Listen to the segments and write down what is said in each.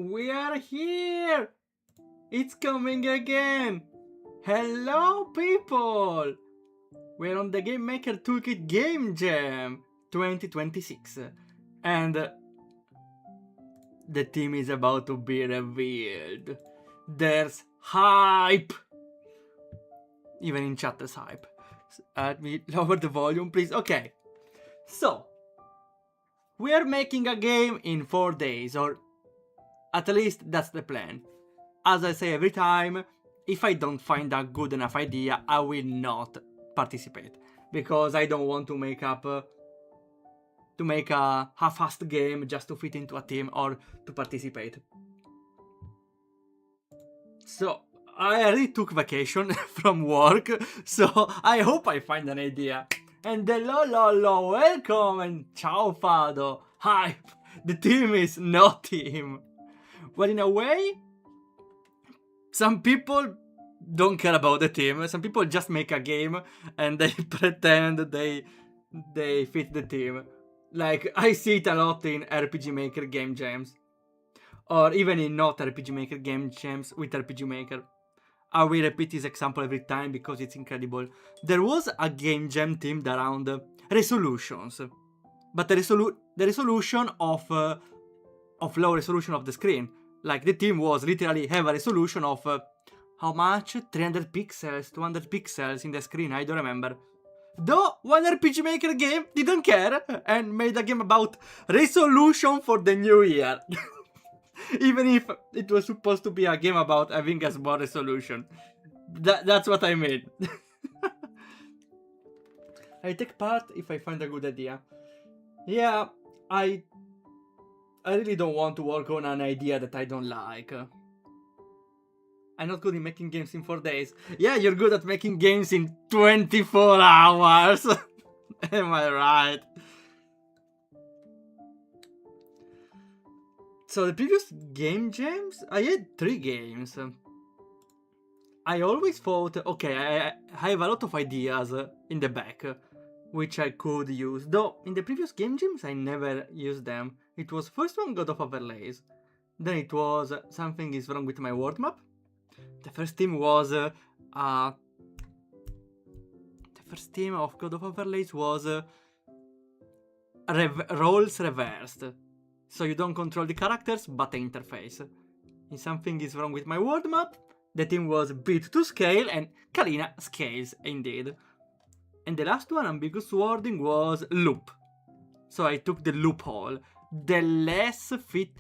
We are here! It's coming again! Hello, people! We're on the Game Maker Toolkit Game Jam 2026, and the team is about to be revealed. There's hype! Even in chat there's hype. Let me lower the volume, please. Okay, so we are making a game in 4 days, or at least that's the plan. As I say every time, if I don't find a good enough idea, I will not participate, because I don't want to make a half-assed game just to fit into a team or to participate. So I already took vacation from work, so I hope I find an idea. And hello, welcome, and ciao Fado, hype. The team is no team. Well, in a way, some people don't care about the team. Some people just make a game and they pretend they fit the team. Like, I see it a lot in RPG Maker game jams, or even in not RPG Maker game jams with RPG Maker. I will repeat this example every time because it's incredible. There was a game jam themed around resolutions, but the resolution of low resolution of the screen. Like, the team was literally have a resolution of how much? 300 pixels, 200 pixels in the screen, I don't remember. Though one RPG Maker game didn't care and made a game about resolution for the new year. Even if it was supposed to be a game about having a small resolution. That's what I mean. I take part if I find a good idea. Yeah, I really don't want to work on an idea that I don't like. I'm not good in making games in 4 days. Yeah, you're good at making games in 24 hours. Am I right? So the previous game jams, I had 3 games. I always thought, okay, I have a lot of ideas in the back, which I could use. Though, in the previous game jams, I never used them. It was first one God of Overlays. Then it was Something is Wrong with My World Map. The first team was the first team of God of Overlays was roles reversed. So you don't control the characters, but the interface. In Something is Wrong with My World Map, the team was Beat to Scale, and Kalina scales indeed. And the last one, Ambiguous Wording, was Loop. So I took the loophole. The less fit,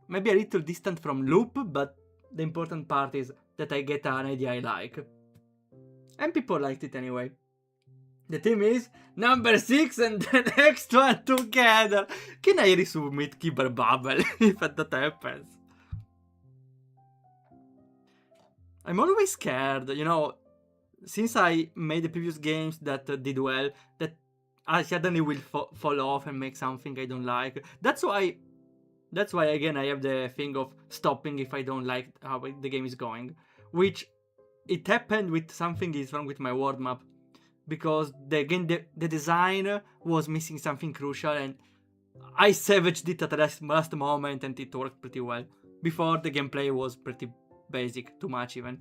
maybe a little distant from Loop, but the important part is that I get an idea I like. And people liked it anyway. The team is number 6 and the next one together. Can I resubmit Keyboard Bubble if that happens? I'm always scared, you know, since I made the previous games that did well, that I suddenly will fall off and make something I don't like. That's why again I have the thing of stopping if I don't like how the game is going. Which it happened with Something is Wrong with My World Map. Because the design was missing something crucial and I savaged it at the last moment and it worked pretty well. Before, the gameplay was pretty basic, too much even.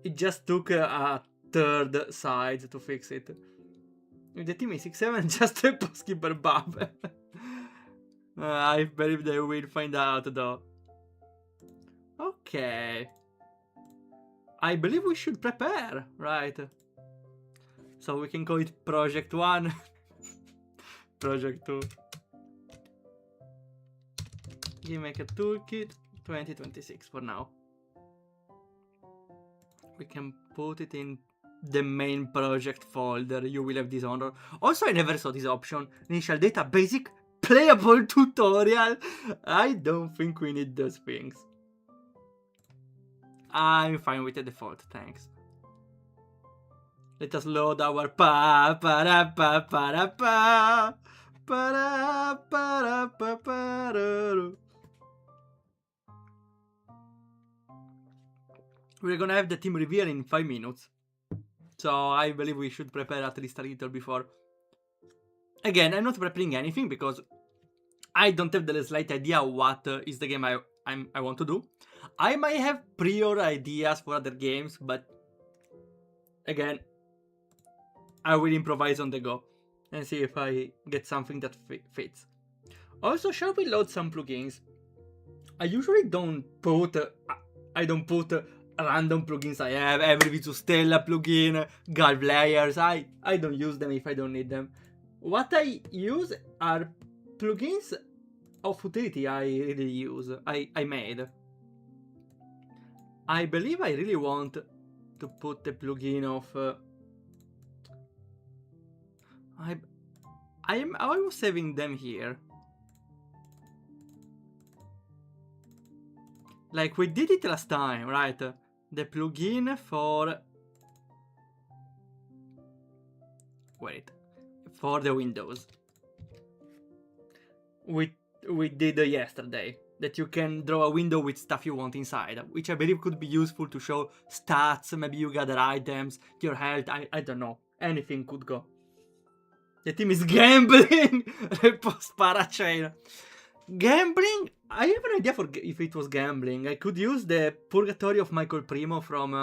It just took a third side to fix it. If the team is 6-7, just a post-keeper bubble. I believe they will find out though. Okay. I believe we should prepare, right? So we can call it Project 1. Project 2. Game Maker Toolkit 2026 for now. We can put it in the main project folder. You will have Dishonored. Also, I never saw this option. Initial data, basic, playable tutorial. I don't think we need those things. I'm fine with the default, thanks. Let us load our pa para pa para pa para para pa para. We're gonna have the team reveal in 5 minutes. So I believe we should prepare at least a little before. Again, I'm not preparing anything because I don't have the slight idea what is the game I want to do. I might have prior ideas for other games, but again, I will improvise on the go and see if I get something that fits. Also, shall we load some plugins? I usually don't put random plugins I have, every Visu Stella plugin, Galv layers. I don't use them if I don't need them. What I use are plugins of utility I really use, I made. I believe I really want to put the plugin of... I was saving them here. Like we did it last time, right? The plugin for... Wait. For the Windows. We did yesterday. That you can draw a window with stuff you want inside. Which I believe could be useful to show stats. Maybe you gather items, your health. I don't know. Anything could go. The team is gambling! Repost parachain. Gambling? I have an idea for if it was gambling. I could use the Purgatory of Michael Primo from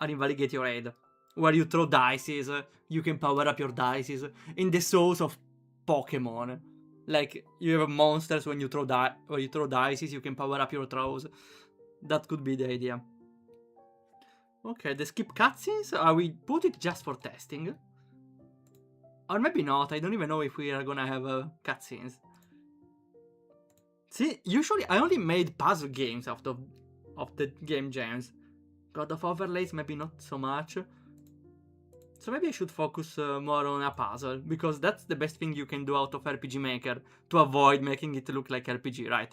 Uninvalidate Your Aid. Where you throw dices, you can power up your dices. In the souls of Pokemon. Like, you have monsters when you throw dices, you can power up your throws. That could be the idea. Okay, the skip cutscenes, I will put it just for testing. Or maybe not, I don't even know if we are gonna have cutscenes. See, usually I only made puzzle games out of the game jams. God of Overlays, maybe not so much. So maybe I should focus more on a puzzle, because that's the best thing you can do out of RPG Maker, to avoid making it look like RPG, right?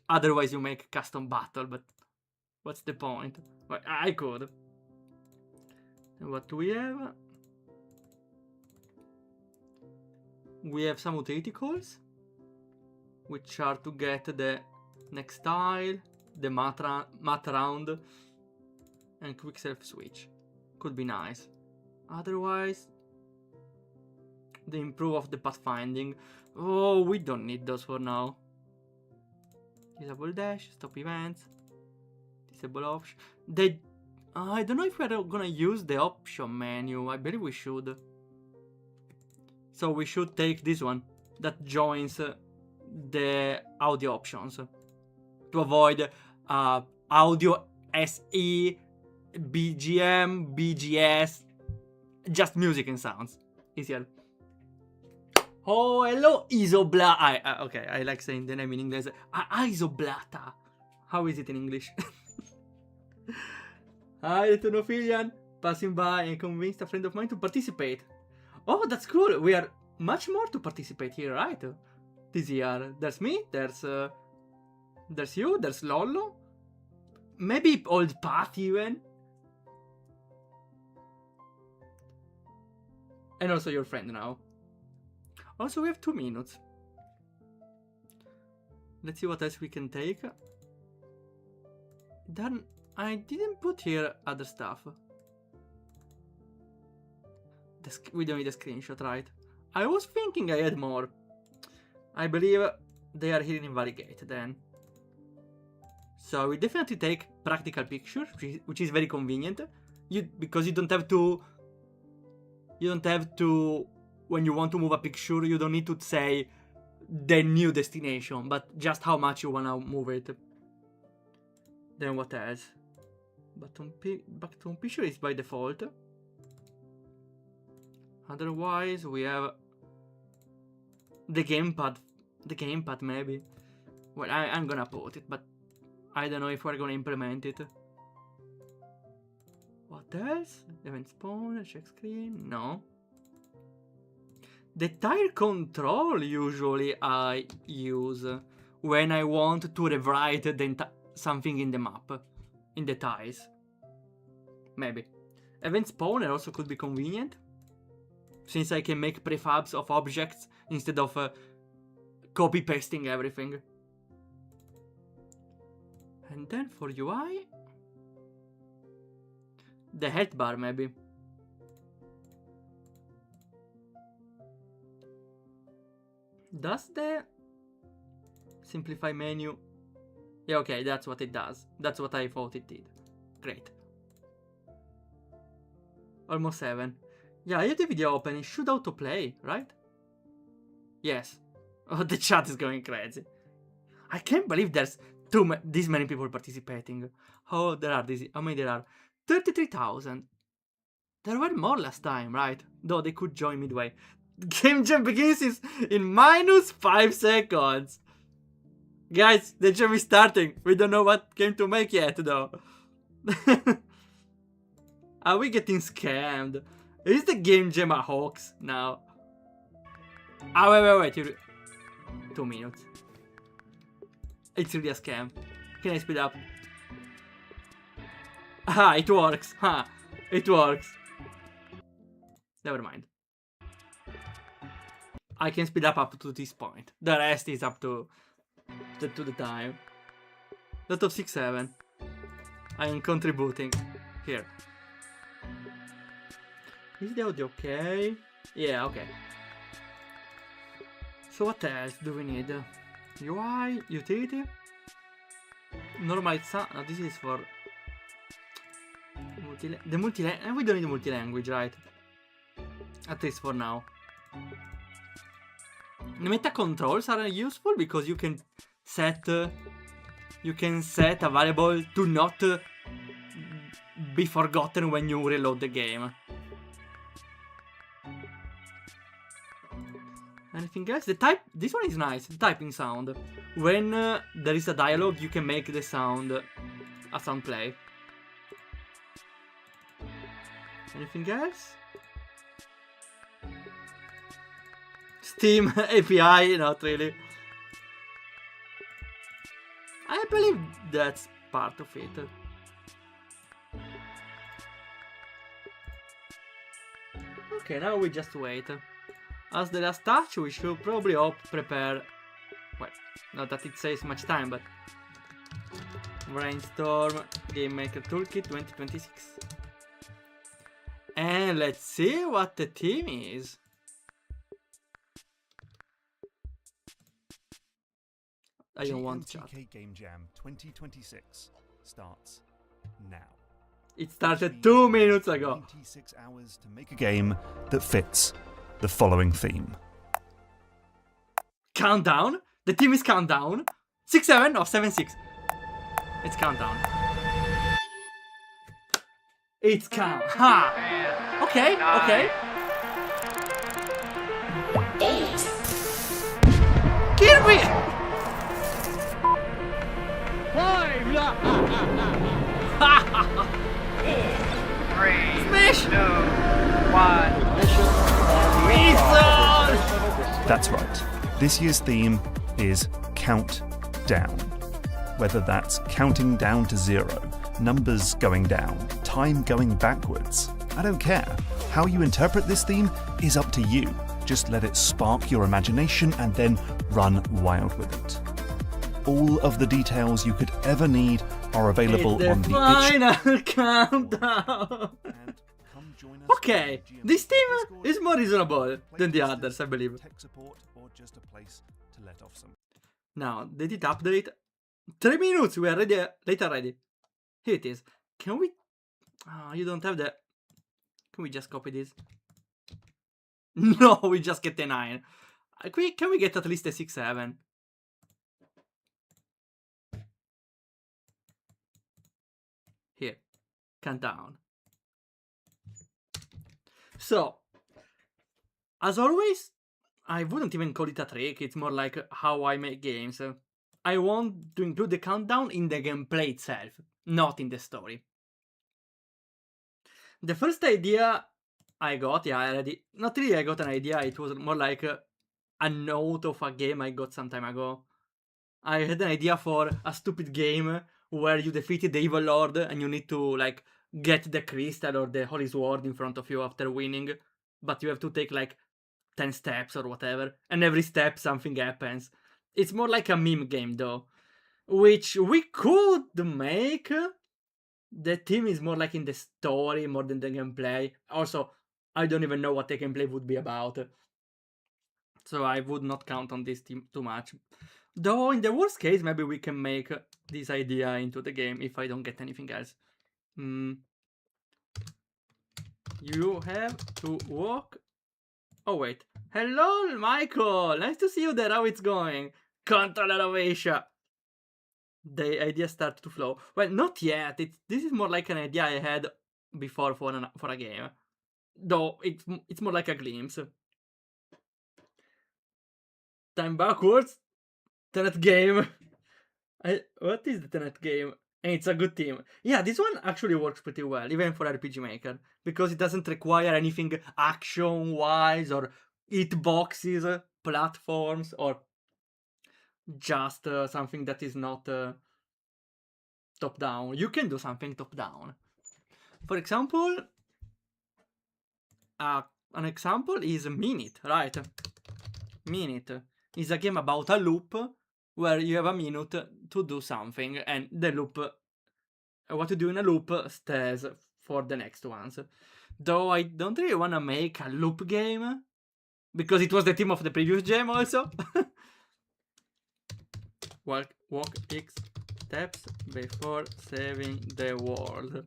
Otherwise you make custom battle, but what's the point? Well, I could. And what do we have? We have some utility calls, which are to get the next tile, the mat round, and quick self switch. Could be nice. Otherwise, the improve of the pathfinding. Oh, we don't need those for now. Disable dash, stop events, disable option. I don't know if we're gonna use the option menu. I believe we should. So we should take this one that joins the audio options to avoid audio SE, BGM, BGS, just music and sounds. Easier. Oh, hello, Isobla. Okay, I like saying the name in English. Isoblata. How is it in English? Hi, Tunophilian. Passing by and convinced a friend of mine to participate. Oh, that's cool. We are much more to participate here, right? This year. There's me, there's you, there's Lollo. Maybe Old Pat even. And also your friend now. Also, we have 2 minutes. Let's see what else we can take. Then I didn't put here other stuff. We don't need a screenshot, right? I was thinking I had more. I believe they are here in Invalidate then. So we definitely take practical pictures, which is very convenient. Because you don't have to... When you want to move a picture, you don't need to say the new destination, but just how much you wanna move it. Then what else? Button picture is by default. Otherwise, we have the gamepad. The gamepad, maybe. Well, I'm gonna put it, but I don't know if we're gonna implement it. What else? Event spawner, check screen? No. The tile control usually I use when I want to rewrite something in the map, in the tiles. Maybe. Event spawner also could be convenient, since I can make prefabs of objects instead of copy-pasting everything. And then for UI, the health bar maybe. Does the simplify menu? Yeah, okay, that's what it does. That's what I thought it did. Great. Almost 7. Yeah, I have the video open. It should autoplay, right? Yes. Oh, the chat is going crazy. I can't believe there's this many people participating. Oh, there are these. How many there are? 33,000. There were more last time, right? Though they could join midway. Game jam begins in minus 5 seconds. Guys, the jam is starting. We don't know what game to make yet, though. Are we getting scammed? Is the game jam a hoax now? Ah, wait. 2 minutes. It's really a scam. Can I speed up? Ah, it works. It works. Never mind. I can speed up to this point. The rest is up to the time. Lot of 6-7. I am contributing. Here. Is the audio okay? Yeah, okay. So what else do we need? UI, utility, normal sound. No, this is for the multi-language. We don't need multi-language, right? At least for now. The meta controls are useful because you can set a variable to not be forgotten when you reload the game. Anything else? This one is nice. The typing sound. When there is a dialogue, you can make the sound a sound play. Anything else? Steam API, not really. I believe that's part of it. Okay, now we just wait. As the last touch, we should probably prepare. Well, not that it saves much time, but Brainstorm Game Maker Toolkit 2026. And let's see what the theme is. I don't want chat. GMTK Game Jam 2026 starts now. It started 2 minutes ago. 96 hours to make a game that fits the following theme. Countdown? The team is countdown? 6-7 or 7-6? It's countdown. It's count. Ha! Okay, okay. Kirby! 3, Smash! 2, 1. That's right. This year's theme is Countdown. Whether that's counting down to 0, numbers going down, time going backwards, I don't care. How you interpret this theme is up to you. Just let it spark your imagination and then run wild with it. All of the details you could ever need are available on the final countdown. Okay, this team is more reasonable than the others, I believe. Tech support or just a place to let off some. Now, did it update? 3 minutes, we are ready, late already. Here it is. Can we... Oh, you don't have the... Can we just copy this? No, we just get a 9. Can we get at least a 6-7? Here, countdown. So, as always, I wouldn't even call it a trick, it's more like how I make games. I want to include the countdown in the gameplay itself, not in the story. The first idea I got, not really I got an idea, it was more like a note of a game I got some time ago. I had an idea for a stupid game where you defeated the evil lord and you need to like get the crystal or the holy sword in front of you after winning, but you have to take like 10 steps or whatever, and every step something happens. It's more like a meme game though, which we could make. The theme is more like in the story more than the gameplay. Also, I don't even know what the gameplay would be about. So I would not count on this team too much. Though in the worst case, maybe we can make this idea into the game if I don't get anything else. You have to walk. Oh wait. Hello, Michael. Nice to see you there. How it's going? Controller of Asia. The idea started to flow. Well, not yet. This is more like an idea I had before for a game. Though it's more like a glimpse. Time backwards. Tenet game. What is the Tenet game? And it's a good team. Yeah, this one actually works pretty well, even for RPG Maker, because it doesn't require anything action-wise or hitboxes, platforms, or just something that is not top-down. You can do something top-down. For example, an example is Minute, right? Minute is a game about a loop where you have a minute to do something, and the loop, what you do in a loop stays for the next ones. Though I don't really want to make a loop game, because it was the theme of the previous game also. Walk X steps before saving the world.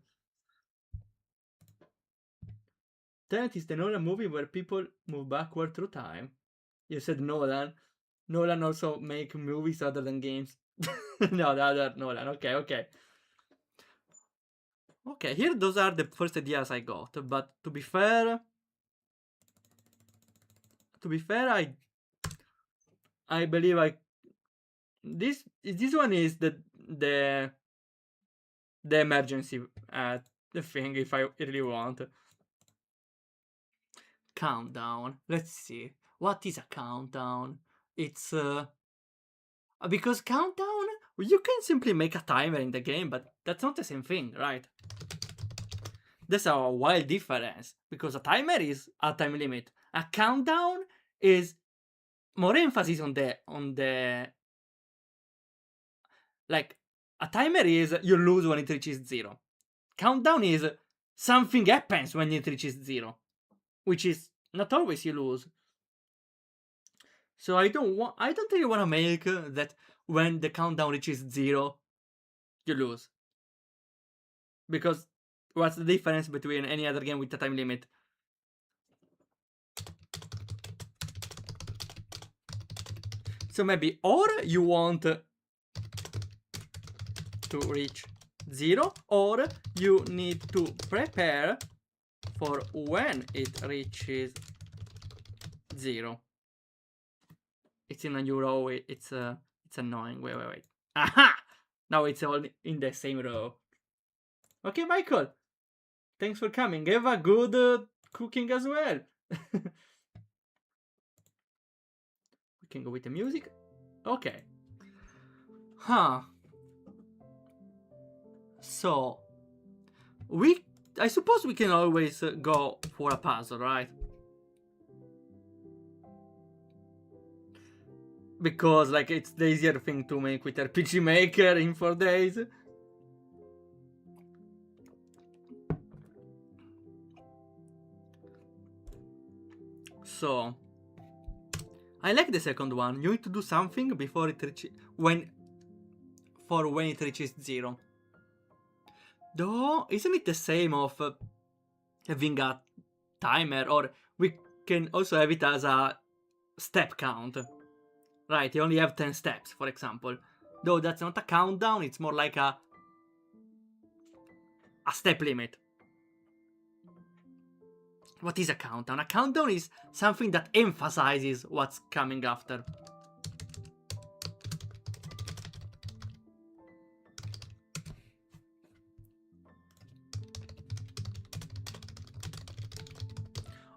Tenet is the Nolan movie where people move backward through time. You said Nolan. Nolan also make movies other than games. No, the other Nolan. Okay. Okay, here those are the first ideas I got. But to be fair, I believe this one is the emergency the thing if I really want. Countdown. Let's see. What is a countdown? It's because countdown, you can simply make a timer in the game, but that's not the same thing, right? There's a wild difference, because a timer is a time limit. A countdown is more emphasis on the like, a timer is you lose when it reaches 0. Countdown is something happens when it reaches 0, which is not always you lose. So I don't really want to make that when the countdown reaches 0, you lose. Because what's the difference between any other game with a time limit? So maybe, or you want to reach 0, or you need to prepare for when it reaches 0. It's in a new row. It's annoying. Wait. Aha! Now it's all in the same row. Okay, Michael. Thanks for coming. Have a good cooking as well. We can go with the music. Okay. So I suppose we can always go for a puzzle, right? Because like it's the easier thing to make with RPG Maker in 4 days. So I like the second one. You need to do something before it reaches when it reaches 0. Though isn't it the same of having a timer, or we can also have it as a step count? Right, you only have 10 steps, for example. Though that's not a countdown, it's more like a step limit. What is a countdown? A countdown is something that emphasizes what's coming after.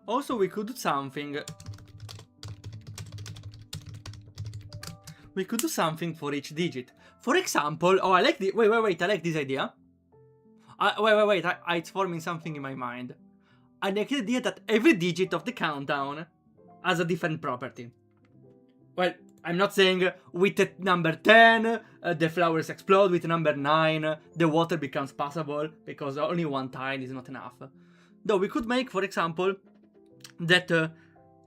Also, we could do something. We could do something for each digit. For example, I like the wait. I like this idea. Wait. It's forming something in my mind. I like the idea that every digit of the countdown has a different property. Well, I'm not saying with the number 10, the flowers explode. With number 9, the water becomes passable, because only one tile is not enough. Though we could make, for example, that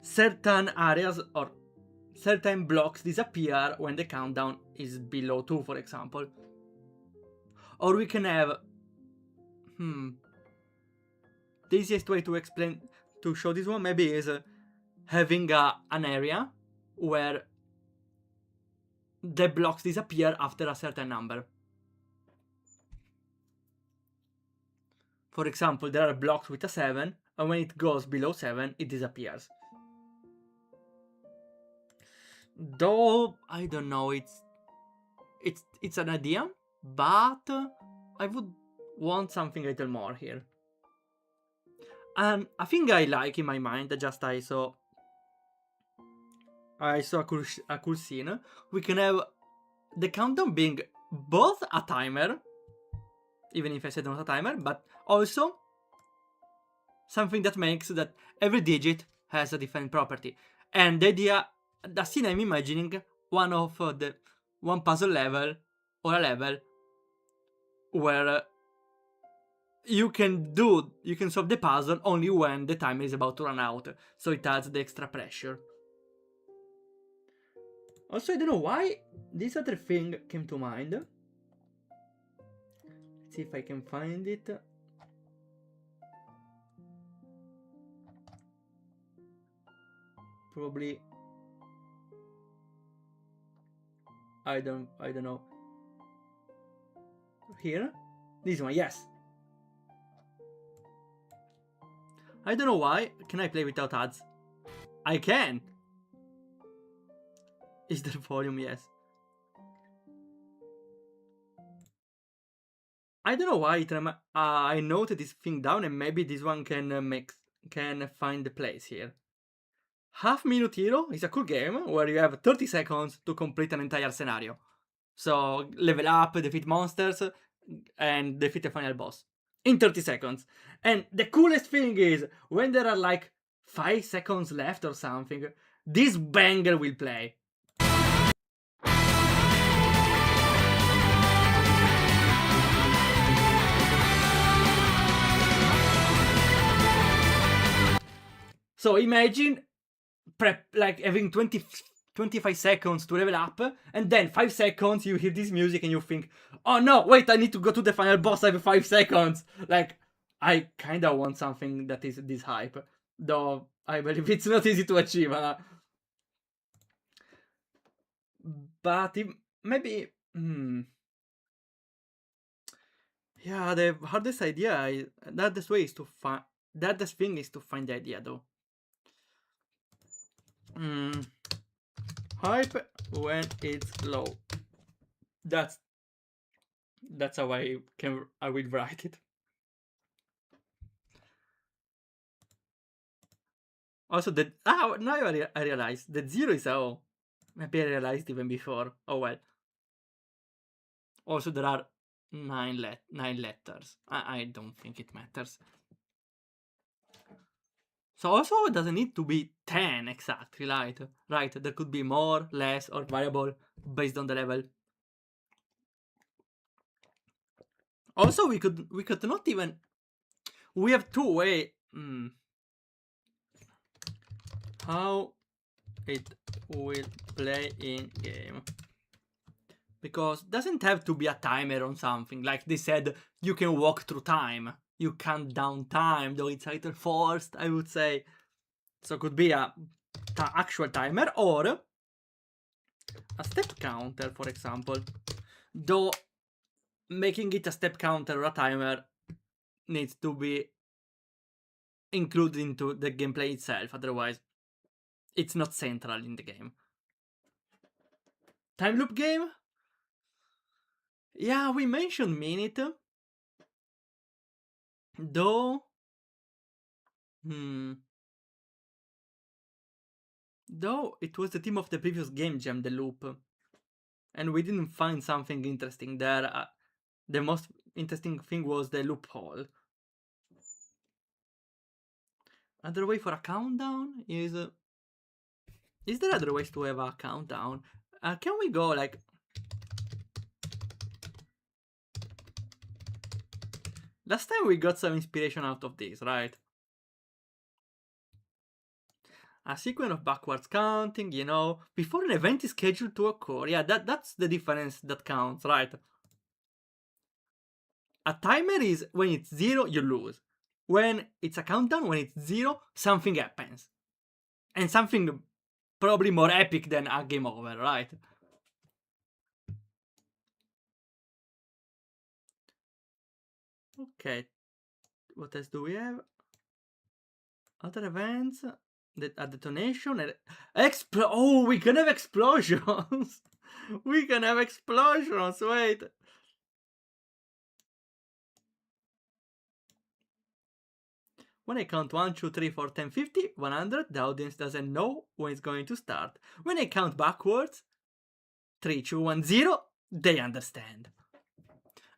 certain areas, or certain blocks disappear when the countdown is below 2, for example. Or we can have... The easiest way to show this one maybe is having an area where the blocks disappear after a certain number. For example, there are blocks with a 7, and when it goes below 7, it disappears. Though, I don't know, it's an idea, but I would want something a little more here. And a thing I like in my mind, just I saw a cool scene. We can have the countdown being both a timer, even if I said not a timer, but also something that makes that every digit has a different property. And the scene I'm imagining, one puzzle level or a level where you can solve the puzzle only when the timer is about to run out, so it adds the extra pressure. Also, I don't know why this other thing came to mind. Let's see if I can find it. Probably. I don't know. Here? This one, yes. I don't know why. Can I play without ads? I can! Is there volume? Yes. I don't know why I noted this thing down, and maybe this one can find the place here. Half Minute Hero is a cool game where you have 30 seconds to complete an entire scenario. So level up, defeat monsters, and defeat the final boss in 30 seconds. And the coolest thing is when there are like 5 seconds left or something, this banger will play. So imagine like having 25 seconds to level up, and then 5 seconds you hear this music and you think, oh no, wait, I need to go to the final boss, I have 5 seconds. Like, I kinda want something that is this hype, though I believe it's not easy to achieve. But maybe... Yeah, the hardest idea, the hardest way is to find... The hardest thing is to find the idea, though. Hype when it's low. That's how I will write it. Also, now I realize that 0 is a O. Maybe I realized even before. Oh well. Also, there are 9 letters. I don't think it matters. So also it doesn't need to be 10 exactly, right? Right, there could be more, less, or variable based on the level. Also, we could not even... We have two way... How it will play in game. Because it doesn't have to be a timer on something. Like they said, you can walk through time. You count down time, though it's a little forced, I would say. So it could be a actual timer or a step counter, for example. Though making it a step counter or a timer needs to be included into the gameplay itself, otherwise it's not central in the game. Time loop game? Yeah, we mentioned minute. Though... Though it was the theme of the previous game jam, the loop. And we didn't find something interesting there. The most interesting thing was the loophole. Another way for a countdown is... Is there other ways to have a countdown? Can we go like... Last time we got some inspiration out of this, right? A sequence of backwards counting, you know, before an event is scheduled to occur. Yeah, that's the difference that counts, right? A timer is when it's 0, you lose. When it's a countdown, when it's 0, something happens. And something probably more epic than a game over, right? Okay, what else do we have? Other events, a detonation, and oh, we can have explosions. We can have explosions. Wait. When I count 1, 2, 3, 4, 10, 50, 100, the audience doesn't know when it's going to start. When I count backwards, 3, 2, 1, 0, they understand.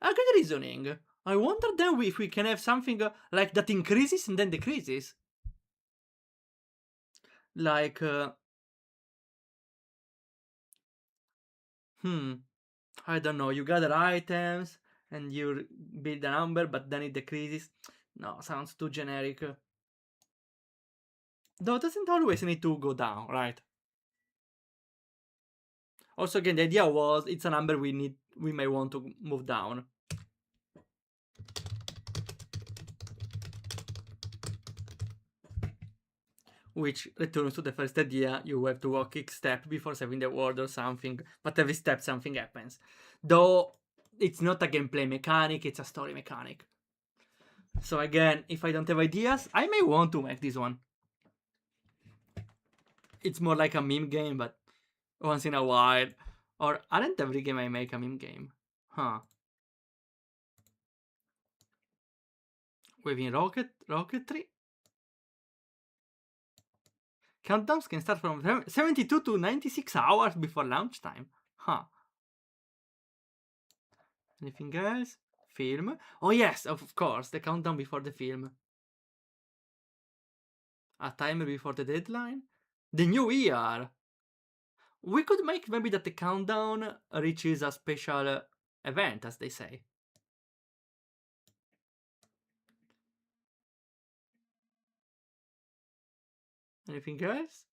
A good reasoning. I wonder then if we can have something like that increases and then decreases. Like, I don't know, you gather items and you build a number, but then it decreases. No, sounds too generic. Though it doesn't always need to go down, right? Also, again, the idea was it's a number we may want to move down. Which returns to the first idea, you have to walk each step before saving the world or something, but every step something happens. Though it's not a gameplay mechanic, it's a story mechanic. So again, if I don't have ideas, I may want to make this one. It's more like a meme game, but once in a while. Or aren't every game I make a meme game? Huh. Waving rocketry? Countdowns can start from 72 to 96 hours before launch time. Huh. Anything else? Film? Oh yes, of course, the countdown before the film. A timer before the deadline? The new year! We could make maybe that the countdown reaches a special event, as they say. Anything else?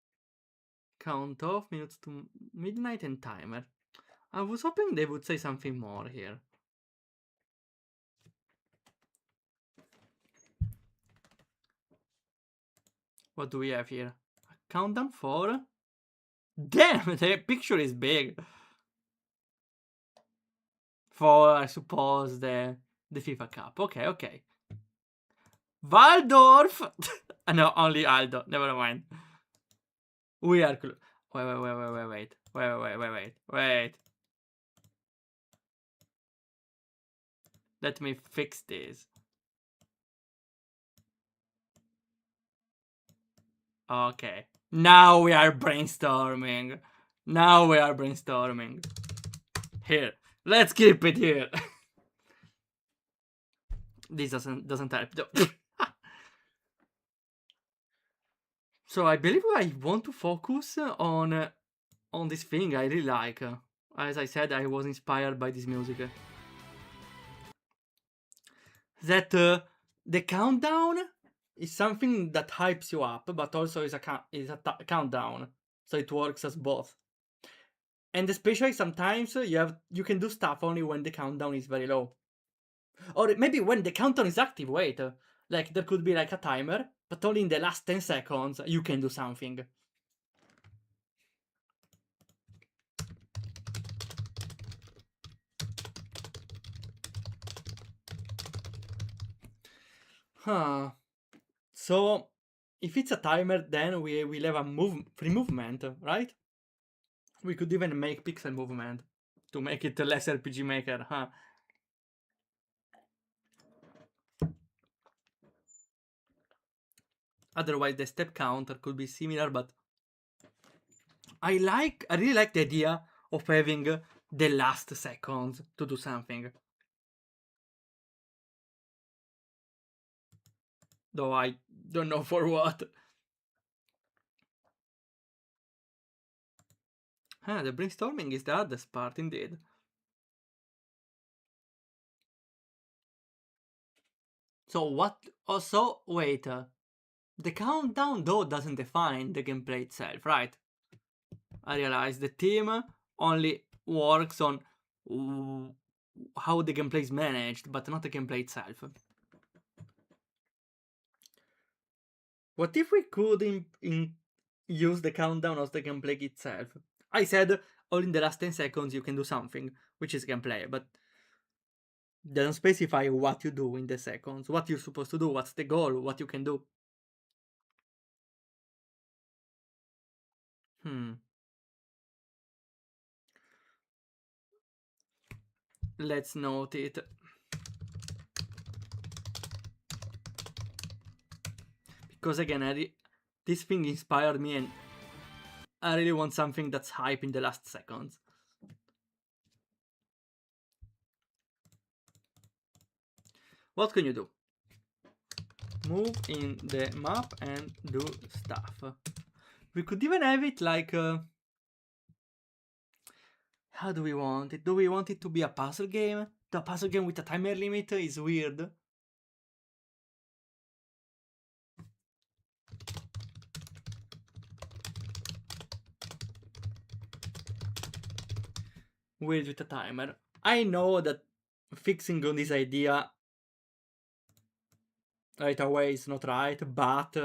Count off, minutes to midnight, and timer. I was hoping they would say something more here. What do we have here? A countdown for... Damn, the picture is big. For, I suppose, the FIFA Cup. Okay. Waldorf! No, only Aldo. Never mind. We are... Wait. Let me fix this. Okay. Now we are brainstorming. Here. Let's keep it here. This doesn't help though. So I believe I want to focus on this thing I really like. As I said, I was inspired by this music. That the countdown is something that hypes you up, but also is a countdown, so it works as both. And especially sometimes you can do stuff only when the countdown is very low, or maybe when the countdown is active. Wait, like there could be like a timer, but only in the last 10 seconds you can do something. Huh. So if it's a timer, then we will have a free movement, right? We could even make pixel movement to make it less RPG Maker, huh? Otherwise, the step counter could be similar, but I really like the idea of having the last seconds to do something. Though I don't know for what. The brainstorming is the hardest part indeed. So what? Also, wait. The countdown though doesn't define the gameplay itself, right? I realize the team only works on how the gameplay is managed, but not the gameplay itself. What if we could use the countdown as the gameplay itself? I said all in the last 10 seconds you can do something, which is gameplay, but doesn't specify what you do in the seconds, what you're supposed to do, what's the goal, what you can do. Let's note it. Because again, this thing inspired me and I really want something that's hype in the last seconds. What can you do? Move in the map and do stuff. We could even have it like... how do we want it? Do we want it to be a puzzle game? The puzzle game with a timer limit is weird. Weird with a timer. I know that fixing on this idea right away is not right, but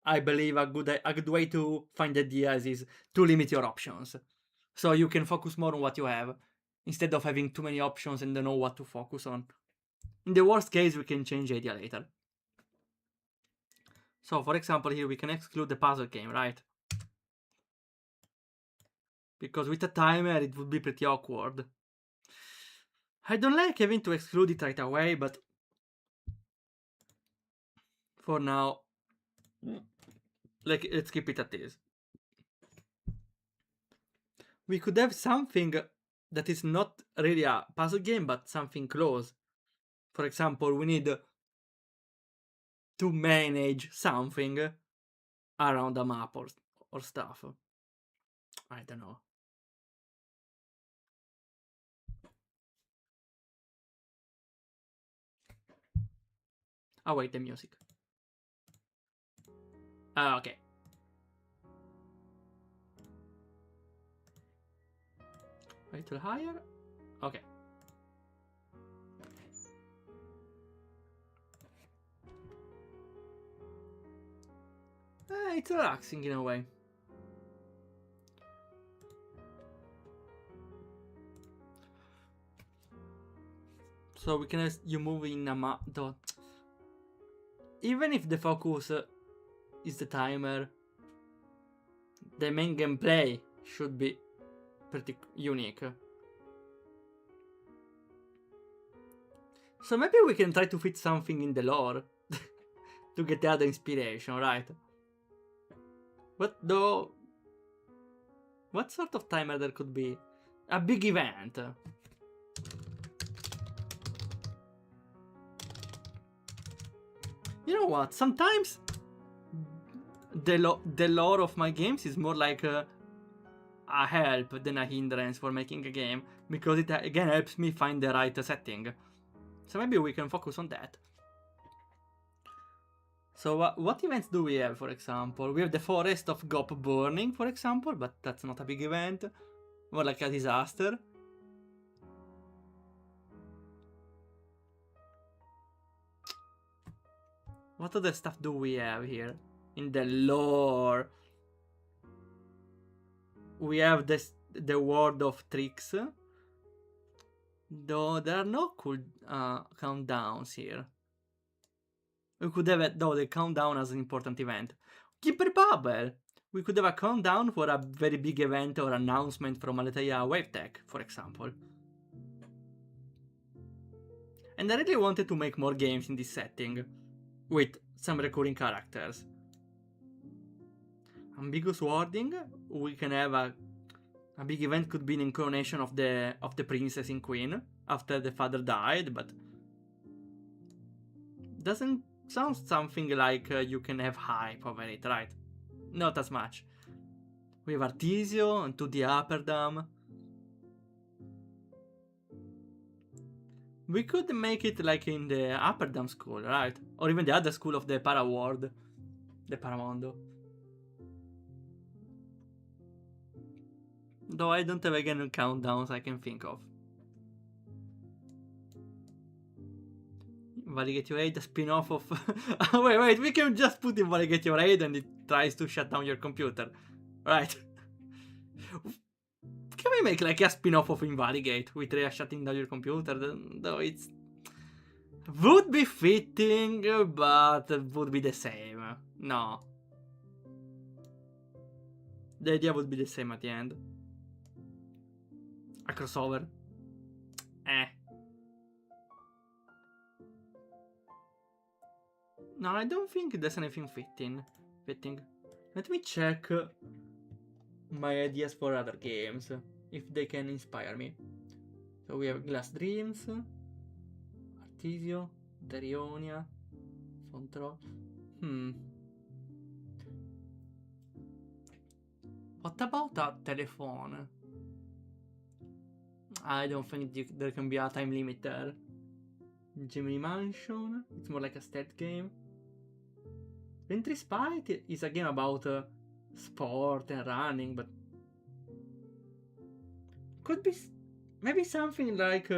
I believe a good way to find ideas is to limit your options. So you can focus more on what you have, instead of having too many options and don't know what to focus on. In the worst case, we can change the idea later. So for example, here we can exclude the puzzle game, right? Because with a timer, it would be pretty awkward. I don't like having to exclude it right away, but for now, let's keep it at this. We could have something that is not really a puzzle game, but something close. For example, we need to manage something around a map or stuff. I don't know. Oh wait, the music. Okay. A little higher. Okay. It's relaxing in a way. So we can you move in a map. Even if the focus is the timer, the main gameplay should be pretty unique. So maybe we can try to fit something in the lore to get the other inspiration, right? What though? What sort of timer there could be? A big event. You know what? Sometimes the lore of my games is more like a help than a hindrance for making a game, because it again helps me find the right setting. So maybe we can focus on that. So what events do we have, for example? We have the Forest of Gop burning, for example, but that's not a big event. More like a disaster. What other stuff do we have here in the lore? We have the World of Tricks. Though there are no cool countdowns here. We could have though the countdown as an important event. Keeper Bubble! We could have a countdown for a very big event or announcement from Aletaia Wavetech, for example. And I really wanted to make more games in this setting, with some recurring characters. Ambiguous wording, we can have a big event could be an incarnation of the princess in Queen after the father died, but doesn't sound something like you can have hype over it, right? Not as much. We have Artisio and To the Upper Dam. We could make it like in the Upper Dam school, right? Or even the other school of the Para World. The Paramondo. Though I don't have again countdowns I can think of. Validate your aid, a spin-off of... wait, we can just put in Validate your aid and it tries to shut down your computer. Right. Can we make like a spin-off of Invalidate with Rhea shutting down your computer? Though it's... would be fitting, but would be the same. No. The idea would be the same at the end. A crossover. No, I don't think there's anything fitting. Let me check my ideas for other games, if they can inspire me. So we have Glass Dreams, Artisio, Darionia, Fontro. What about a telephone? I don't think there can be a time limit there. Gemini Mansion, it's more like a stealth game. Entry Spite is a game about sport and running, but could be maybe something like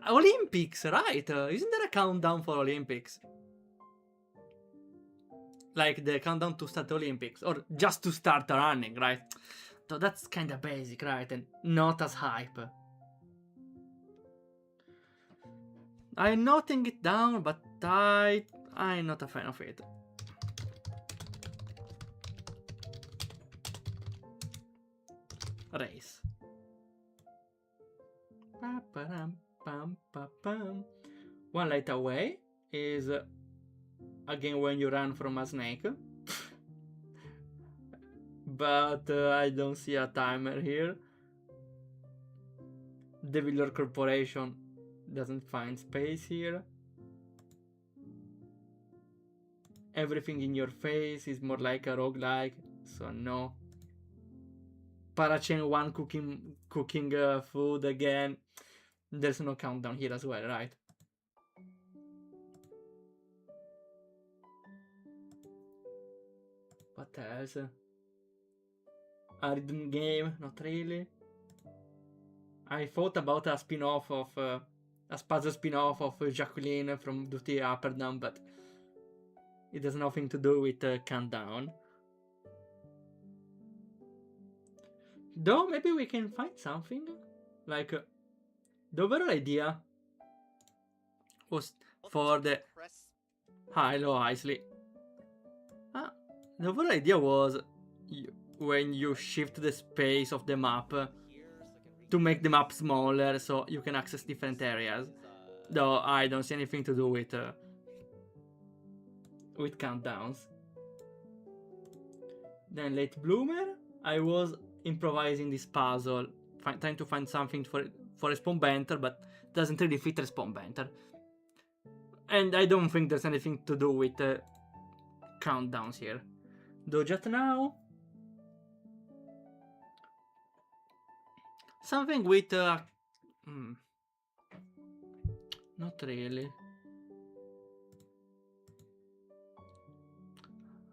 Olympics, right? Isn't there a countdown for Olympics? Like the countdown to start the Olympics, or just to start running, right? So that's kind of basic, right? And not as hype. I'm noting it down, but I'm not a fan of it. Race. One Light Away is a game when you run from a snake. But I don't see a timer here. Devil Lord Corporation doesn't find space here. Everything in Your Face is more like a roguelike, so no. Parachain 1 cooking food again. There's no countdown here as well, right? What else? A rhythm game, not really. I thought about a spin-off of a puzzle spin-off of Jacqueline from Duty Upper Down, but it has nothing to do with countdown. Though maybe we can find something like the overall idea was for the hello Isley. The overall idea was when you shift the space of the map to make the map smaller so you can access different areas. Though I don't see anything to do with countdowns. Then Late Bloomer, I was improvising this puzzle, trying to find something for Respawn Banter, but doesn't really fit Respawn Banter. And I don't think there's anything to do with countdowns here. Though just now, something with not really.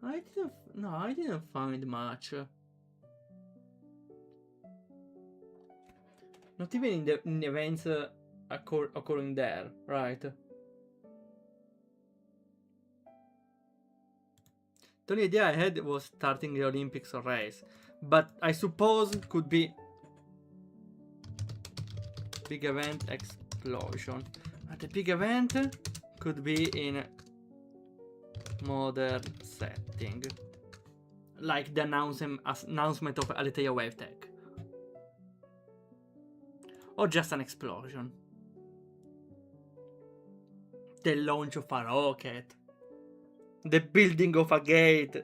I didn't find much. Not even in the events occurring there, right? The only idea I had was starting the Olympics or race, but I suppose it could be big event explosion. The big event could be in modern setting, like the announcement of Aletheia Wave Tech, or just an explosion, the launch of a rocket, the building of a gate.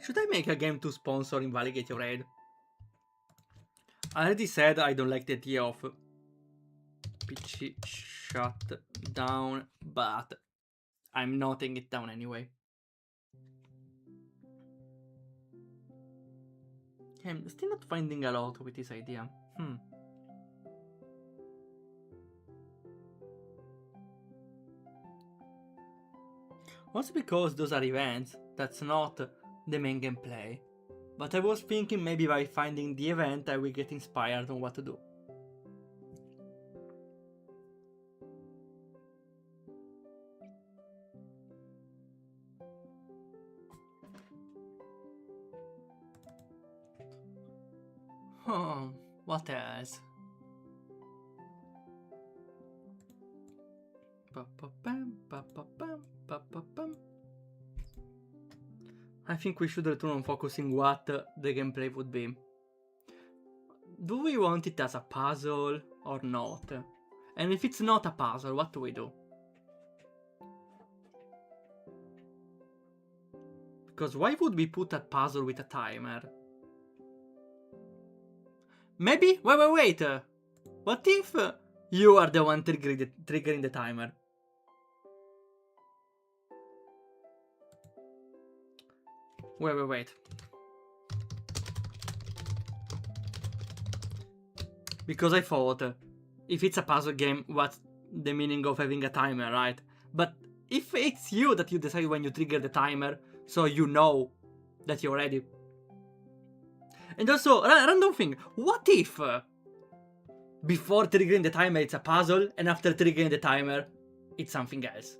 Should I make a game to sponsor Invalidate Your Aid? I already said I don't like the idea of PC shut down, but I'm noting it down anyway. Yeah, I'm still not finding a lot with this idea. Also because those are events, that's not the main gameplay. But I was thinking maybe by finding the event I will get inspired on what to do. What else? I think we should return on focusing what the gameplay would be. Do we want it as a puzzle or not? And if it's not a puzzle, what do we do? Because why would we put a puzzle with a timer? Maybe? Wait! What if you are the one triggering the timer? Wait. Because I thought, if it's a puzzle game, what's the meaning of having a timer, right? But if it's you that you decide when you trigger the timer, so you know that you're ready. And also, random thing, what if before triggering the timer it's a puzzle, and after triggering the timer it's something else?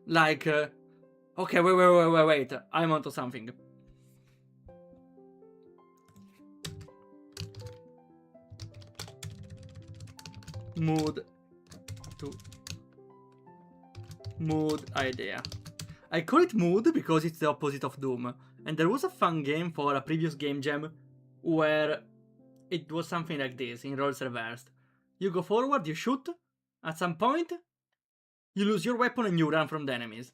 Like, okay, wait, I'm onto something. Mood idea. I call it mood because it's the opposite of doom. And there was a fun game for a previous game jam where it was something like this in roles reversed. You go forward, you shoot, at some point you lose your weapon and you run from the enemies.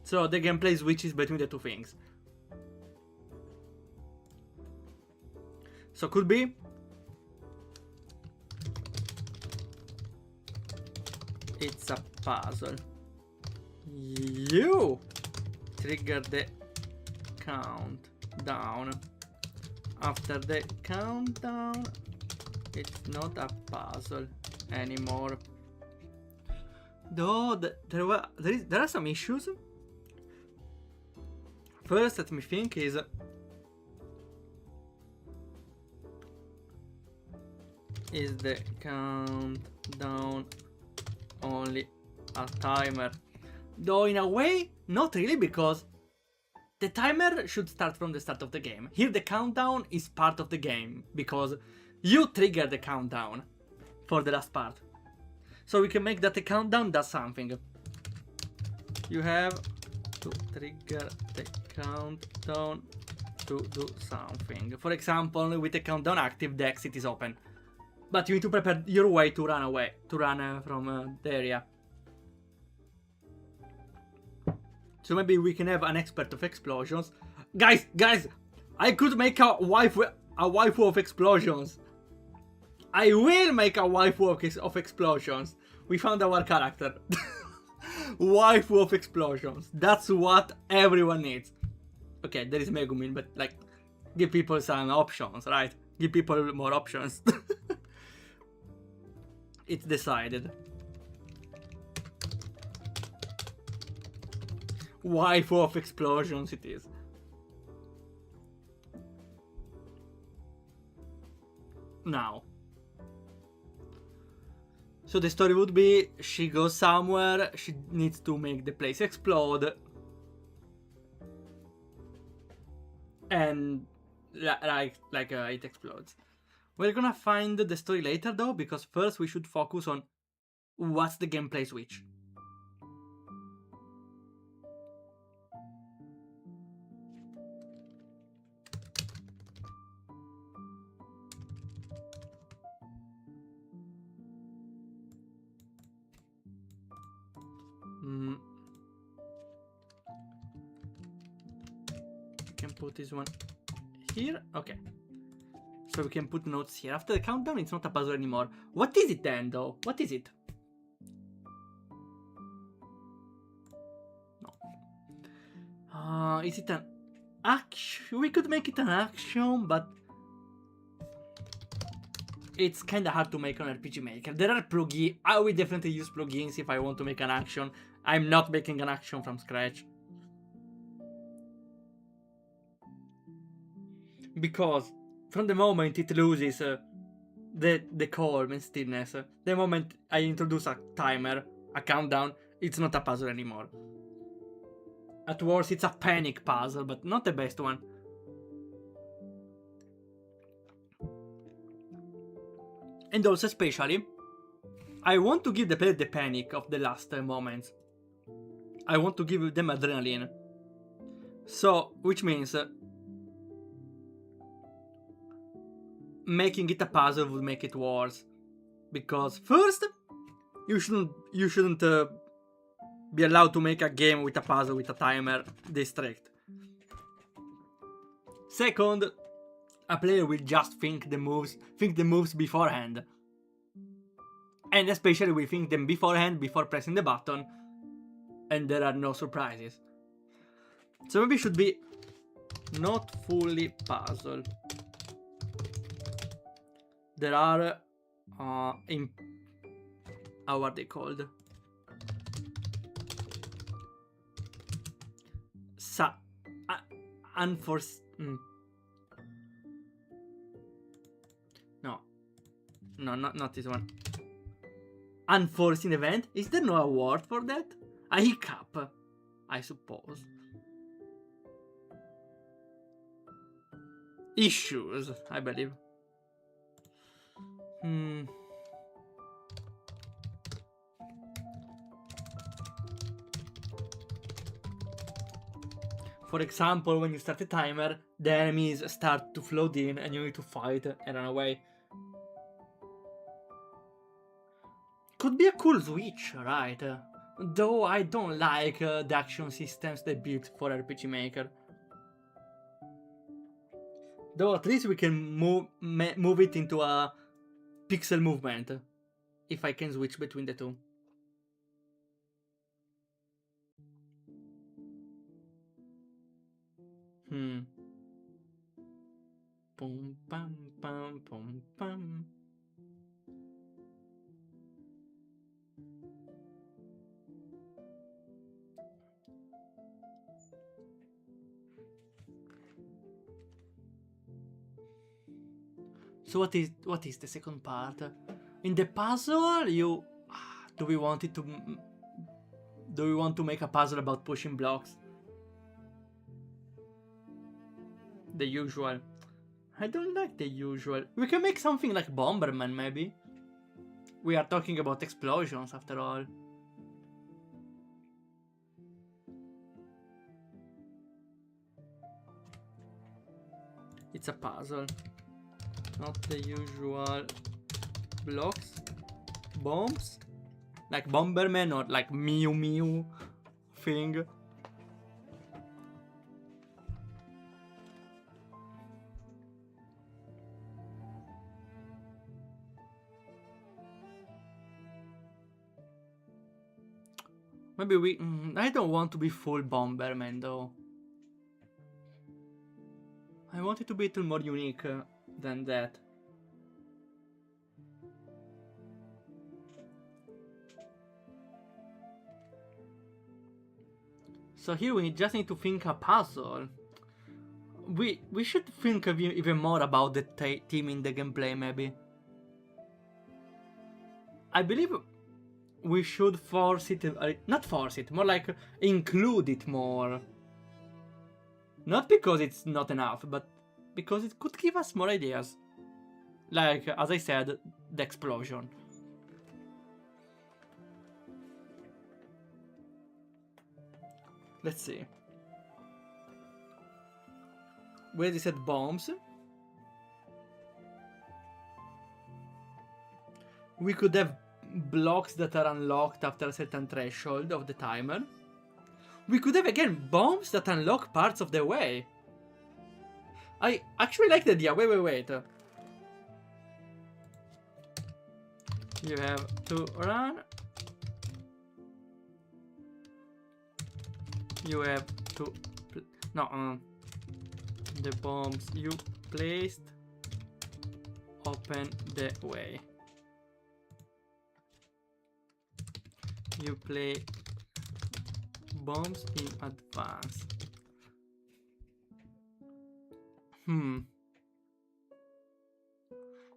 So the gameplay switches between the two things. So could be it's a puzzle. You trigger the countdown. After the countdown, it's not a puzzle anymore. Though there are some issues. First, let me think is the countdown only a timer? Though in a way, not really, because the timer should start from the start of the game. Here the countdown is part of the game, because you trigger the countdown for the last part. So we can make that the countdown does something. You have to trigger the countdown to do something. For example, with the countdown active, the exit is open. But you need to prepare your way to run from the area. So maybe we can have an expert of explosions. Guys, I could make a waifu of explosions. I will make a waifu of explosions. We found our character. Waifu of explosions. That's what everyone needs. Okay, there is Megumin, but like, give people some options, right? Give people more options. It's decided. Waifu of explosions it is. Now. So the story would be, she goes somewhere, she needs to make the place explode. And it explodes. We're gonna find the story later though, because first we should focus on what's the gameplay switch. We can put this one here. Okay. So we can put notes here. After the countdown, it's not a puzzle anymore. What is it then, though? What is it? No. Is it an action? We could make it an action, but it's kinda hard to make on RPG Maker. There are plugins. I will definitely use plugins if I want to make an action. I'm not making an action from scratch. Because from the moment it loses the calm and stillness, the moment I introduce a timer, a countdown, it's not a puzzle anymore. At worst, it's a panic puzzle, but not the best one. And also, especially, I want to give the player the panic of the last moments. I want to give them adrenaline. So, which means making it a puzzle would make it worse. Because first, you shouldn't be allowed to make a game with a puzzle with a timer this strict. Second, a player will just think the moves beforehand. And especially we think them beforehand before pressing the button, and there are no surprises. So maybe it should be not fully puzzle. There are how are they called? Unforeseen. No, not this one. Unforeseen event? Is there no award for that? A hiccup, I suppose. Issues, I believe. For example, when you start a timer, the enemies start to float in and you need to fight and run away. Could be a cool switch, right? Though I don't like the action systems they built for RPG Maker. Though at least we can move it into a pixel movement, if I can switch between the two. Pum pam pam pum pam. So what is the second part? In the puzzle, do we want to make a puzzle about pushing blocks? The usual. I don't like the usual. We can make something like Bomberman, maybe. We are talking about explosions after all. It's a puzzle. Not the usual blocks. Bombs. Like Bomberman or like Mew Mew thing. Maybe I don't want to be full Bomberman though. I want it to be a little more unique than that. So here we just need to think a puzzle. We should think of even more about the team in the gameplay, maybe. I believe we should force it, not force it, more like include it more. Not because it's not enough, but because it could give us more ideas. Like, as I said, the explosion. Let's see. We already said bombs. We could have blocks that are unlocked after a certain threshold of the timer. We could have again bombs that unlock parts of the way. I actually like the idea. Wait. You have to run. You have to No, the bombs you placed open the way. You play bombs in advance.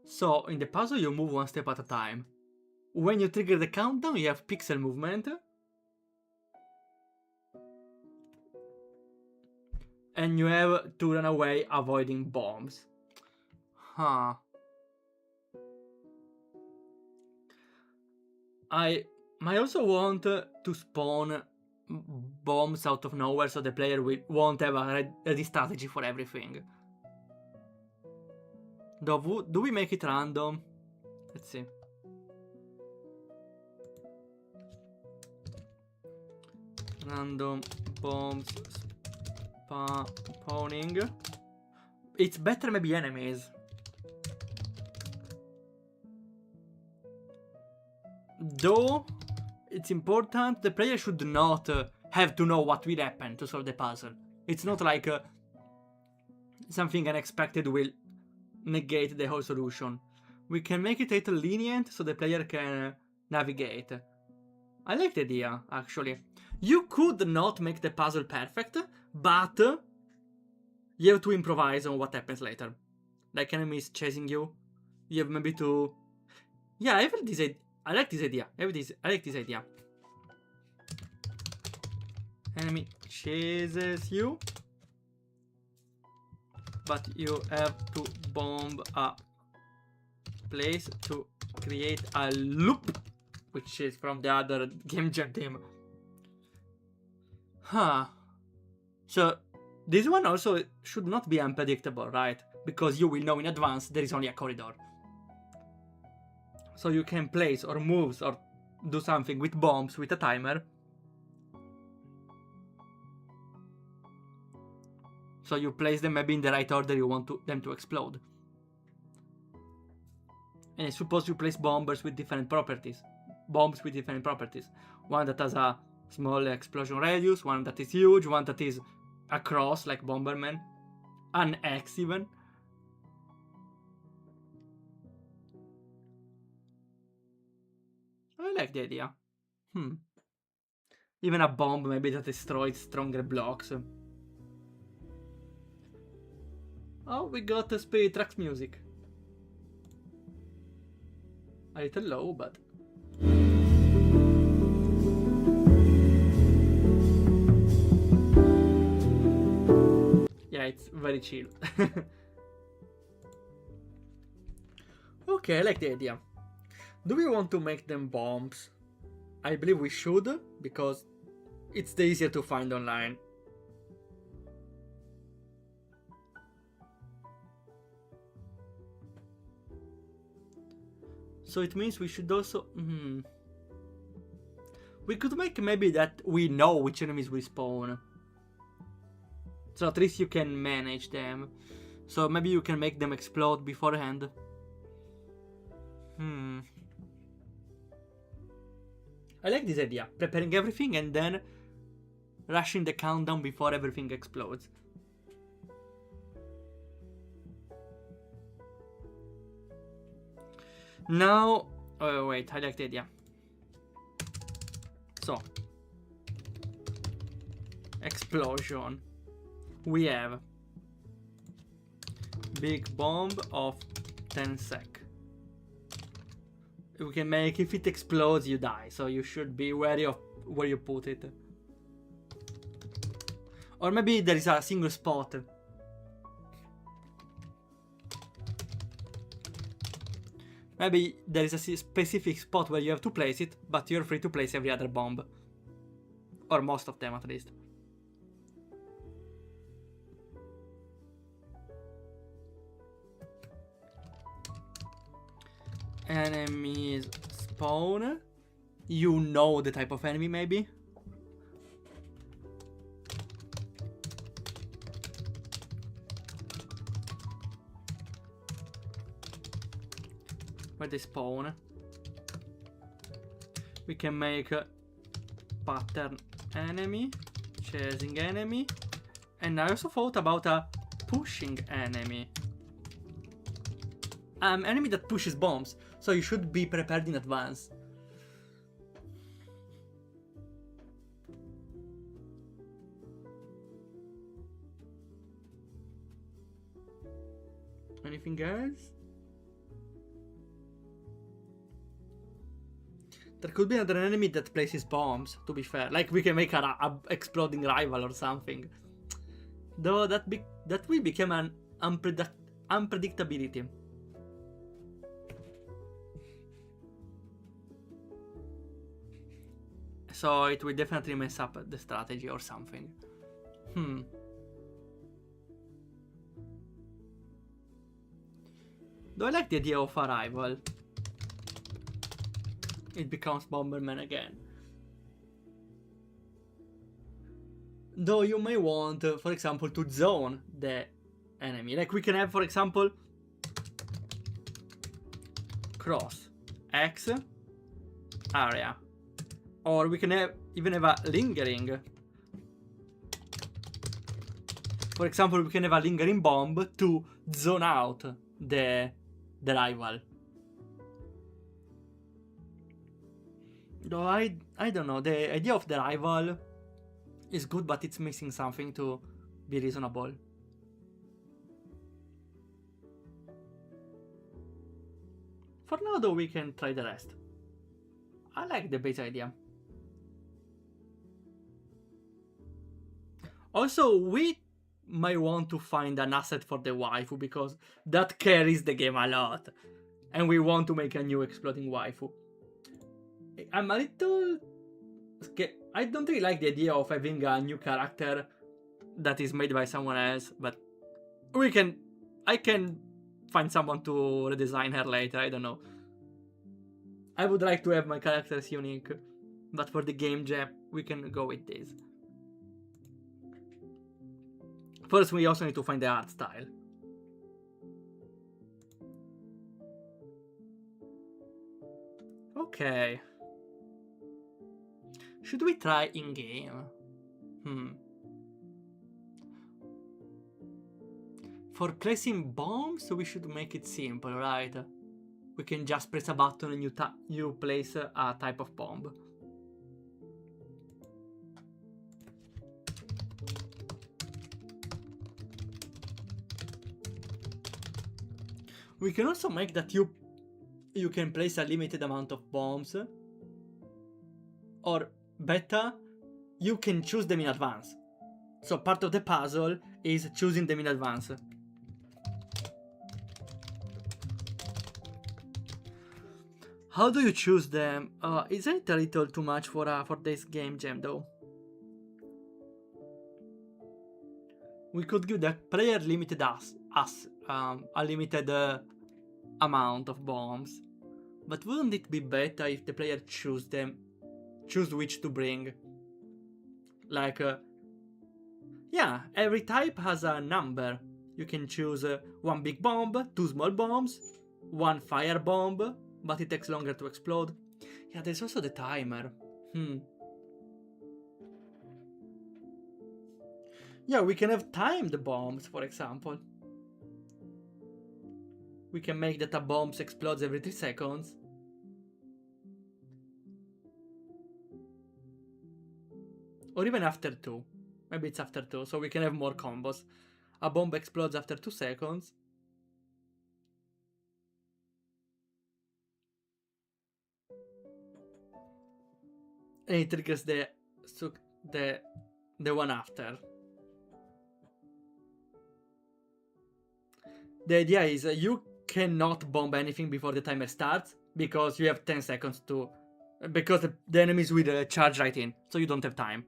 So in the puzzle you move one step at a time. When you trigger the countdown you have pixel movement. And you have to run away avoiding bombs. Huh. I might also want to spawn bombs out of nowhere so the player won't have a ready strategy for everything. Do we make it random? Let's see. Random bombs spawning. It's better maybe enemies. Though it's important, the player should not have to know what will happen to solve the puzzle. It's not like something unexpected will negate the whole solution. We can make it a little lenient so the player can navigate. I like the idea, actually. You could not make the puzzle perfect, but you have to improvise on what happens later. Like enemies chasing you, you have maybe to... Yeah, I like this idea. I like this idea. Enemy chases you, but you have to bomb a place to create a loop, which is from the other game jam team. Huh. So this one also should not be unpredictable, right? Because you will know in advance there is only a corridor. So you can place or moves or do something with bombs with a timer. So you place them maybe in the right order you want them to explode. And I suppose you place bombs with different properties. One that has a small explosion radius, one that is huge, one that is across like Bomberman, an X even. I like the idea. Even a bomb maybe that destroys stronger blocks. Oh, we got the Spirit Tracks music. A little low, but... yeah, it's very chill. Okay, I like the idea. Do we want to make them bombs? I believe we should, because it's the easier to find online. So it means we should also... We could make maybe that we know which enemies will spawn. So at least you can manage them. So maybe you can make them explode beforehand. I like this idea. Preparing everything and then rushing the countdown before everything explodes. Now... oh wait, I like the idea. So... explosion. We have... big bomb of 10 sec. We can make, if it explodes you die, so you should be wary of where you put it. Or maybe there is a single spot. Maybe there is a specific spot where you have to place it, but you're free to place every other bomb. Or most of them at least. Enemies spawn. You know the type of enemy maybe. Where they spawn. We can make pattern enemy, chasing enemy, And I also thought about a pushing enemy. Enemy that pushes bombs, so you should be prepared in advance. Anything else? There could be another enemy that places bombs, to be fair. Like, we can make a exploding rival or something. Though that will become an unpredictability. So it will definitely mess up the strategy or something. Though I like the idea of a rival. It becomes Bomberman again. Though you may want, for example, to zone the enemy. Like we can have, for example, cross X area. Or we can even have a lingering. For example, we can have a lingering bomb to zone out the rival. Though I don't know, the idea of the rival is good, but it's missing something to be reasonable. For now though, we can try the rest. I like the base idea. Also, we might want to find an asset for the waifu, because that carries the game a lot. And we want to make a new exploding waifu. I'm a little scared. I don't really like the idea of having a new character that is made by someone else, but I can find someone to redesign her later, I don't know. I would like to have my characters unique, but for the game jam, we can go with this. First, we also need to find the art style. Okay. Should we try in-game? For placing bombs, we should make it simple, right? We can just press a button and you place a type of bomb. We can also make that you can place a limited amount of bombs. Or better, you can choose them in advance. So part of the puzzle is choosing them in advance. How do you choose them? Isn't it a little too much for this game jam though? We could give the player limited a limited amount of bombs. But wouldn't it be better if the player choose which to bring? Like, yeah, every type has a number. You can choose one big bomb, two small bombs, one fire bomb, but it takes longer to explode. Yeah, there's also the timer. Yeah, we can have timed bombs, for example. We can make that a bomb explodes every 3 seconds. Or even after 2. Maybe it's after 2, so we can have more combos. A bomb explodes after 2 seconds. And it triggers the one after. The idea is you cannot bomb anything before the timer starts, because you have 10 seconds to... Because the enemies will charge right in, so you don't have time.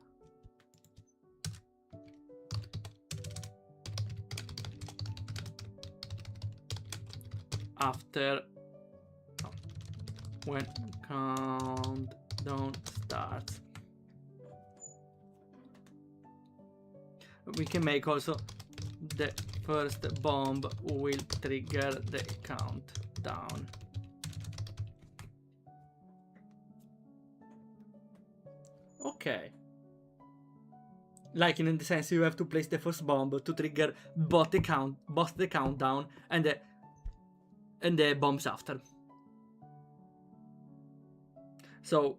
After... when countdown starts. We can make also the first bomb will trigger the countdown. Okay. Like in the sense you have to place the first bomb to trigger both the countdown and the bombs after. So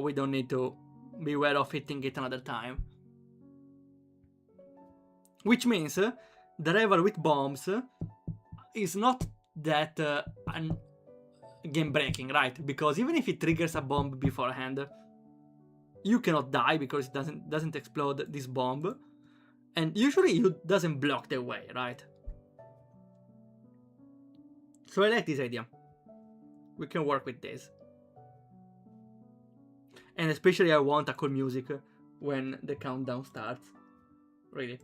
we don't need to beware of hitting it another time. Which means the level with bombs is not that game breaking, right? Because even if it triggers a bomb beforehand, you cannot die because it doesn't explode this bomb, and usually it doesn't block the way, right? So I like this idea. We can work with this. And especially I want a cool music when the countdown starts. Really.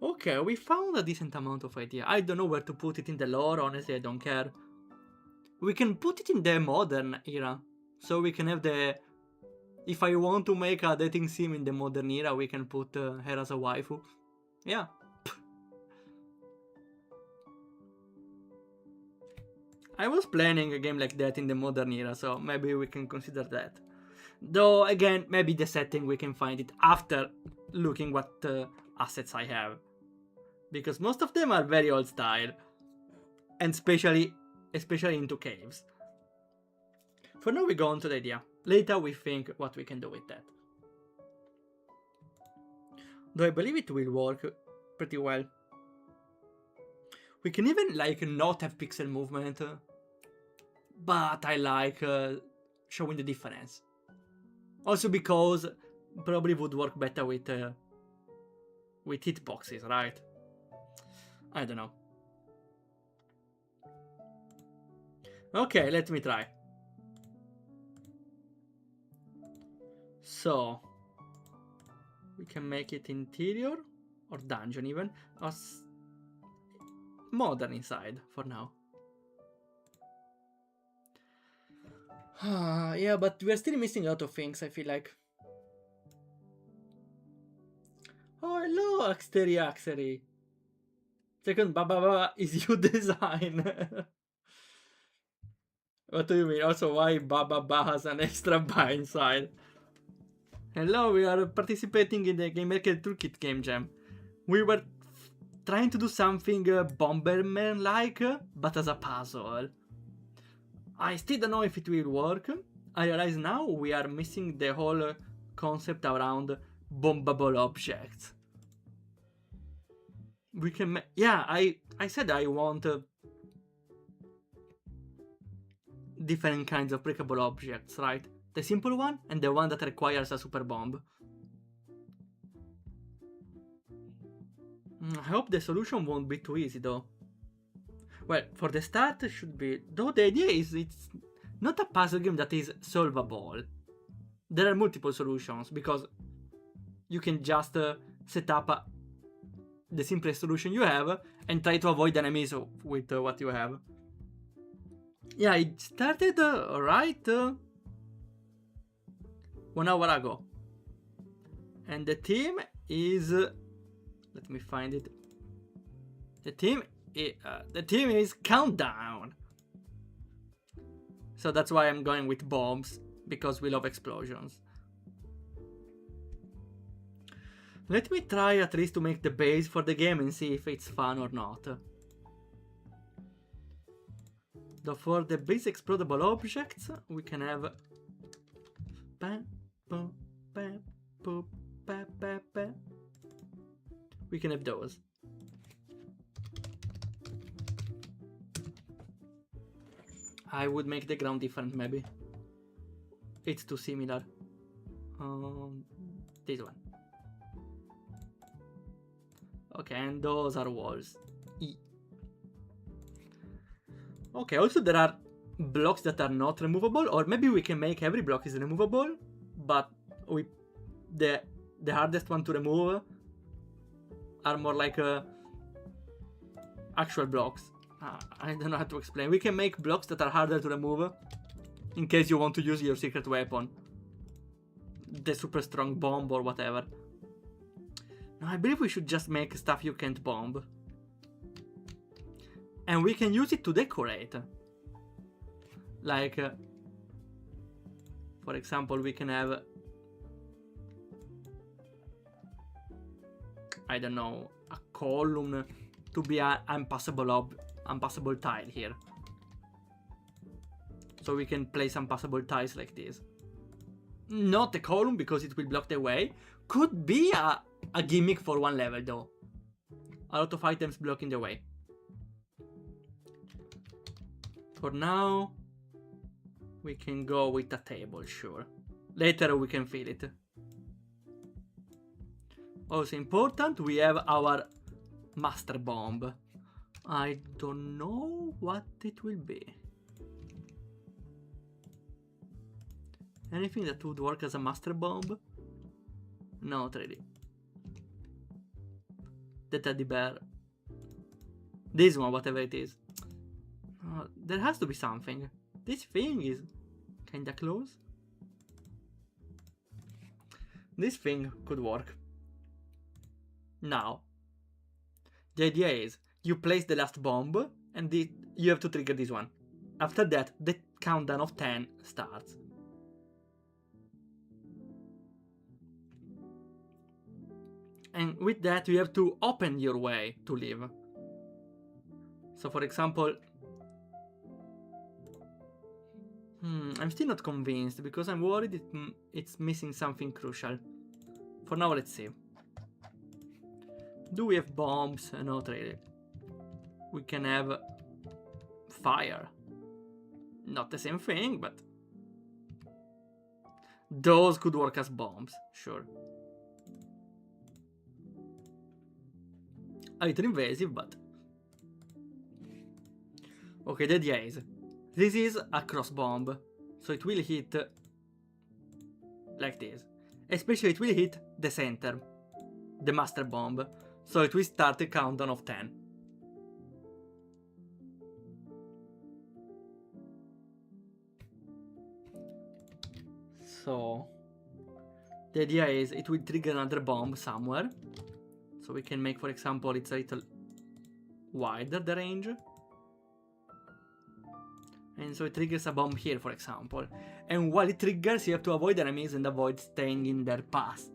Okay, we found a decent amount of idea. I don't know where to put it in the lore, honestly I don't care. We can put it in the modern era. So we can have the... If I want to make a dating sim in the modern era, we can put her as a waifu. Yeah. I was planning a game like that in the modern era, so maybe we can consider that. Though, again, maybe the setting we can find it after looking what assets I have. Because most of them are very old style. And especially into caves. For now we go on to the idea. Later we think what we can do with that. Though I believe it will work pretty well. We can even like not have pixel movement. But I like showing the difference. Also because probably would work better with hitboxes, right? I don't know. Okay, let me try. So we can make it interior or dungeon even, or modern inside for now. Yeah, but we're still missing a lot of things, I feel like. Oh, hello, Axtery. Second Baba is your design. What do you mean? Also, why Baba has an extra bar inside? Hello, we are participating in the Game Maker Toolkit Game Jam. We were trying to do something Bomberman-like, but as a puzzle. I still don't know if it will work. I realize now we are missing the whole concept around bombable objects. We can yeah, I said I want different kinds of breakable objects, right? The simple one and the one that requires a super bomb. I hope the solution won't be too easy though. Well, for the start it should be, though the idea is it's not a puzzle game that is solvable. There are multiple solutions because you can just set up the simplest solution you have and try to avoid enemies with what you have. Yeah, it started right 1 hour ago. And the team is... let me find it. The team is Countdown. So that's why I'm going with bombs, because we love explosions. Let me try at least to make the base for the game and see if it's fun or not. Though for the base explodable objects, we can have... we can have those. I would make the ground different maybe. It's too similar. This one. Okay, and those are walls. Okay, also there are blocks that are not removable, or maybe we can make every block is removable, but the hardest one to remove are more like actual blocks. I don't know how to explain. We can make blocks that are harder to remove in case you want to use your secret weapon. The super strong bomb or whatever. No, I believe we should just make stuff you can't bomb. And we can use it to decorate. Like For example, we can have, I don't know, a column to be an unpassable tile here. So we can place unpassable tiles like this. Not a column because it will block the way. Could be a gimmick for one level though. A lot of items blocking the way. For now, we can go with a table, sure. Later we can fill it. Also important, we have our master bomb. I don't know what it will be. Anything that would work as a master bomb? Not really. The teddy bear. This one, whatever it is. There has to be something. This thing is kinda close. This thing could work. Now, the idea is you place the last bomb and you have to trigger this one. After that, the countdown of 10 starts. And with that, you have to open your way to leave. So for example, I'm still not convinced because I'm worried it's missing something crucial. For now, let's see. Do we have bombs? Not really. We can have fire. Not the same thing, but those could work as bombs, sure. A little invasive, but okay, the idea is this is a cross bomb, so it will hit like this. Especially it will hit the center, the master bomb, so it will start a countdown of 10. So the idea is it will trigger another bomb somewhere. So we can make, for example, it's a little wider the range. And so it triggers a bomb here, for example. And while it triggers, you have to avoid enemies and avoid staying in their path.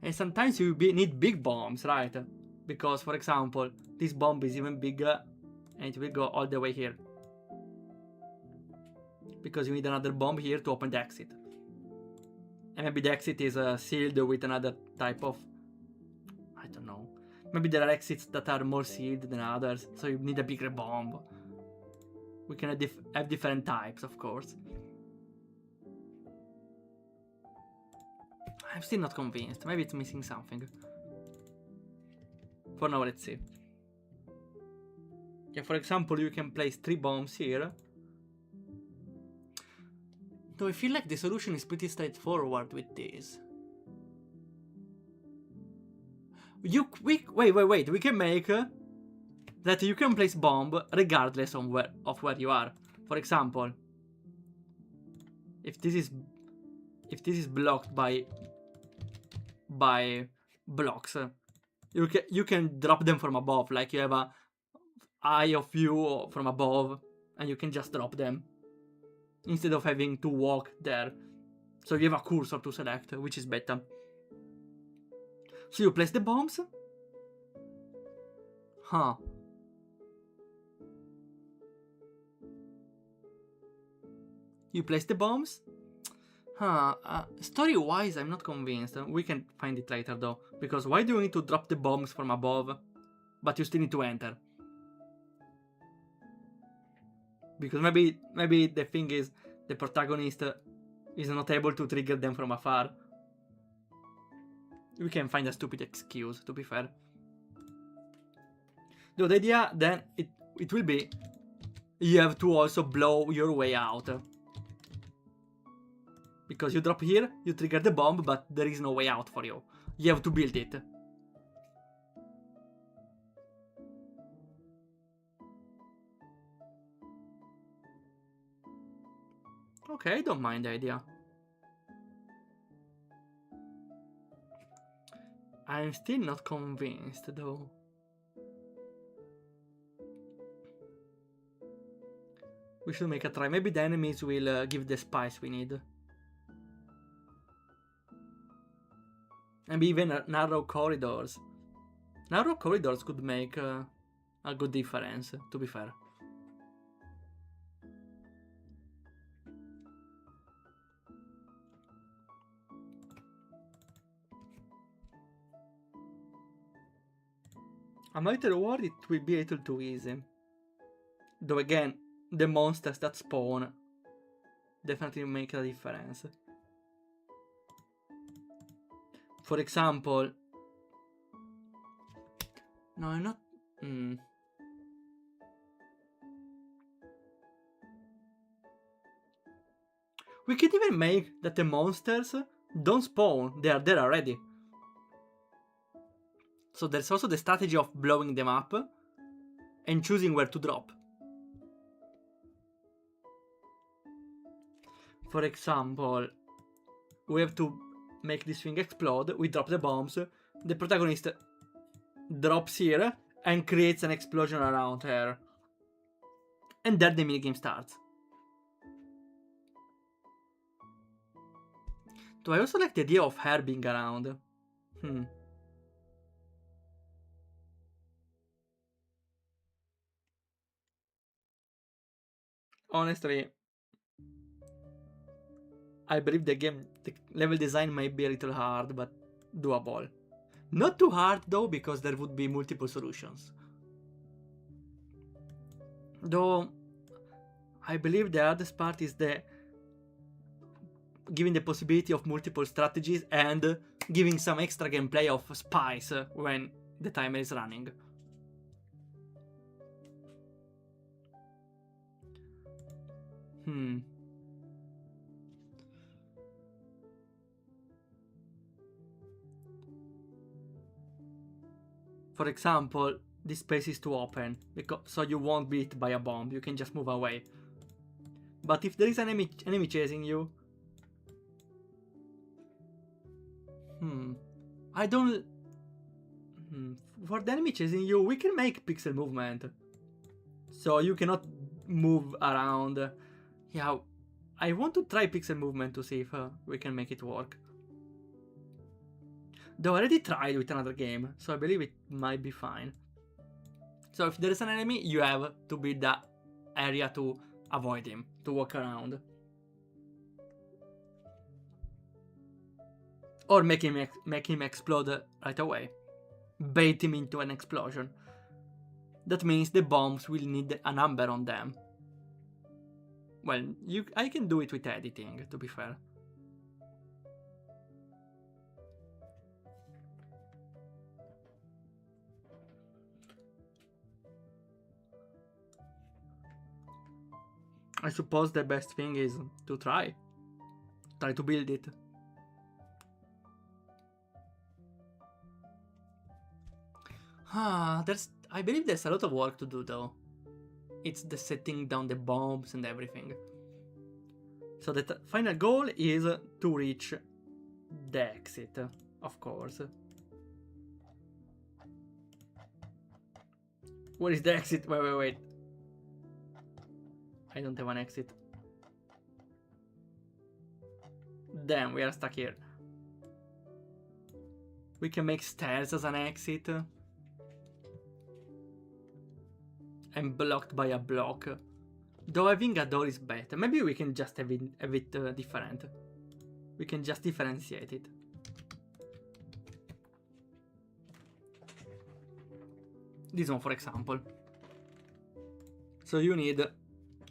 And sometimes you need big bombs, right? Because, for example, this bomb is even bigger and it will go all the way here. Because you need another bomb here to open the exit. And maybe the exit is sealed with another type of, I don't know. Maybe there are exits that are more sealed than others, so you need a bigger bomb. We can have different types, of course. I'm still not convinced. Maybe it's missing something. For now, let's see. Yeah, for example, you can place 3 bombs here. Though I feel like the solution is pretty straightforward with this. Wait. We can make that you can place bomb regardless of where you are. For example, if this is blocked by blocks, you can drop them from above. Like you have a eye of view from above, and you can just drop them instead of having to walk there. So you have a cursor to select, which is better. So you place the bombs. Huh. You place the bombs. Huh. Story-wise, I'm not convinced. We can find it later though. Because why do you need to drop the bombs from above, but you still need to enter? Because maybe the thing is the protagonist is not able to trigger them from afar. We can find a stupid excuse, to be fair. Though the idea then it will be you have to also blow your way out. Because you drop here, you trigger the bomb, but there is no way out for you. You have to build it. Okay, I don't mind the idea. I'm still not convinced though. We should make a try. Maybe the enemies will give the spice we need. Maybe even narrow corridors. Narrow corridors could make a good difference, to be fair. I'm a little worried it will be a little too easy. Though again, the monsters that spawn definitely make a difference. For example... No, I'm not... We could even make that the monsters don't spawn, they are there already. So there's also the strategy of blowing them up and choosing where to drop. For example, we have to make this thing explode, we drop the bombs, the protagonist drops here and creates an explosion around her. And then the minigame starts. Do I also like the idea of her being around? Honestly, I believe the level design might be a little hard, but doable. Not too hard though, because there would be multiple solutions. Though, I believe the hardest part is giving the possibility of multiple strategies and giving some extra gameplay of spice when the timer is running. For example, this space is too open, so you won't be hit by a bomb, you can just move away. But if there is an enemy chasing you... I don't... For the enemy chasing you, we can make pixel movement. So you cannot move around. Yeah, I want to try pixel movement to see if we can make it work. Though I already tried with another game, so I believe it might be fine. So if there is an enemy, you have to build that area to avoid him, to walk around. Or make him explode right away. Bait him into an explosion. That means the bombs will need a number on them. Well, I can do it with editing, to be fair. I suppose the best thing is to try to build it. I believe there's a lot of work to do though. It's the setting down the bombs and everything. So the final goal is to reach the exit, of course. Where is the exit? Wait. I don't have an exit. Damn, we are stuck here. We can make stairs as an exit. I'm blocked by a block. Though having a door is better. Maybe we can just have it different. We can just differentiate it. This one, for example. So you need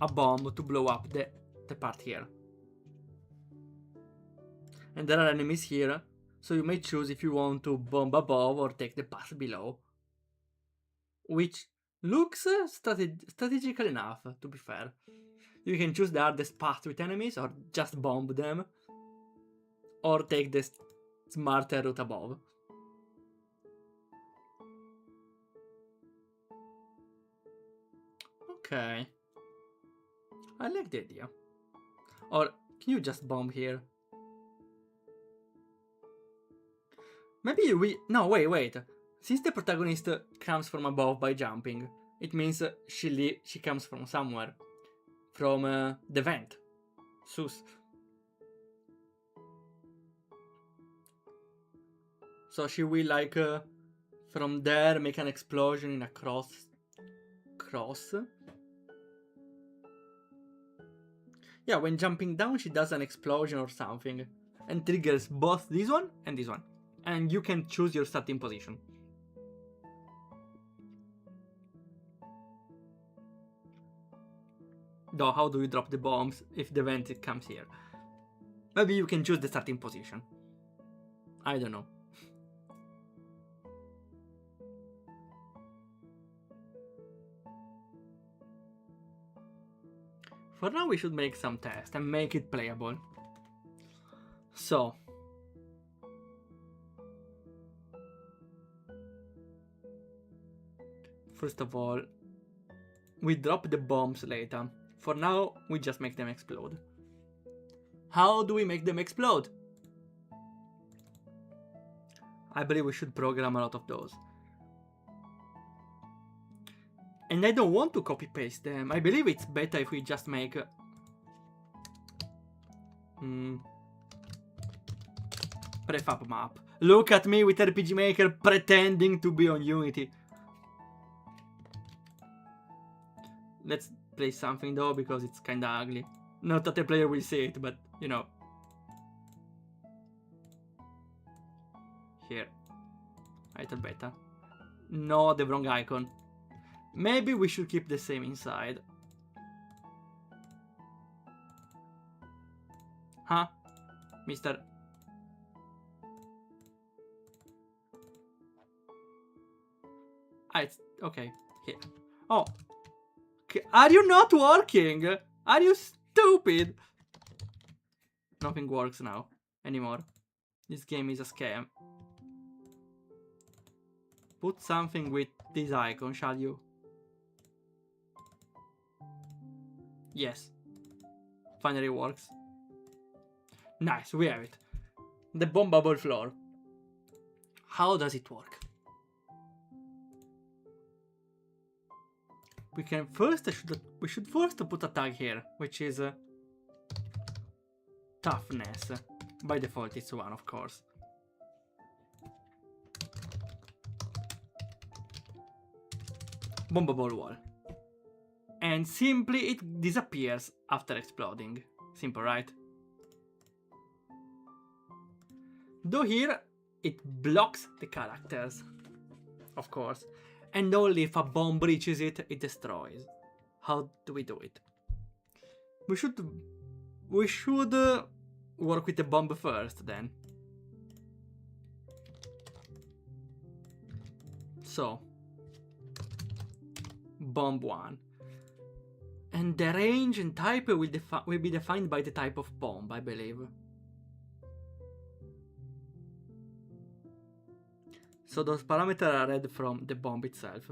a bomb to blow up the part here. And there are enemies here, so you may choose if you want to bomb above or take the path below. Which looks strategical enough, to be fair. You can choose the hardest path with enemies, or just bomb them, or take the smarter route above. Okay. I like the idea. Or can you just bomb here? Maybe no, wait. Since the protagonist comes from above by jumping, it means she comes from somewhere. from the vent. Sus. So she will like from there make an explosion in a cross. Yeah, when jumping down she does an explosion or something and triggers both this one and this one. And you can choose your starting position. Though, how do you drop the bombs if the vent comes here? Maybe you can choose the starting position. I don't know. For now we should make some tests and make it playable. So. First of all, we drop the bombs later. For now, we just make them explode. How do we make them explode? I believe we should program a lot of those. And I don't want to copy paste them. I believe it's better if we just make prefab map. Look at me with RPG Maker pretending to be on Unity. Let's play something though, because it's kinda ugly. Not that the player will see it, but you know. Here. A little better. No, the wrong icon. Maybe we should keep the same inside. Huh? Mister? Ah, it's okay. Here. Oh. Are you not working? Are you stupid? Nothing works now anymore. This game is a scam. Put something with this icon, shall you? Yes. Finally works. Nice, we have it. The bombable floor. How does it work? We can first, we should first put a tag here, which is toughness. By default, it's 1, of course. Bombable wall. And simply it disappears after exploding. Simple, right? Though here, it blocks the characters. Of course. And only if a bomb reaches it, it destroys. How do we do it? We should work with the bomb first, then. So, bomb 1. And the range and type will be defined by the type of bomb, I believe. So those parameters are read from the bomb itself.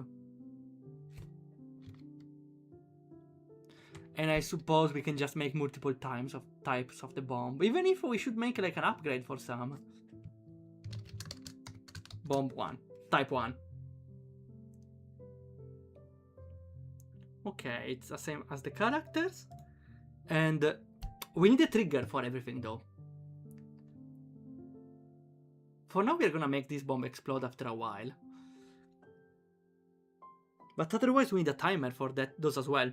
And I suppose we can just make multiple times of types of the bomb. Even if we should make like an upgrade for some. Bomb 1. Type 1. Okay, it's the same as the characters. And we need a trigger for everything though. For now we're gonna make this bomb explode after a while. But otherwise we need a timer for those as well.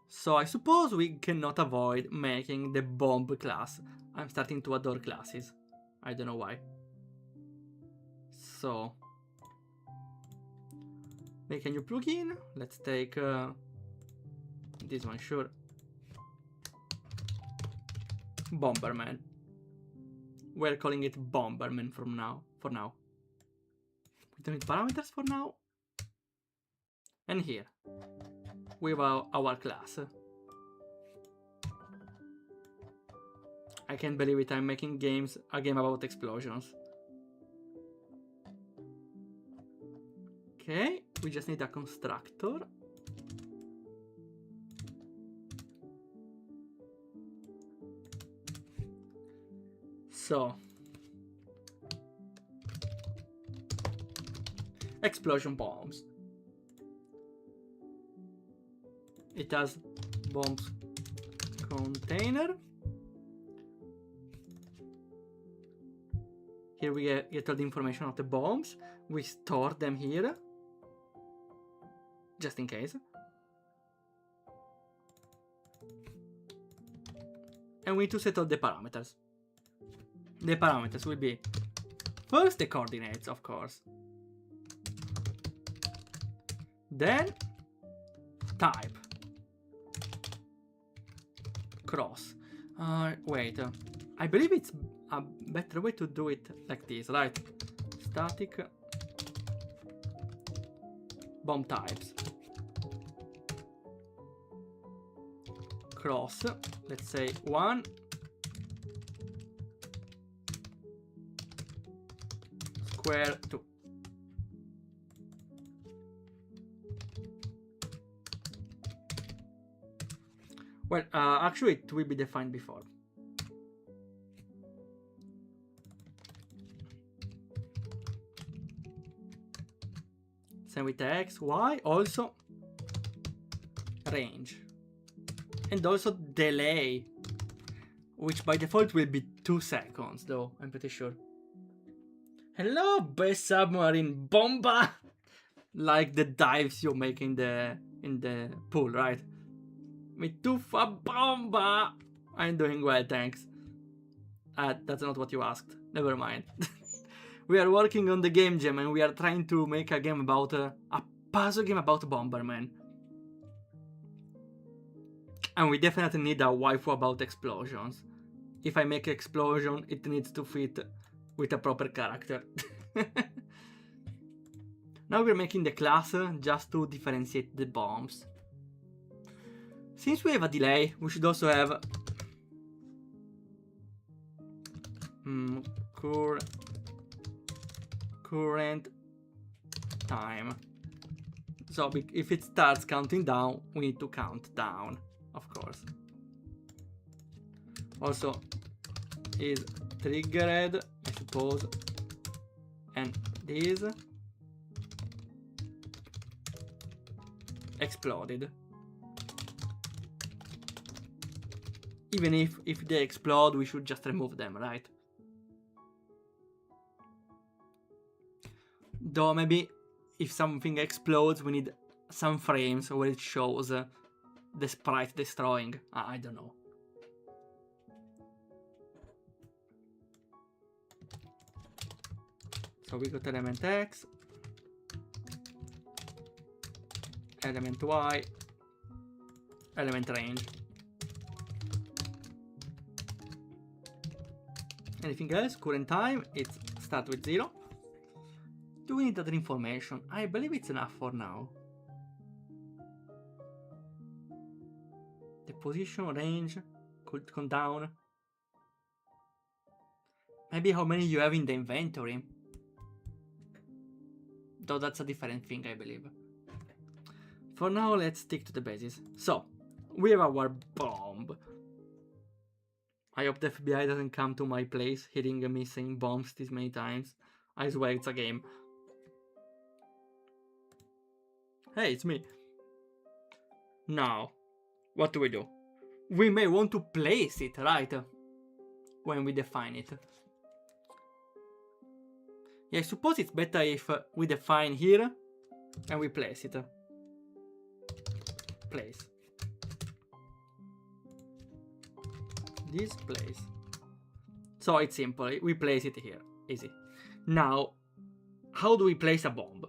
So I suppose we cannot avoid making the bomb class. I'm starting to adore classes. I don't know why. So, make a new plugin. Let's take this one, sure. Bomberman. We're calling it Bomberman from now. For now. We don't need parameters for now. And here, we have our class. I can't believe it, I'm making a game about explosions. Okay, we just need a constructor. So, explosion bombs. It has bombs container. Here we get all the information of the bombs. We store them here, just in case. And we need to set all the parameters. The parameters will be first the coordinates, of course. Then type. Cross. Wait. I believe it's a better way to do it like this, right? Static bomb types. Cross. Let's say 1. Square 2. Well, actually it will be defined before. Same with X, Y, also range. And also delay, which by default will be 2 seconds though, I'm pretty sure. Hello, best submarine bomba! Like the dives you make in the pool, right? Mi tuffa bomba! I'm doing well, thanks. That's not what you asked. Never mind. We are working on the game jam and we are trying to make a game about a puzzle game about Bomberman. And we definitely need a waifu about explosions. If I make explosion, it needs to fit with a proper character. Now we're making the class just to differentiate the bombs. Since we have a delay, we should also have current time. So if it starts counting down, we need to count down, of course. Also, is triggered, I suppose, and this exploded. Even if they explode, we should just remove them, right? Though maybe if something explodes, we need some frames where it shows the sprite destroying. I don't know. So we got element X, element Y, element range. Anything else? Current time, it starts with 0. Do we need other information? I believe it's enough for now. The position, range, could come down. Maybe how many you have in the inventory. Though that's a different thing, I believe. For now, let's stick to the basis. So, we have our bomb. I hope the FBI doesn't come to my place hearing me saying bombs this many times. I swear it's a game. Hey, it's me. Now, what do? We may want to place it, right? When we define it. Yeah, I suppose it's better if we define here and we place it. Place. This place. So it's simple, we place it here. Easy. Now, how do we place a bomb?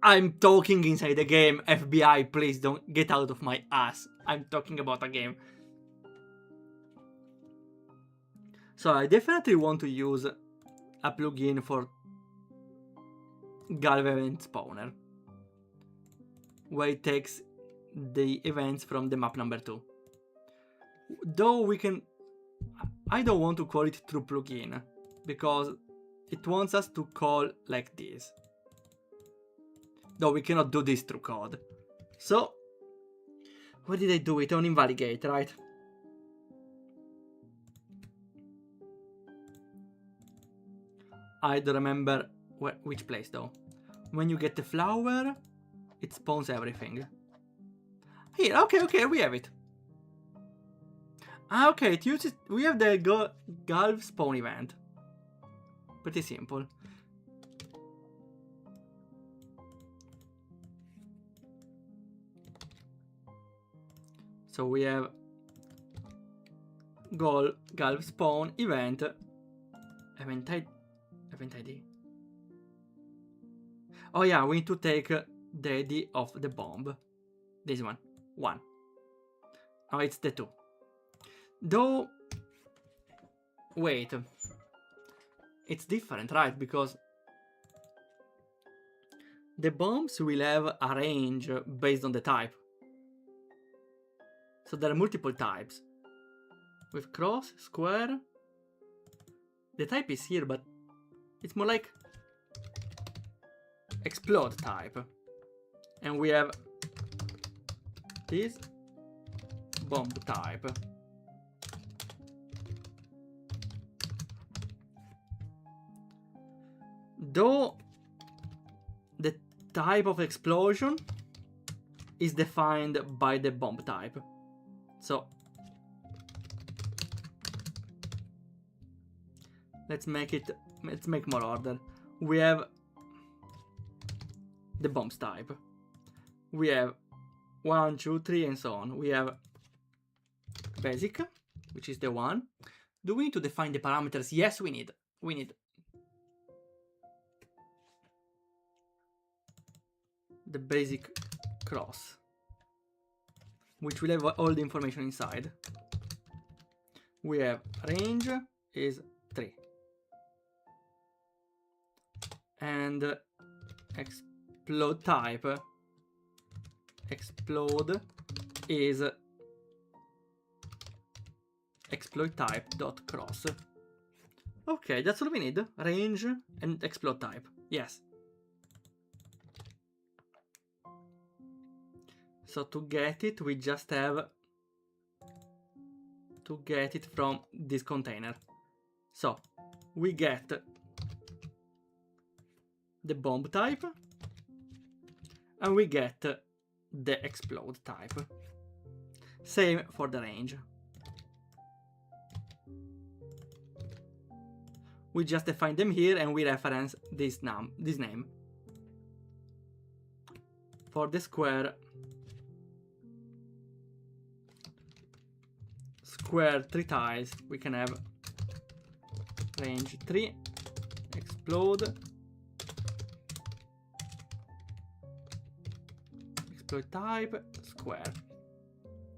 I'm talking inside the game. FBI, please don't get out of my ass. I'm talking about a game. So I definitely want to use a plugin for Galve Event Spawner, where it takes the events from the map number 2. Though we can... I don't want to call it true plugin, because it wants us to call like this. Though we cannot do this through code. So, where did I do it? On Invalidate, right? I don't remember which place though. When you get the flower, it spawns everything. Here, okay, we have it. Ah, okay, it uses. We have the Gulf spawn event. Pretty simple. So we have Gulf spawn event ID. Oh yeah, we need to take the ID of the bomb. This one. 1. Now it's the 2. Though, wait, it's different, right? Because the bombs will have a range based on the type. So there are multiple types. With cross, square. The type is here, but it's more like explode type. And we have this bomb type. Though the type of explosion is defined by the bomb type. So let's make more order. We have the bombs type. We have 1, 2, 3 and so on. We have basic, which is the 1. Do we need to define the parameters? Yes, we need. The basic cross, which will have all the information inside. We have range is 3. And explode type, explode is exploit type dot cross. Okay, that's all we need. Range and explode type. Yes. So to get it, we just have to get it from this container. So we get the bomb type and we get the explode type. Same for the range. We just define them here and we reference this name. For the square 3 tiles, we can have range 3, explode, exploit type, square.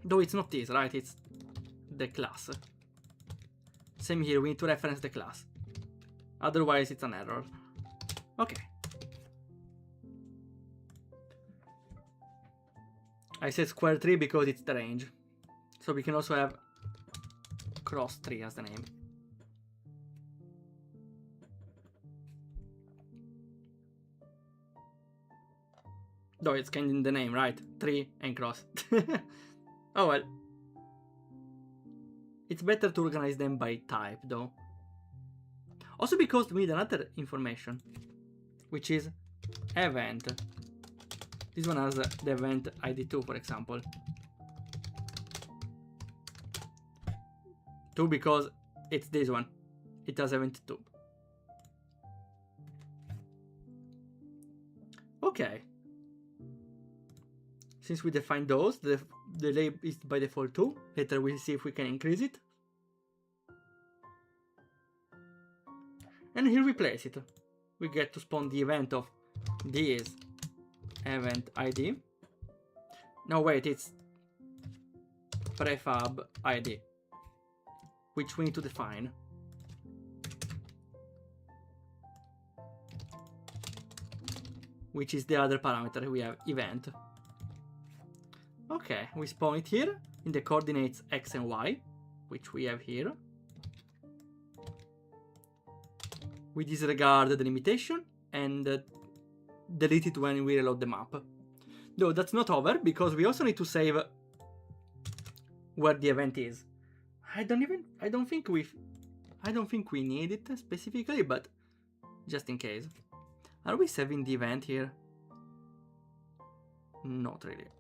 Though it's not this, right? It's the class. Same here, we need to reference the class. Otherwise, it's an error. Okay. I said square 3 because it's the range. So we can also have cross 3 as the name. Though it's kind of in the name, right? 3 and cross. Oh well. It's better to organize them by type, though. Also because we need another information, which is event. This one has the event ID 2, for example. 2 because it's this one. It has event 2. Okay. Since we defined those, the delay is by default 2. Later we'll see if we can increase it. And here we place it. We get to spawn the event of this event ID. No, wait, it's prefab ID, which we need to define. Which is the other parameter we have, event. Okay, we spawn it here in the coordinates X and Y, which we have here. We disregard the limitation and delete it when we reload the map. Though that's not over, because we also need to save where the event is. I don't think we need it specifically, but just in case. Are we saving the event here? Not really.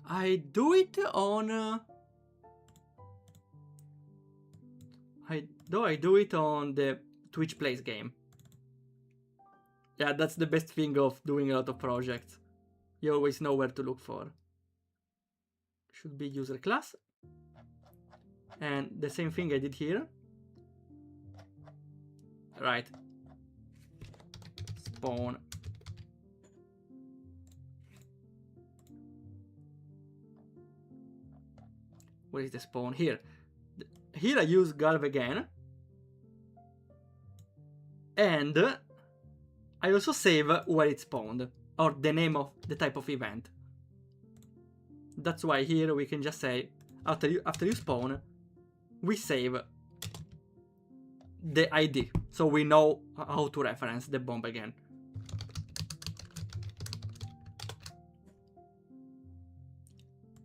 I do it on... I do it on the Twitch Plays game. Yeah, that's the best thing of doing a lot of projects. You always know where to look for. Should be user class. And the same thing I did here. Right. Spawn. Where is the spawn? Here. Here I use Galv again. And I also save where it spawned, or the name of the type of event. That's why here we can just say, after you spawn, we save the ID, so we know how to reference the bomb again.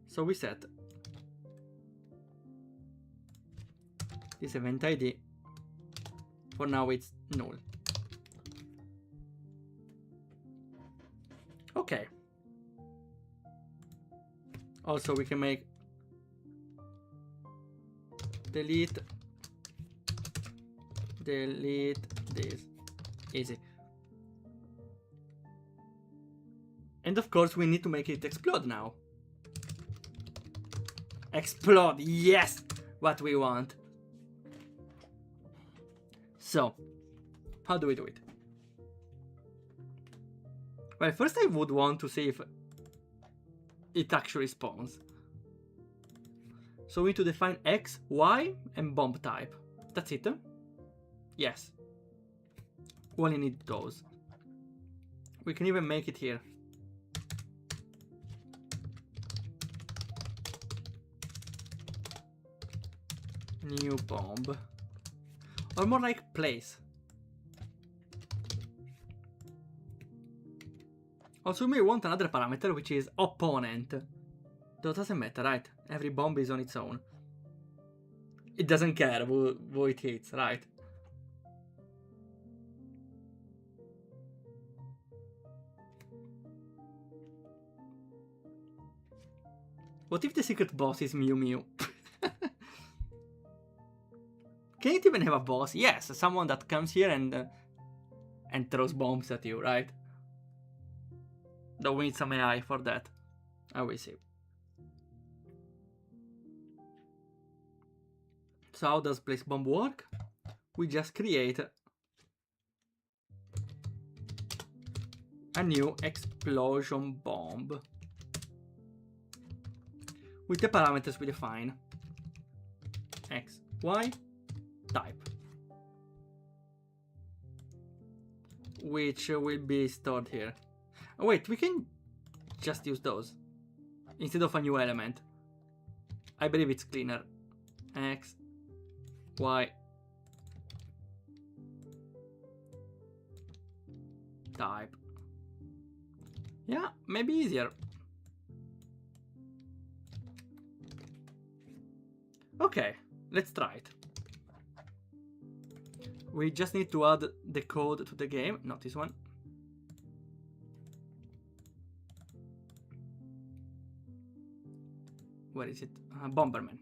So we set this event ID. For now it's null. Okay. Also we can make delete this. Easy. And of course we need to make it explode now. Explode, yes! What we want. So, how do we do it? Well, first I would want to see if it actually spawns. So we need to define X, Y, and bomb type. That's it? Yes. We only need those. We can even make it here. New bomb. Or more like place. Also, we may want another parameter, which is opponent. Though it doesn't matter, right? Every bomb is on its own. It doesn't care who it hits, right? What if the secret boss is Mew Mew? Can it even have a boss? Yes, someone that comes here and throws bombs at you, right? Though we need some AI for that. I will see. So how does place bomb work? We just create a new explosion bomb with the parameters we define. X, Y, type, which will be stored here. Oh, wait, we can just use those instead of a new element. I believe it's cleaner. X, Y, type. Yeah, maybe easier. Okay, let's try it. We just need to add the code to the game, not this one. Where is it? Bomberman.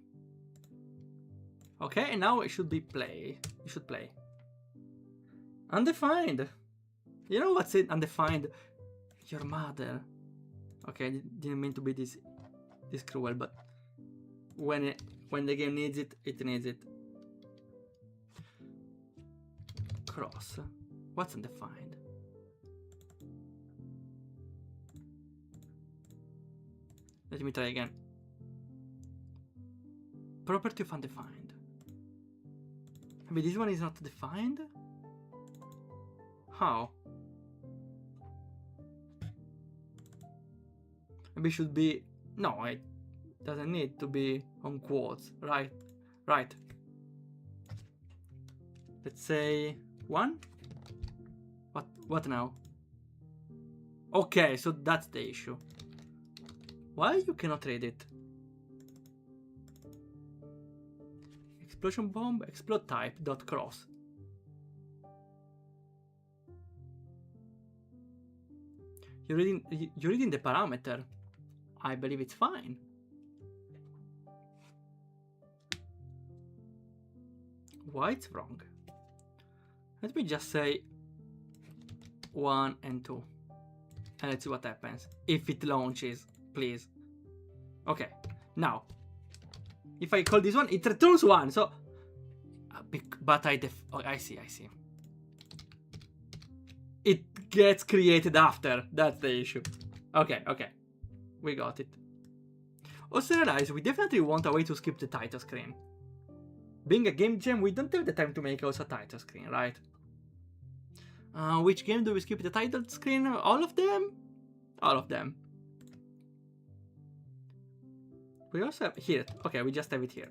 Okay, and now it should be play. You should play. Undefined. You know what's it? Undefined. Your mother. Okay, I didn't mean to be this cruel, but when the game needs it, it needs it. Cross. What's undefined? Let me try again. Property of undefined. Maybe this one is not defined? How? Maybe it should be... No, it doesn't need to be on quotes. Right. Right. Let's say 1? What now? Okay, so that's the issue. Why you cannot read it? Explosion bomb explode type dot cross. You're reading the parameter. I believe it's fine. Why it's wrong? Let me just say 1 and 2. And let's see what happens. If it launches, please. Okay, now. If I call this one, it returns 1, so... But oh, I see. It gets created after. That's the issue. Okay. We got it. Also realize we definitely want a way to skip the title screen. Being a game jam, we don't have the time to make also a title screen, right? Which game do we skip the title screen? All of them? All of them. We also have here. Okay, we just have it here.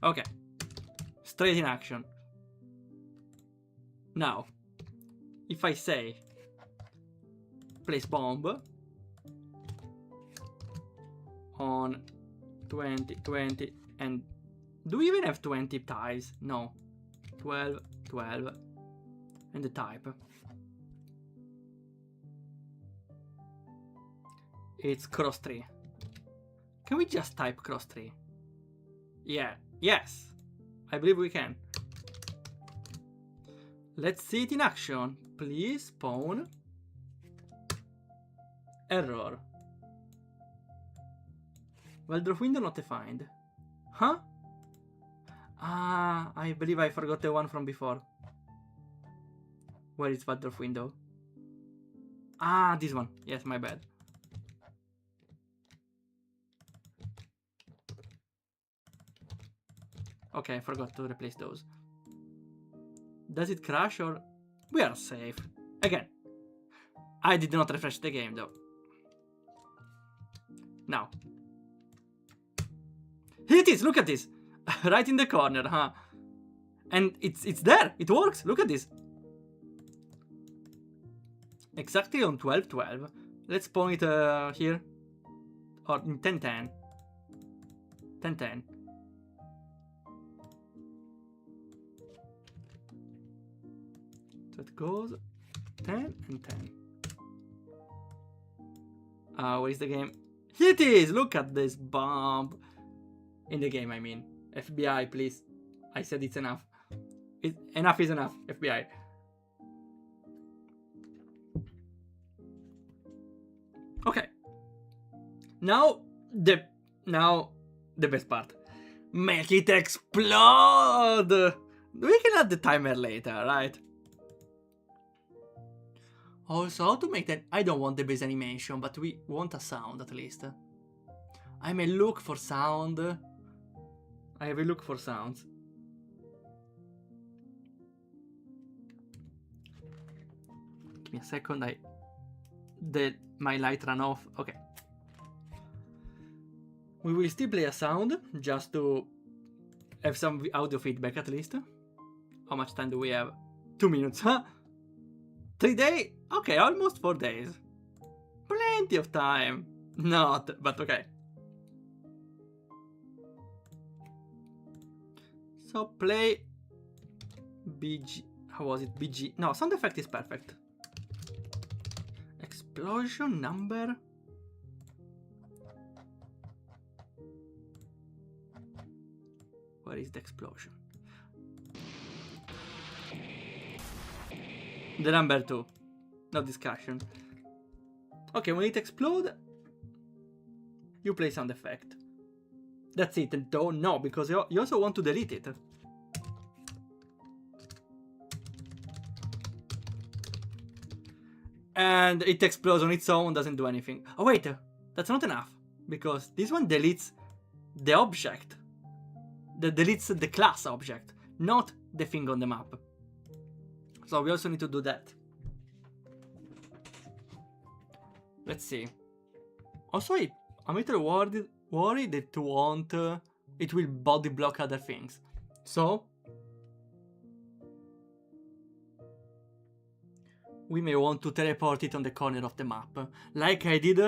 Okay. Straight in action. Now, if I say place bomb on 20, 20, and do we even have 20 ties? No. 12, 12, and the type. It's cross 3. Can we just type cross 3? Yeah. Yes. I believe we can. Let's see it in action. Please spawn. Error. Waldorf window not defined. Huh? Ah, I believe I forgot the one from before. Where is Waldorf window? Ah, this one. Yes, my bad. Okay, I forgot to replace those. Does it crash or... We are safe. Again. I did not refresh the game though. Now. Here it is, look at this. Right in the corner, huh? And it's there, it works, look at this. Exactly on 12:12. Let's spawn it here. Or in 10:10. 10:10. So it goes 10 and 10. Where is the game? Here it is! Look at this bomb. In the game, I mean. FBI, please. I said it's enough. Enough is enough, FBI. Okay. Now the best part. Make it explode! We can add the timer later, right? Also, how to make that? I don't want the base animation, but we want a sound at least. I may look for sound. I will look for sounds. Give me a second. My light ran off. Okay. We will still play a sound just to have some audio feedback at least. How much time do we have? 2 minutes, huh? 3 days? Okay, almost 4 days. Plenty of time. Not, but okay. So play BG. How was it? BG. No, sound effect is perfect. Explosion number. Where is the explosion? The number 2. No discussion. Okay, when it explodes, you play sound effect. That's it. And don't no, because you also want to delete it. And it explodes on its own, doesn't do anything. Oh wait, that's not enough. Because this one deletes the object. That deletes the class object, not the thing on the map. So we also need to do that. Let's see. Also, I'm a little worried that it will body block other things. So we may want to teleport it on the corner of the map, like I did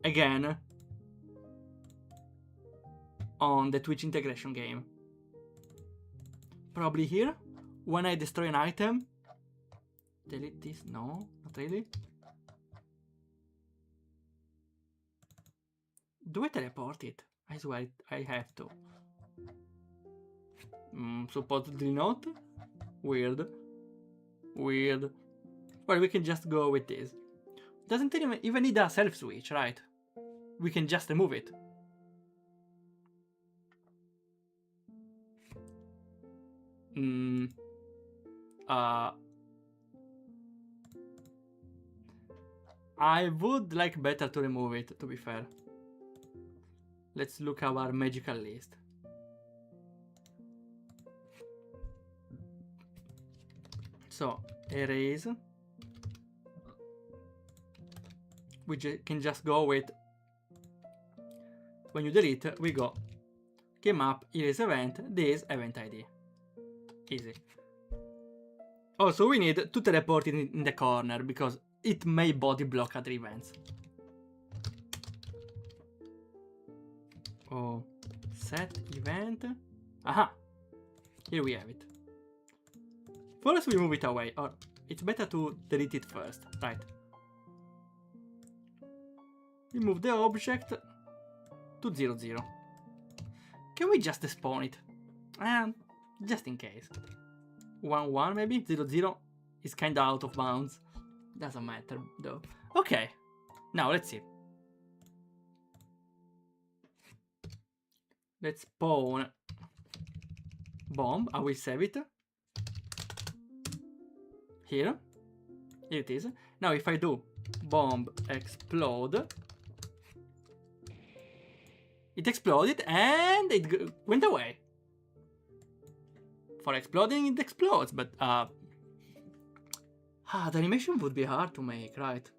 again on the Twitch integration game. Probably here, when I destroy an item, delete this. No, not really. Do I teleport it? I swear I have to. Supposedly not. Weird. Weird. Well, we can just go with this. Doesn't even need a self switch, right? We can just remove it. I would like better to remove it, to be fair. Let's look at our magical list. So, erase. We can just go with, when you delete, we go game up, erase event, this event ID. Easy. Also, we need to teleport it in the corner because it may body block other events. Oh, set event. Aha! Here we have it. First we move it away, or it's better to delete it first, right? We move the object to 0, 0. Can we just spawn it? Just in case. 1, 1 maybe? 0, 0 is kinda out of bounds. Doesn't matter though. Okay, now let's see. Let's spawn bomb. I will save it. Here. Here it is. Now if I do bomb explode, it exploded and it went away. For exploding, it explodes, but the animation would be hard to make, right?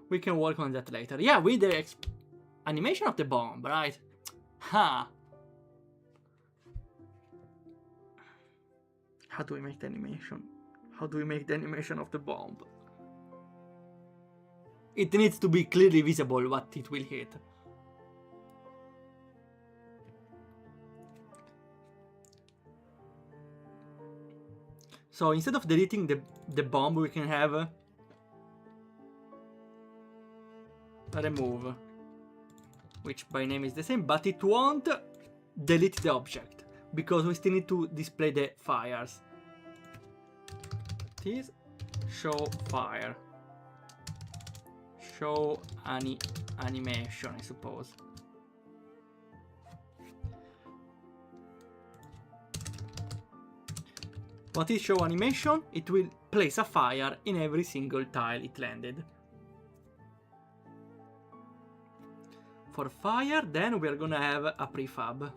We can work on that later. Yeah, with the animation of the bomb, right? Ha! How do we make the animation? How do we make the animation of the bomb? It needs to be clearly visible what it will hit. So instead of deleting the bomb, we can have a remove, which by name is the same, but it won't delete the object because we still need to display the fires. This show fire, show animation, I suppose. What is show animation? It will place a fire in every single tile it landed. For fire, then we're gonna have a prefab.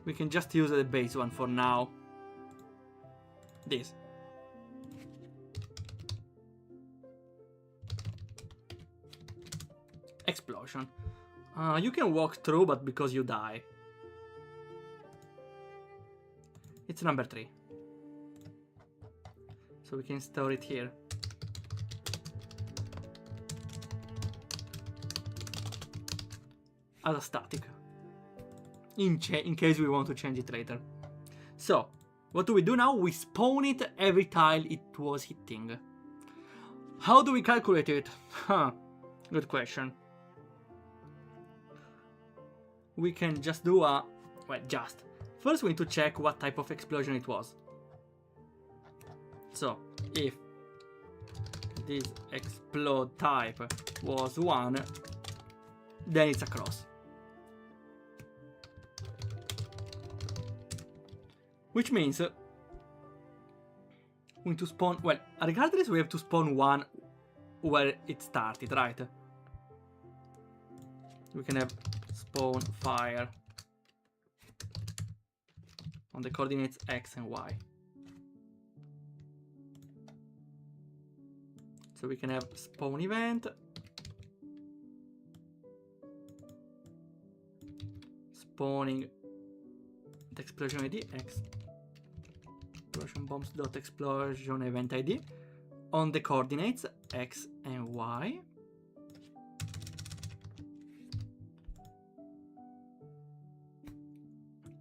We can just use the base one for now. This. Explosion. You can walk through, but because you die. It's number 3. So we can store it here. As a static. In case we want to change it later. So, what do we do now? We spawn it every tile it was hitting. How do we calculate it? Good question. We can just do a... well, just. First we need to check what type of explosion it was. So, if this explode type was 1, then it's a cross. Which means we need to spawn, well, regardless we have to spawn 1 where it started, right? We can have spawn fire on the coordinates X and Y. So we can have spawn event, spawning the explosion ID, explosion bombs dot explosion event ID on the coordinates X and Y.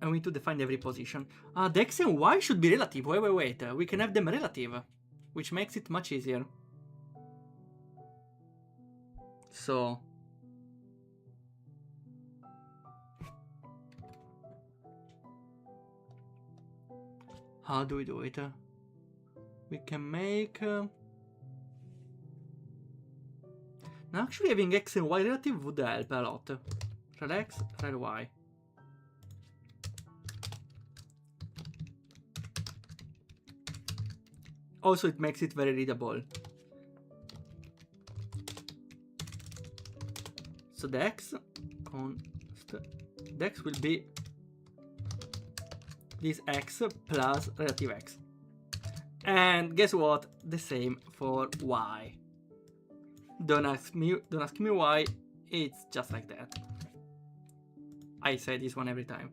And we need to define every position. The X and Y should be relative. Wait. We can have them relative, which makes it much easier. So... how do we do it? We can make... now actually having X and Y relative would help a lot. Rel X, rel Y. Also, it makes it very readable. So the X will be this X plus relative X. And guess what? The same for Y. Don't ask me why. It's just like that. I say this one every time.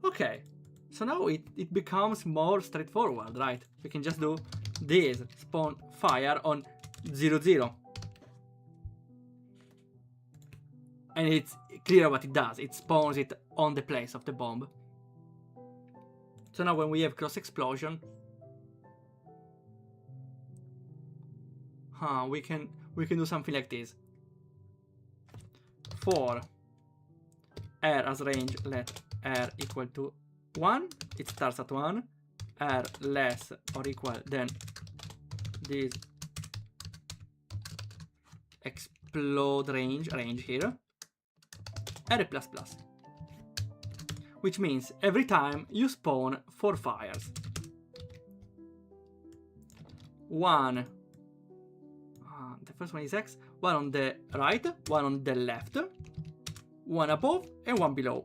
Okay. So now it becomes more straightforward, right? We can just do this, spawn fire on 0, 0. And it's clear what it does. It spawns it on the place of the bomb. So now when we have cross explosion, we can do something like this. For R as range, let R equal to 1, it starts at 1. R less or equal than this explode range here. R plus plus. Which means every time you spawn 4 fires. 1. The first one is X. 1 on the right, 1 on the left, 1 above, and 1 below.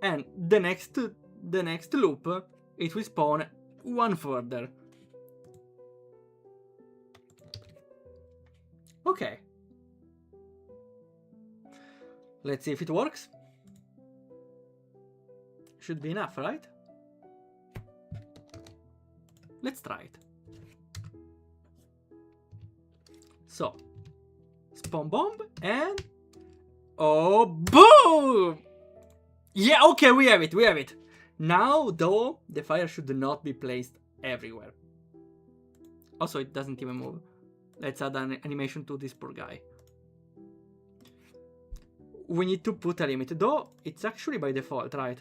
And the next loop, it will spawn 1 further. Okay. Let's see if it works. Should be enough, right? Let's try it. So, spawn bomb and... oh, boom! Yeah, okay, we have it. Now, though, the fire should not be placed everywhere. Also, it doesn't even move. Let's add an animation to this poor guy. We need to put a limit, though it's actually by default, right?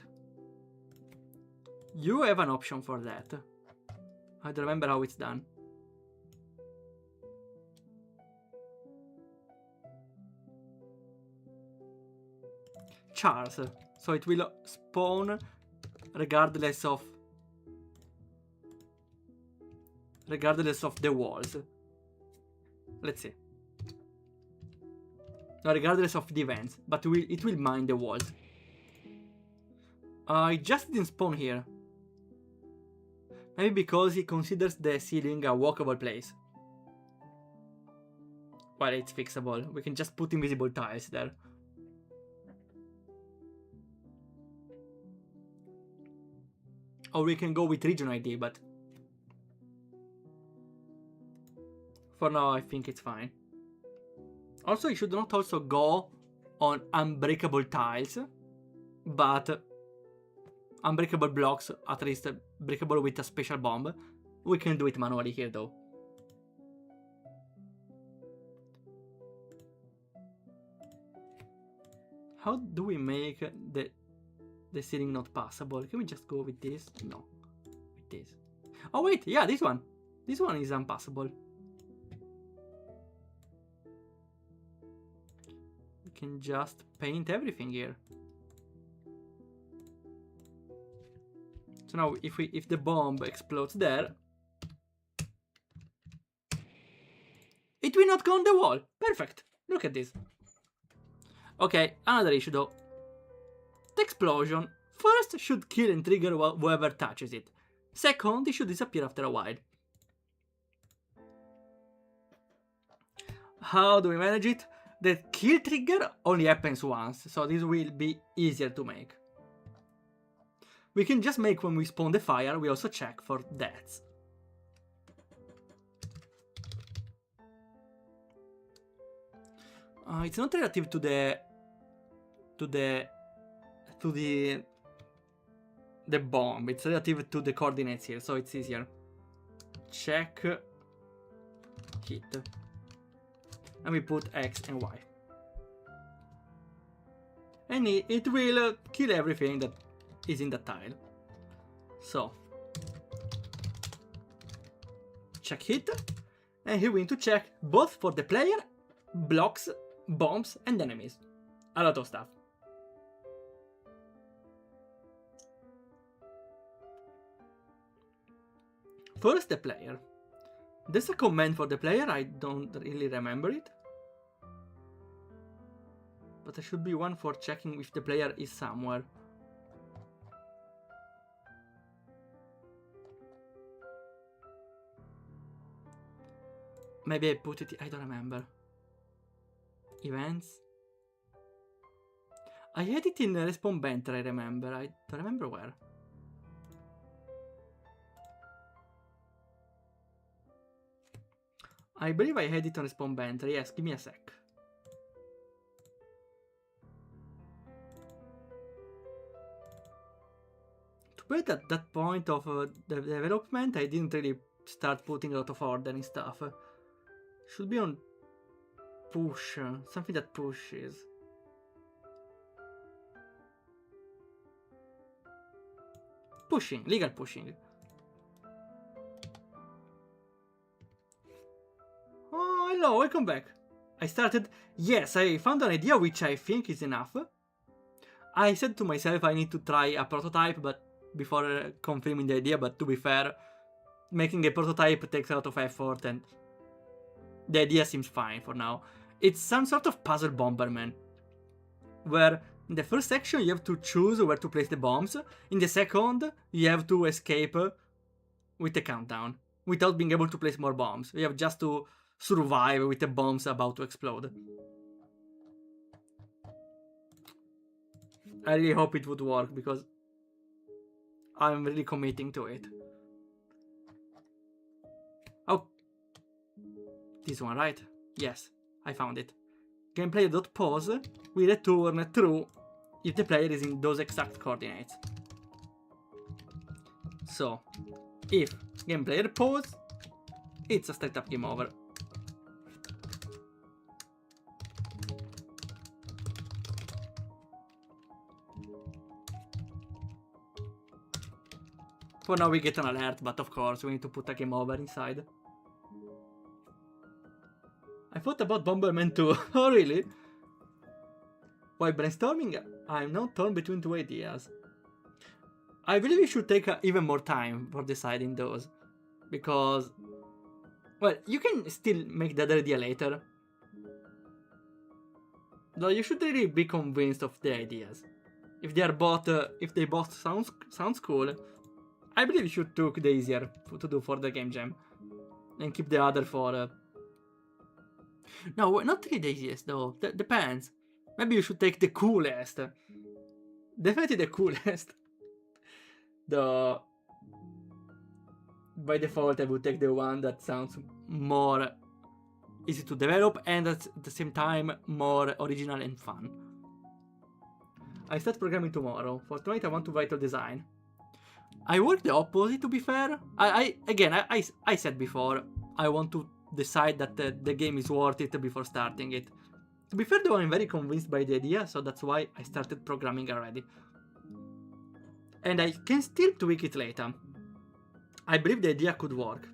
You have an option for that. I don't remember how it's done. Chars. So it will spawn regardless of the walls. Let's see. No, regardless of the events, but it will mine the walls. It just didn't spawn here. Maybe because he considers the ceiling a walkable place. Well, it's fixable. We can just put invisible tiles there. Or we can go with region ID, but for now I think it's fine. Also, you should not also go on unbreakable tiles, but unbreakable blocks, at least breakable with a special bomb. We can do it manually here though. How do we make the ceiling not passable? Can we just go with this? No, with this. Oh wait, yeah, this one. This one is unpassable. We can just paint everything here. So now, if the bomb explodes there, it will not go on the wall. Perfect. Look at this. Okay, another issue though. The explosion first should kill and trigger whoever touches it. Second, it should disappear after a while. How do we manage it? The kill trigger only happens once, so this will be easier to make. We can just make when we spawn the fire, we also check for deaths. It's not relative to the the bomb. It's relative to the coordinates here, so it's easier. Check hit. And we put X and Y. And it will kill everything that is in the tile. So, check hit. And here we need to check both for the player, blocks, bombs, and enemies. A lot of stuff. First, the player. There's a command for the player, I don't really remember it. But there should be one for checking if the player is somewhere. Maybe I put it, I don't remember. Events. I had it in Respawn Banter, I remember. I don't remember where. I believe I had it on Respawn Banter. Yes, give me a sec. But at that point of the development, I didn't really start putting a lot of order and stuff. Should be on push, something that pushes. Pushing, legal pushing. Oh, hello, welcome back. I started, yes, I found an idea which I think is enough. I said to myself I need to try a prototype, but before confirming the idea, but to be fair, making a prototype takes a lot of effort and the idea seems fine for now. It's some sort of puzzle bomberman, where in the first section you have to choose where to place the bombs, in the second you have to escape with a countdown, without being able to place more bombs. You have just to survive with the bombs about to explode. I really hope it would work, because I'm really committing to it. Oh, this one, right? Yes, I found it. Gameplayer.pause will return true if the player is in those exact coordinates. So, if gameplayer pause, it's a straight up game over. For now we get an alert, but of course we need to put a game over inside. I thought about Bomberman too. Oh really? While brainstorming, I'm now torn between two ideas. I believe we should take even more time for deciding those. Because, well, you can still make the other idea later. Though you should really be convinced of the ideas. If they are both, if they both sounds cool, I believe you should take the easier to do for the game jam. And keep the other for... No, not really the easiest though. Depends. Maybe you should take the coolest. Definitely the coolest. By default I would take the one that sounds more easy to develop and at the same time more original and fun. I start programming tomorrow. For tonight I want to write a design. I work the opposite, to be fair. I said before, I want to decide that the game is worth it before starting it. To be fair though, I'm very convinced by the idea, so that's why I started programming already. And I can still tweak it later. I believe the idea could work.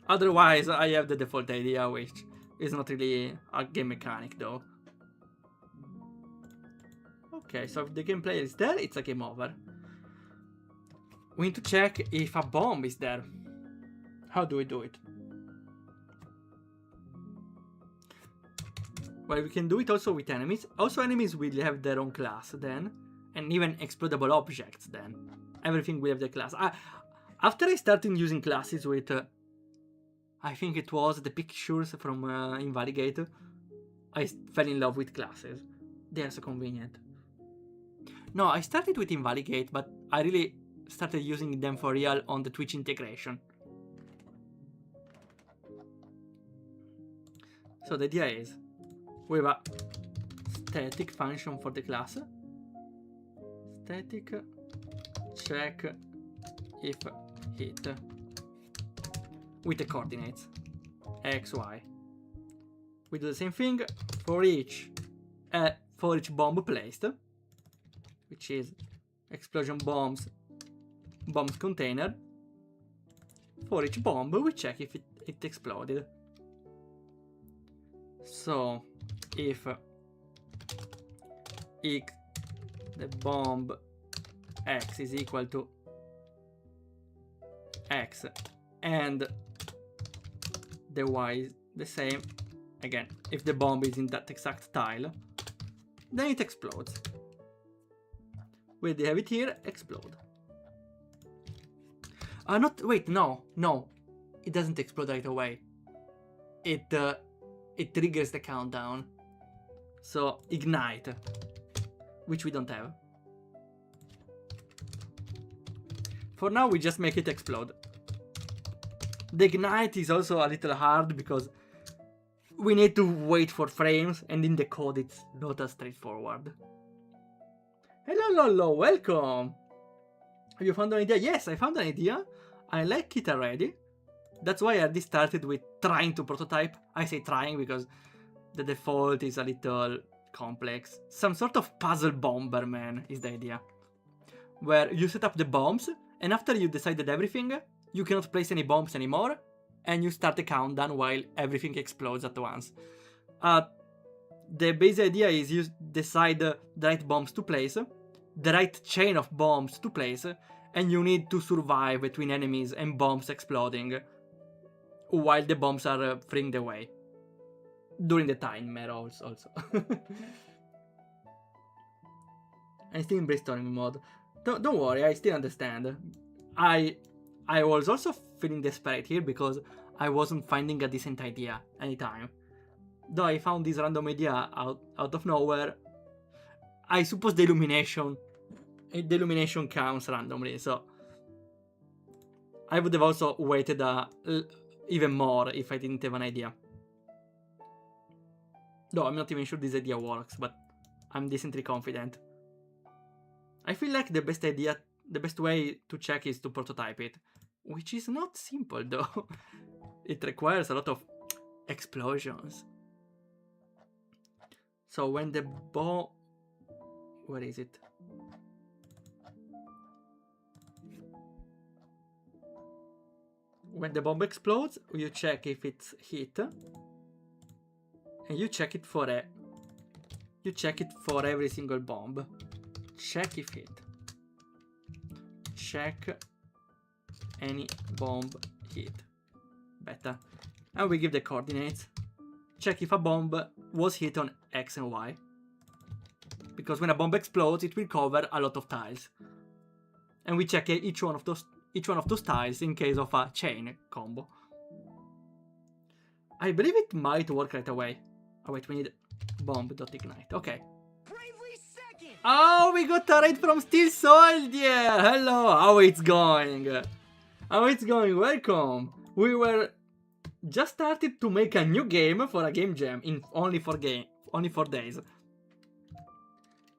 Otherwise, I have the default idea, which is not really a game mechanic though. Okay, so if the gameplay is there, it's a game over. We need to check if a bomb is there. How do we do it? Well, we can do it also with enemies. Also, enemies will have their own class then. And even explodable objects then. Everything will have their class. After I started using classes with... I think it was the pictures from Invalidate. I fell in love with classes. They are so convenient. No, I started with Invalidate, but I really started using them for real on the Twitch integration. So the idea is, we have a static function for the class. Static check if hit with the coordinates x, y. We do the same thing for each bomb placed, which is explosion bombs container. For each bomb, we check if it exploded. So, if the bomb x is equal to x and the y is the same, again, if the bomb is in that exact tile, then it explodes. We have it here, explode. Wait, no, it doesn't explode right away. It triggers the countdown. So ignite, which we don't have. For now, we just make it explode. The ignite is also a little hard because we need to wait for frames, and in the code it's not as straightforward. Hello, Lolo, welcome! Have you found an idea? Yes, I found an idea. I like it already. That's why I already started with trying to prototype. I say trying because the default is a little complex. Some sort of puzzle bomberman is the idea. Where you set up the bombs, and after you decided everything, you cannot place any bombs anymore, and you start a countdown while everything explodes at once. The base idea is you decide the right bombs to place, the right chain of bombs to place, and you need to survive between enemies and bombs exploding while the bombs are freeing the way. During the timer also. I'm still in brainstorming mode. Don't worry, I still understand. I was also feeling desperate here because I wasn't finding a decent idea anytime. Though I found this random idea out of nowhere, I suppose the illumination counts randomly, so I would have also waited even more if I didn't have an idea. Though I'm not even sure this idea works, but I'm decently confident. I feel like the best way to check is to prototype it, which is not simple though. It requires a lot of explosions. So when the bomb... Where is it? When the bomb explodes, you check if it's hit. And you check it for every single bomb. Check if hit. Check any bomb hit. Better. And we give the coordinates. Check if a bomb was hit on X and Y. Because when a bomb explodes, it will cover a lot of tiles. And we check each one of those tiles in case of a chain combo. I believe it might work right away. Oh wait, we need bomb.ignite. Okay. Oh, we got a raid from Steel Soldier! Hello, how it's going? How it's going? Welcome! We were just started to make a new game for a game jam in only 4 days.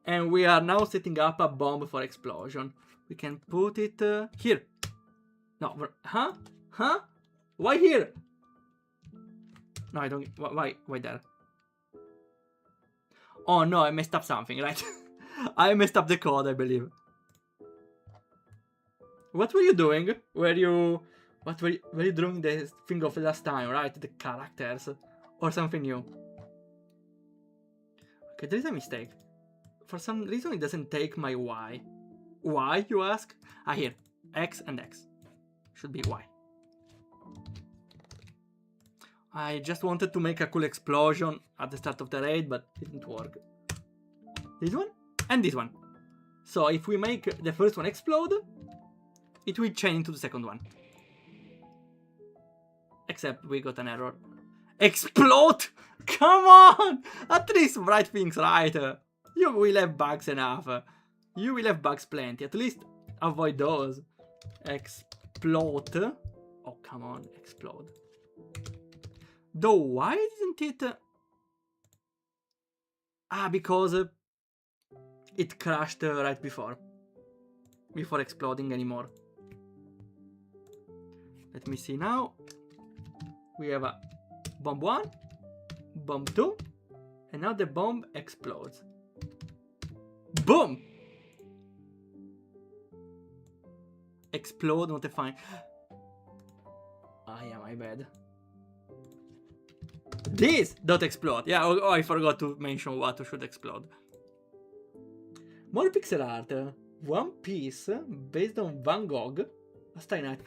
And we are now setting up a bomb for explosion. We can put it here. No, huh? Huh? Why here? No, I don't. Why there? Oh no, I messed up something, right? I messed up the code, I believe. What were you doing? Were you doing the thing of last time, right? The characters or something new? Okay, there is a mistake. For some reason, it doesn't take my Y. Why, you ask? Ah, here. X and X. Should be Y. I just wanted to make a cool explosion at the start of the raid, but it didn't work. This one? And this one. So if we make the first one explode, it will chain into the second one. Except we got an error. Explode! Come on! At least write things right. You will have bugs enough. You will have bugs plenty. At least avoid those. Explode. Oh, come on. Explode. Though, why isn't it... because it crashed right before. before exploding anymore. Let me see now. We have a bomb 1, bomb 2, and now the bomb explodes. Boom! Explode, not a fine. Ah, yeah, my bad. This don't explode. Yeah, oh, I forgot to mention what should explode. More pixel art. One piece based on Van Gogh. A Starry Night.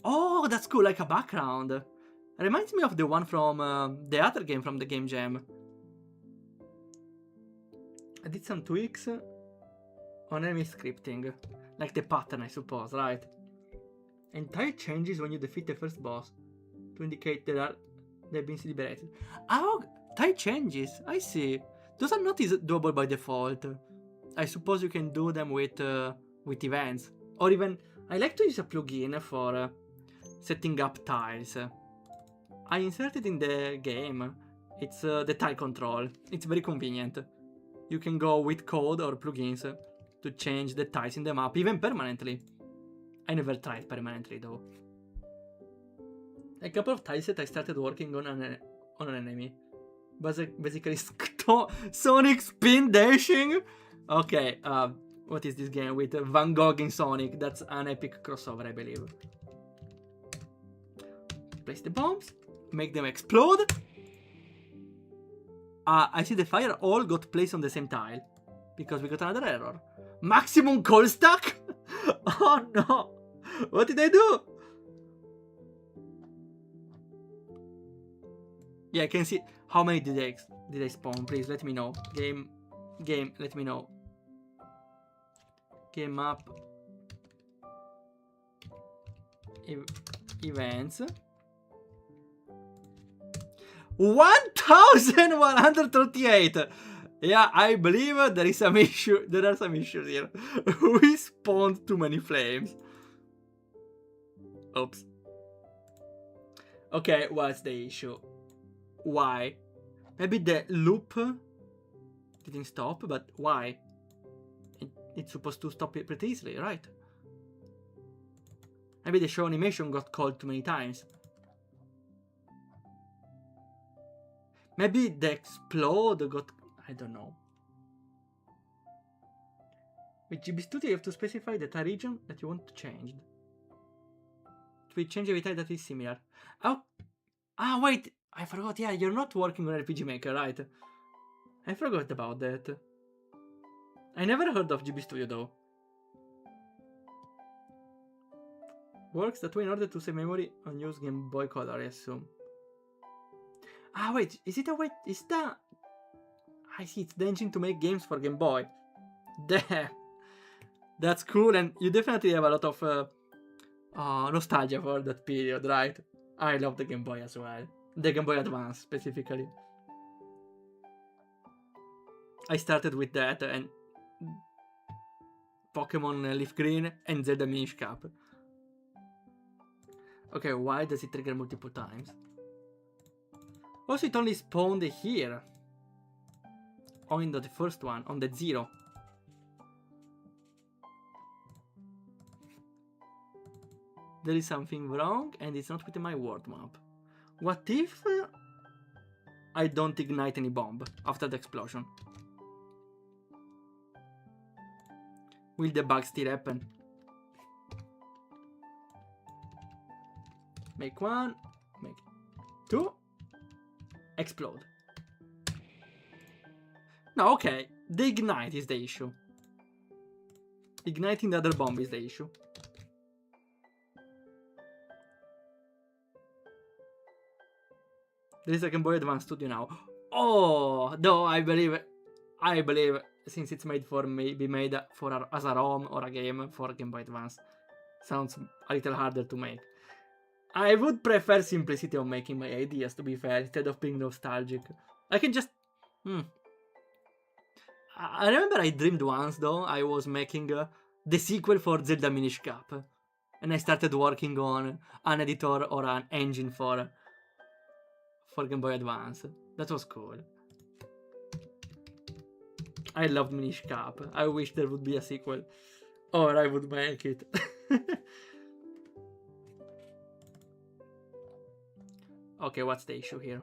Oh, that's cool, like a background. Reminds me of the one from the other game from the Game Jam. I did some tweaks on enemy scripting. Like the pattern, I suppose, right? And tile changes when you defeat the first boss to indicate they've been liberated. Oh, tile changes, I see. Those are not doable by default. I suppose you can do them with events. Or even, I like to use a plugin for setting up tiles. I inserted in the game. It's the tile control. It's very convenient. You can go with code or plugins to change the tiles in the map, even permanently. I never tried permanently though. A couple of tiles that I started working on an enemy. Basically Sonic spin dashing. Okay, what is this game with Van Gogh in Sonic? That's an epic crossover, I believe. Place the bombs, make them explode. I see the fire all got placed on the same tile because we got another error. Maximum coal stack? Oh no! What did I do? Yeah, I can see how many did I spawn. Please let me know. Game, let me know. Game map. Events. 1138. Yeah, I believe there is some issue. There are some issues here. We spawned too many flames. Oops. Okay, what's the issue? Why? Maybe the loop didn't stop, but why? It's supposed to stop it pretty easily, right? Maybe the show animation got called too many times. Maybe the explode got... I don't know. With GB Studio, you have to specify the tile region that you want to change. To change every tile that is similar. Oh, wait, I forgot. Yeah, you're not working on RPG Maker, right? I forgot about that. I never heard of GB Studio though. Works that way in order to save memory on use Game Boy Color, I assume. Wait, is it a way? Is that? I see, it's the engine to make games for Game Boy. Damn. That's cool, and you definitely have a lot of nostalgia for that period, right? I love the Game Boy as well. The Game Boy Advance, specifically. I started with that, and Pokemon Leaf Green and Zelda Minish Cap. Okay, why does it trigger multiple times? Also, it only spawned here. On the first one, on the 0. There is something wrong, and it's not within my world map. What if I don't ignite any bomb after the explosion? Will the bug still happen? Make 1, make 2, explode. No, okay, the ignite is the issue. Igniting the other bomb is the issue. There is a Game Boy Advance Studio now. Oh, no, I believe, since it's made for me, be made for as a ROM or a game for Game Boy Advance. Sounds a little harder to make. I would prefer simplicity of making my ideas, to be fair, instead of being nostalgic. I can just... I remember I dreamed once, though, I was making the sequel for Zelda Minish Cap. And I started working on an editor or an engine for Game Boy Advance. That was cool. I loved Minish Cap. I wish there would be a sequel. or I would make it. Okay, what's the issue here?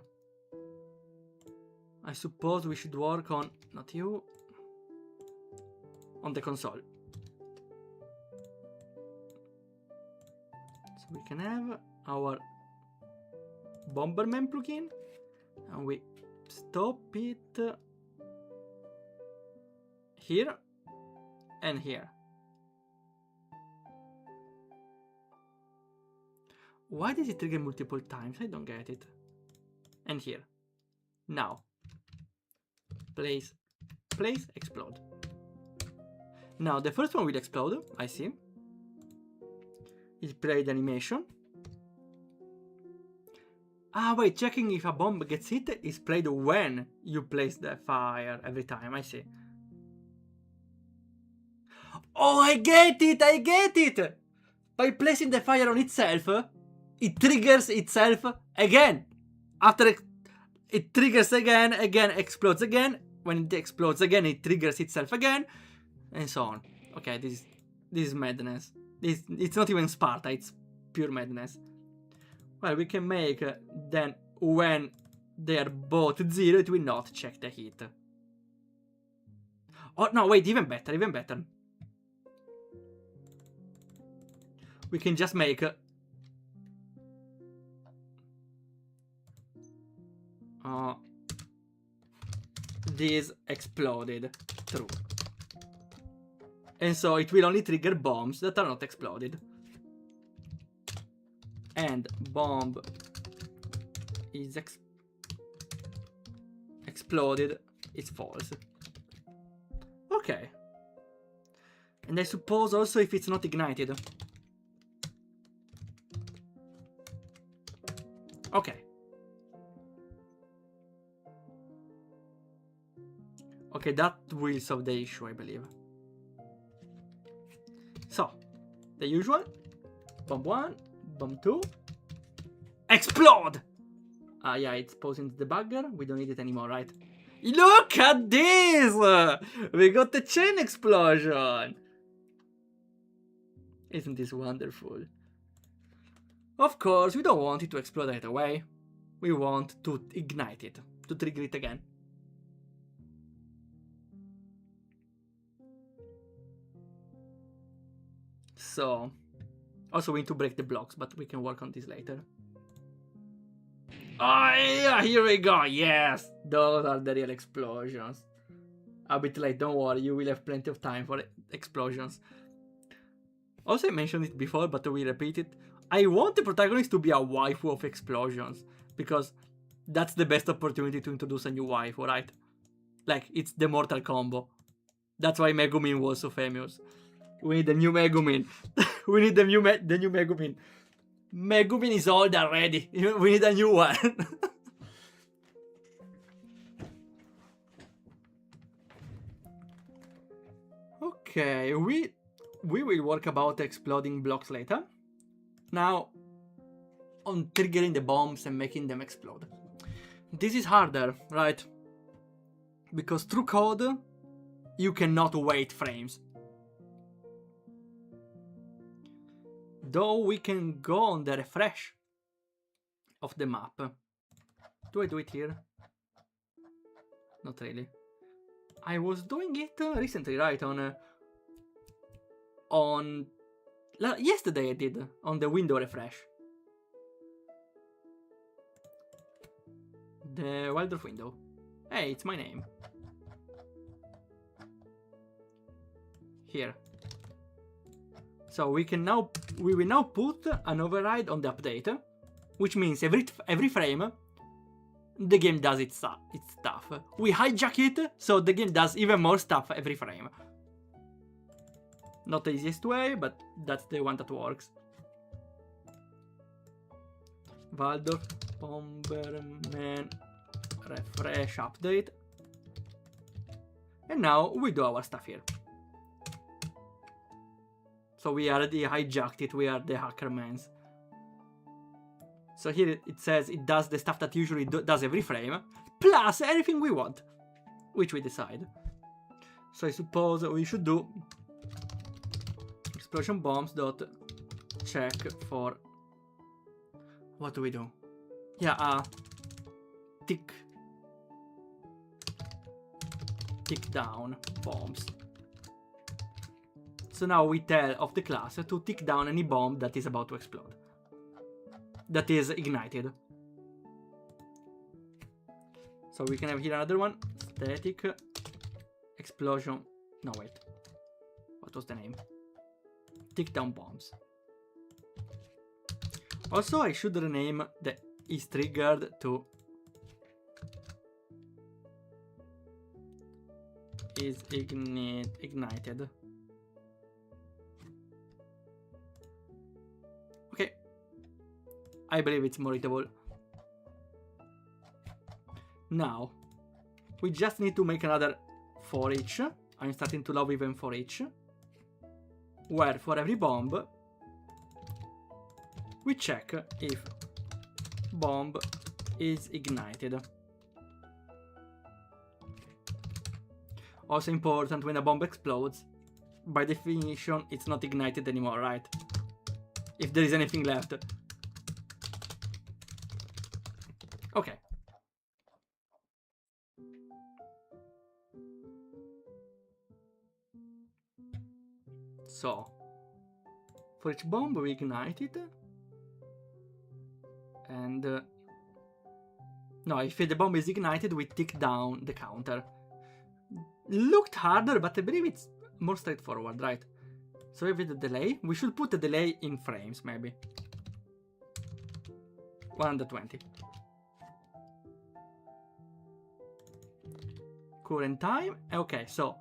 I suppose we should work on, not you, on the console. So we can have our Bomberman plugin, and we stop it here and here. Why did it trigger multiple times? I don't get it. And here. Now. Place, explode. Now the first one will explode, I see. It played animation. Ah wait, checking if a bomb gets hit is played when you place the fire every time, I see. Oh, I get it! By placing the fire on itself, it triggers itself again. After it triggers again, explodes again. When it explodes again, it triggers itself again, and so on. Okay, this is madness. It's not even Sparta, it's pure madness. Well, we can make then when they are both 0, it will not check the hit. Oh no, wait, even better. We can just make this exploded true. And so it will only trigger bombs that are not exploded. And bomb is exploded, it's false. Okay. And I suppose also if it's not ignited. Okay. Okay, that will solve the issue, I believe. So, the usual. Bomb 1, bomb 2. Explode! Yeah, it's posing the debugger. We don't need it anymore, right? Look at this! We got the chain explosion! Isn't this wonderful? Of course, we don't want it to explode right away. We want to ignite it, to trigger it again. So, also we need to break the blocks, but we can work on this later. Oh yeah, here we go, yes! Those are the real explosions. A bit late, don't worry, you will have plenty of time for explosions. Also, I mentioned it before, but we repeat it. I want the protagonist to be a waifu of explosions, because that's the best opportunity to introduce a new waifu, right? Like, it's the Mortal combo. That's why Megumin was so famous. We need a new Megumin. We need the new Megumin. Megumin is old already. We need a new one. Okay, we will work about exploding blocks later. Now, on triggering the bombs and making them explode. This is harder, right? Because through code, you cannot wait frames. Though we can go on the refresh of the map. Do I do it here? Not really. I was doing it recently, right? Yesterday I did, on the window refresh. The Waldorf window. Hey, it's my name. Here. So we will now put an override on the update, which means every frame the game does its stuff. We hijack it, so the game does even more stuff every frame. Not the easiest way, but that's the one that works. Waldorf Bomberman refresh update. And now we do our stuff here. So we already hijacked it, we are the hackermans. So here it says it does the stuff that usually does every frame, plus everything we want, which we decide. So I suppose we should do explosion bombs dot check for, what do we do? Yeah, tick down bombs. So now we tell of the class to tick down any bomb that is about to explode, that is ignited. So we can have here another one, static explosion, no wait, what was the name? Tick down bombs. Also, I should rename the is triggered to is ignited. Okay, I believe it's more readable. Now, we just need to make another for each. I'm starting to love even for each, where for every bomb we check if bomb is ignited. Also important, when a bomb explodes, by definition it's not ignited anymore, right? If there is anything left. Okay. So, for each bomb we ignite it. And no, if the bomb is ignited, we tick down the counter. Looked harder, but I believe it's more straightforward, right? So with the delay, we should put the delay in frames, maybe. 120. Current time. Okay, so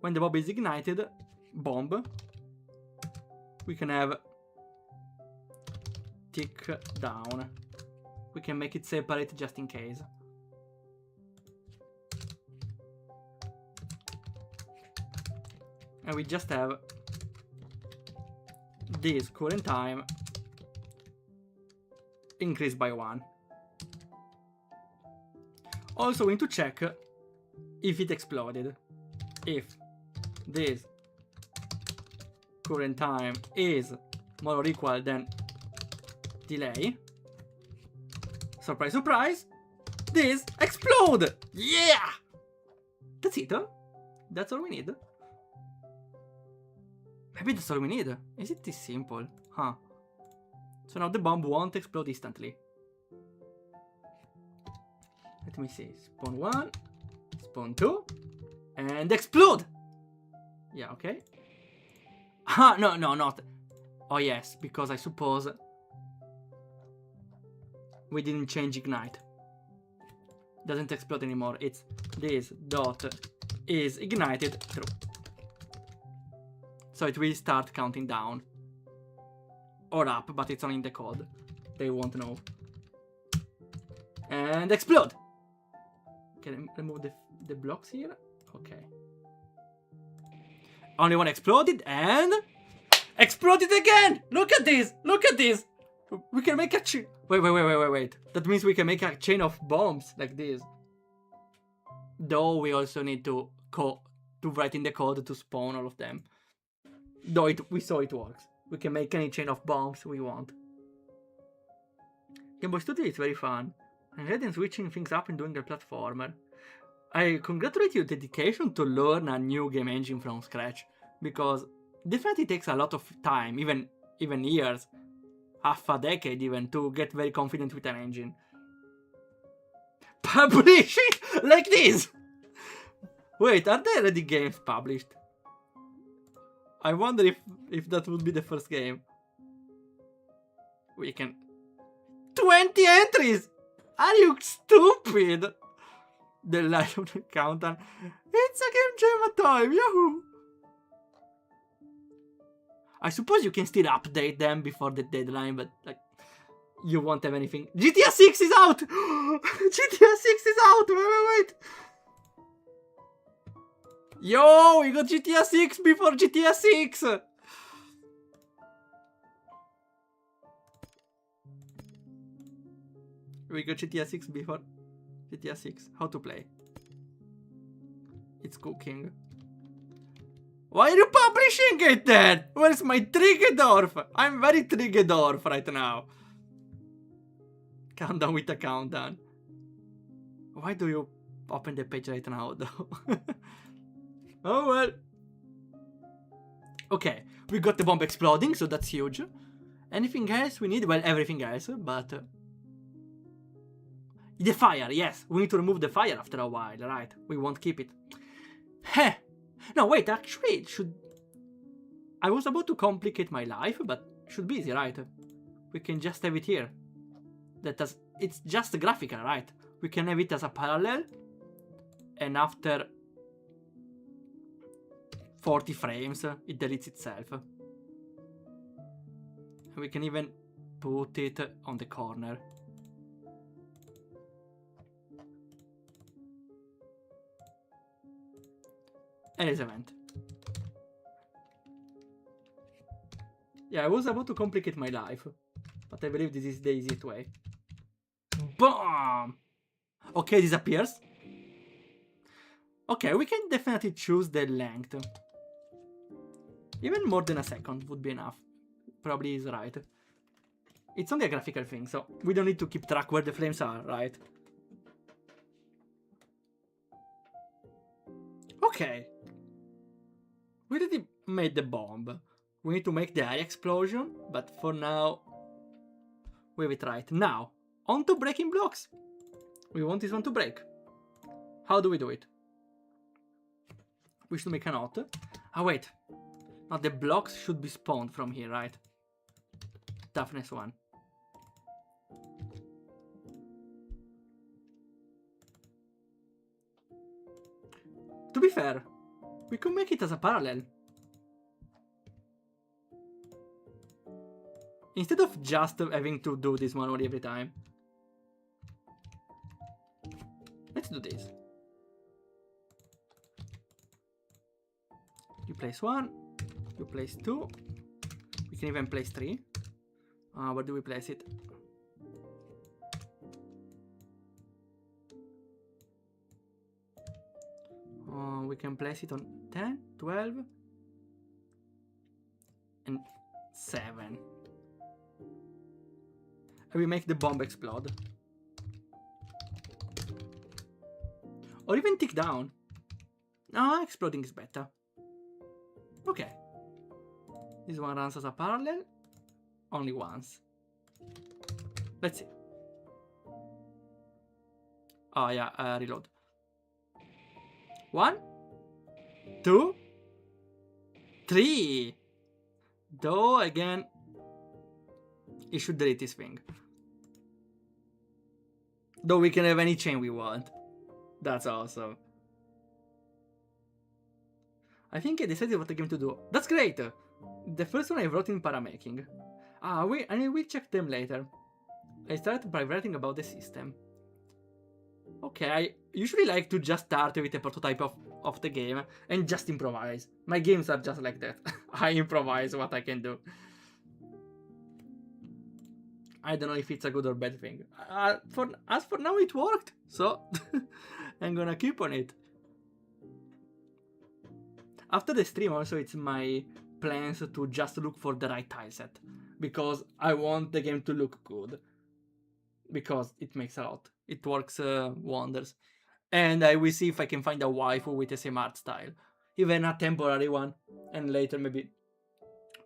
when the bomb is ignited, bomb, we can have tick down. We can make it separate just in case. And we just have this current time increased by 1. Also, we need to check if it exploded. If this current time is more or equal than delay, surprise, surprise, this explode! Yeah! That's it, huh? That's all we need. Maybe that's all we need. Is it this simple? Huh. So now the bomb won't explode instantly. Let me see. Spawn 1, spawn 2, and explode! Yeah, okay. Ah, no, not. Oh yes, because I suppose we didn't change ignite. Doesn't explode anymore. It's this dot is ignited true. So it will start counting down. Or up, but it's only in the code. They won't know. And explode! Can I remove the blocks here? Okay. Only one exploded and exploded again! Look at this! Look at this! We can make a chain. Wait. That means we can make a chain of bombs like this. Though we also need to write in the code to spawn all of them. Though we saw it works. We can make any chain of bombs we want. Game Boy Studio is very fun. I'm ready and switching things up and doing a platformer. I congratulate your dedication to learn a new game engine from scratch, because definitely takes a lot of time, even years, half a decade even, to get very confident with an engine. Publishing like this! Wait, are there already games published? I wonder if that would be the first game. We can... 20 entries! Are you stupid? The light of the countdown. It's a game jam time, yahoo! I suppose you can still update them before the deadline, but like, you won't have anything. GTA 6 is out! GTA 6 is out! Wait. Yo, we got GTA 6 before GTA 6! We got GTA 6 before GTA 6. How to play? It's cooking. Why are you publishing it then? Where's my Triggerdorf? I'm very Triggerdorf right now. Countdown with a countdown. Why do you open the page right now though? Oh well. Okay, we got the bomb exploding, so that's huge. Anything else we need? Well, everything else, but... the fire, yes. We need to remove the fire after a while, right? We won't keep it. Heh. No, wait, actually, it should... I was about to complicate my life, but it should be easy, right? We can just have it here. It's just graphical, right? We can have it as a parallel. And after 40 frames, it deletes itself. And we can even put it on the corner. Erase event. Yeah, I was about to complicate my life, but I believe this is the easiest way. Boom! Okay, disappears. Okay, we can definitely choose the length. Even more than a second would be enough. Probably is right. It's only a graphical thing, so we don't need to keep track where the frames are, right? Okay. We already made the bomb. We need to make the air explosion, but for now, we have it right. Now, on to breaking blocks. We want this one to break. How do we do it? We should make a note. Ah, wait. Now the blocks should be spawned from here, right? Toughness 1. To be fair, we could make it as a parallel. Instead of just having to do this manually every time. Let's do this. You place 1, you place 2, we can even place 3. Where do we place it? We can place it on 10, 12, and 7. And we make the bomb explode. Or even tick down. No, exploding is better. Okay. This one runs as a parallel. Only once. Let's see. Oh yeah, reload. 1, 2, 3. Though again, it should delete this thing. Though we can have any chain we want. That's awesome. I think I decided what game to do. That's great! The first one I wrote in paramaking. I will check them later. I started by writing about the system. Okay, I usually like to just start with a prototype of the game and just improvise. My games are just like that. I improvise what I can do. I don't know if it's a good or bad thing. As for now, it worked, so I'm gonna keep on it. After the stream, also, it's my plans to just look for the right tile set, because I want the game to look good. Because it makes a lot. It works wonders. And I will see if I can find a waifu with the same art style. Even a temporary one. And later maybe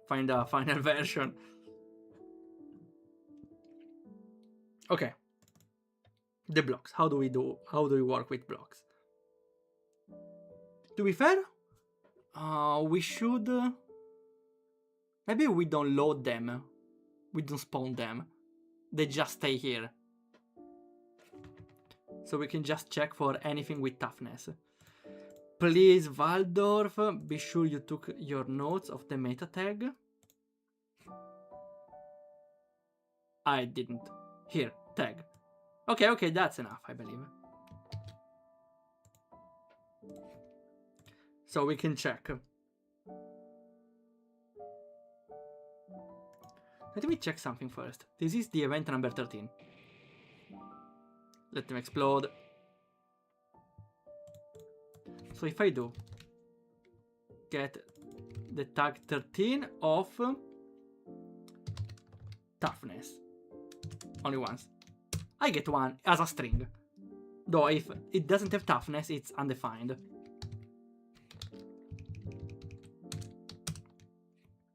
find a final version. Okay. The blocks. How do we work with blocks? To be fair, we should... maybe we don't load them. We don't spawn them. They just stay here. So we can just check for anything with toughness. Please, Waldorf, be sure you took your notes of the meta tag. I didn't. Here, tag. Okay, that's enough, I believe. So we can check. Let me check something first. This is the event number 13. Let them explode. So if I do get the tag 13 of toughness. Only once. I get one as a string. Though if it doesn't have toughness, it's undefined.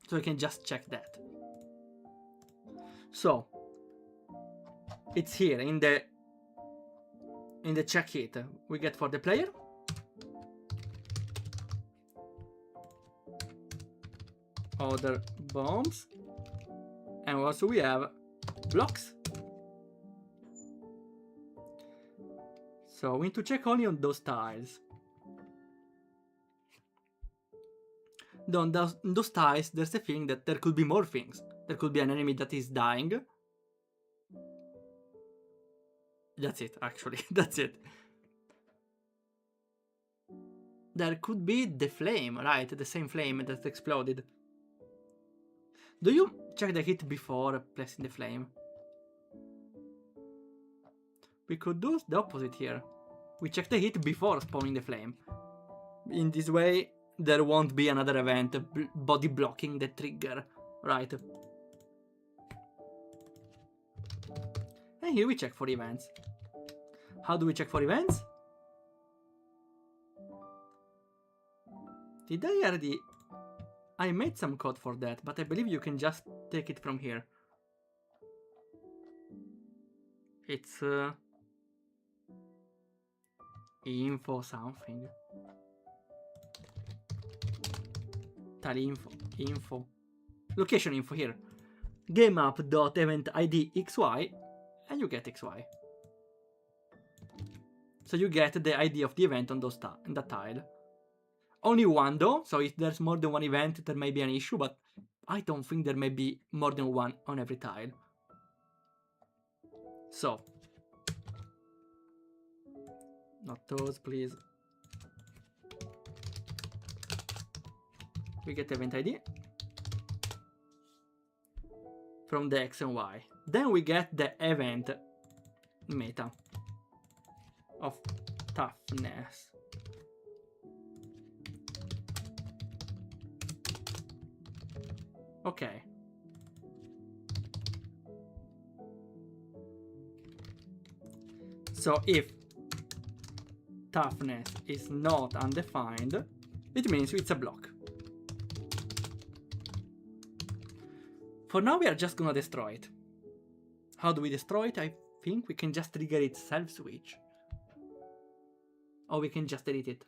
So I can just check that. So it's here in the check hit. We get for the player. Other bombs. And also we have blocks. So we need to check only on those tiles. On those tiles, there's a feeling that there could be more things. There could be an enemy that is dying. That's it, actually. That's it. There could be the flame, right? The same flame that exploded. Do you check the hit before placing the flame? We could do the opposite here. We check the hit before spawning the flame. In this way, there won't be another event body blocking the trigger, right? And here we check for events. How do we check for events? Did I already... I made some code for that, but I believe you can just take it from here. It's... info something. Tile info. Location info here. GameUp.event ID XY, and you get XY. So you get the ID of the event on those in that tile. Only one though, so if there's more than one event, there may be an issue, but I don't think there may be more than one on every tile. So. Not those, please. We get event ID from the X and Y. Then we get the event meta of toughness. Okay. So if toughness is not undefined, it means it's a block. For now we are just gonna destroy it. How do we destroy it? I think we can just trigger its self switch. Or we can just delete it.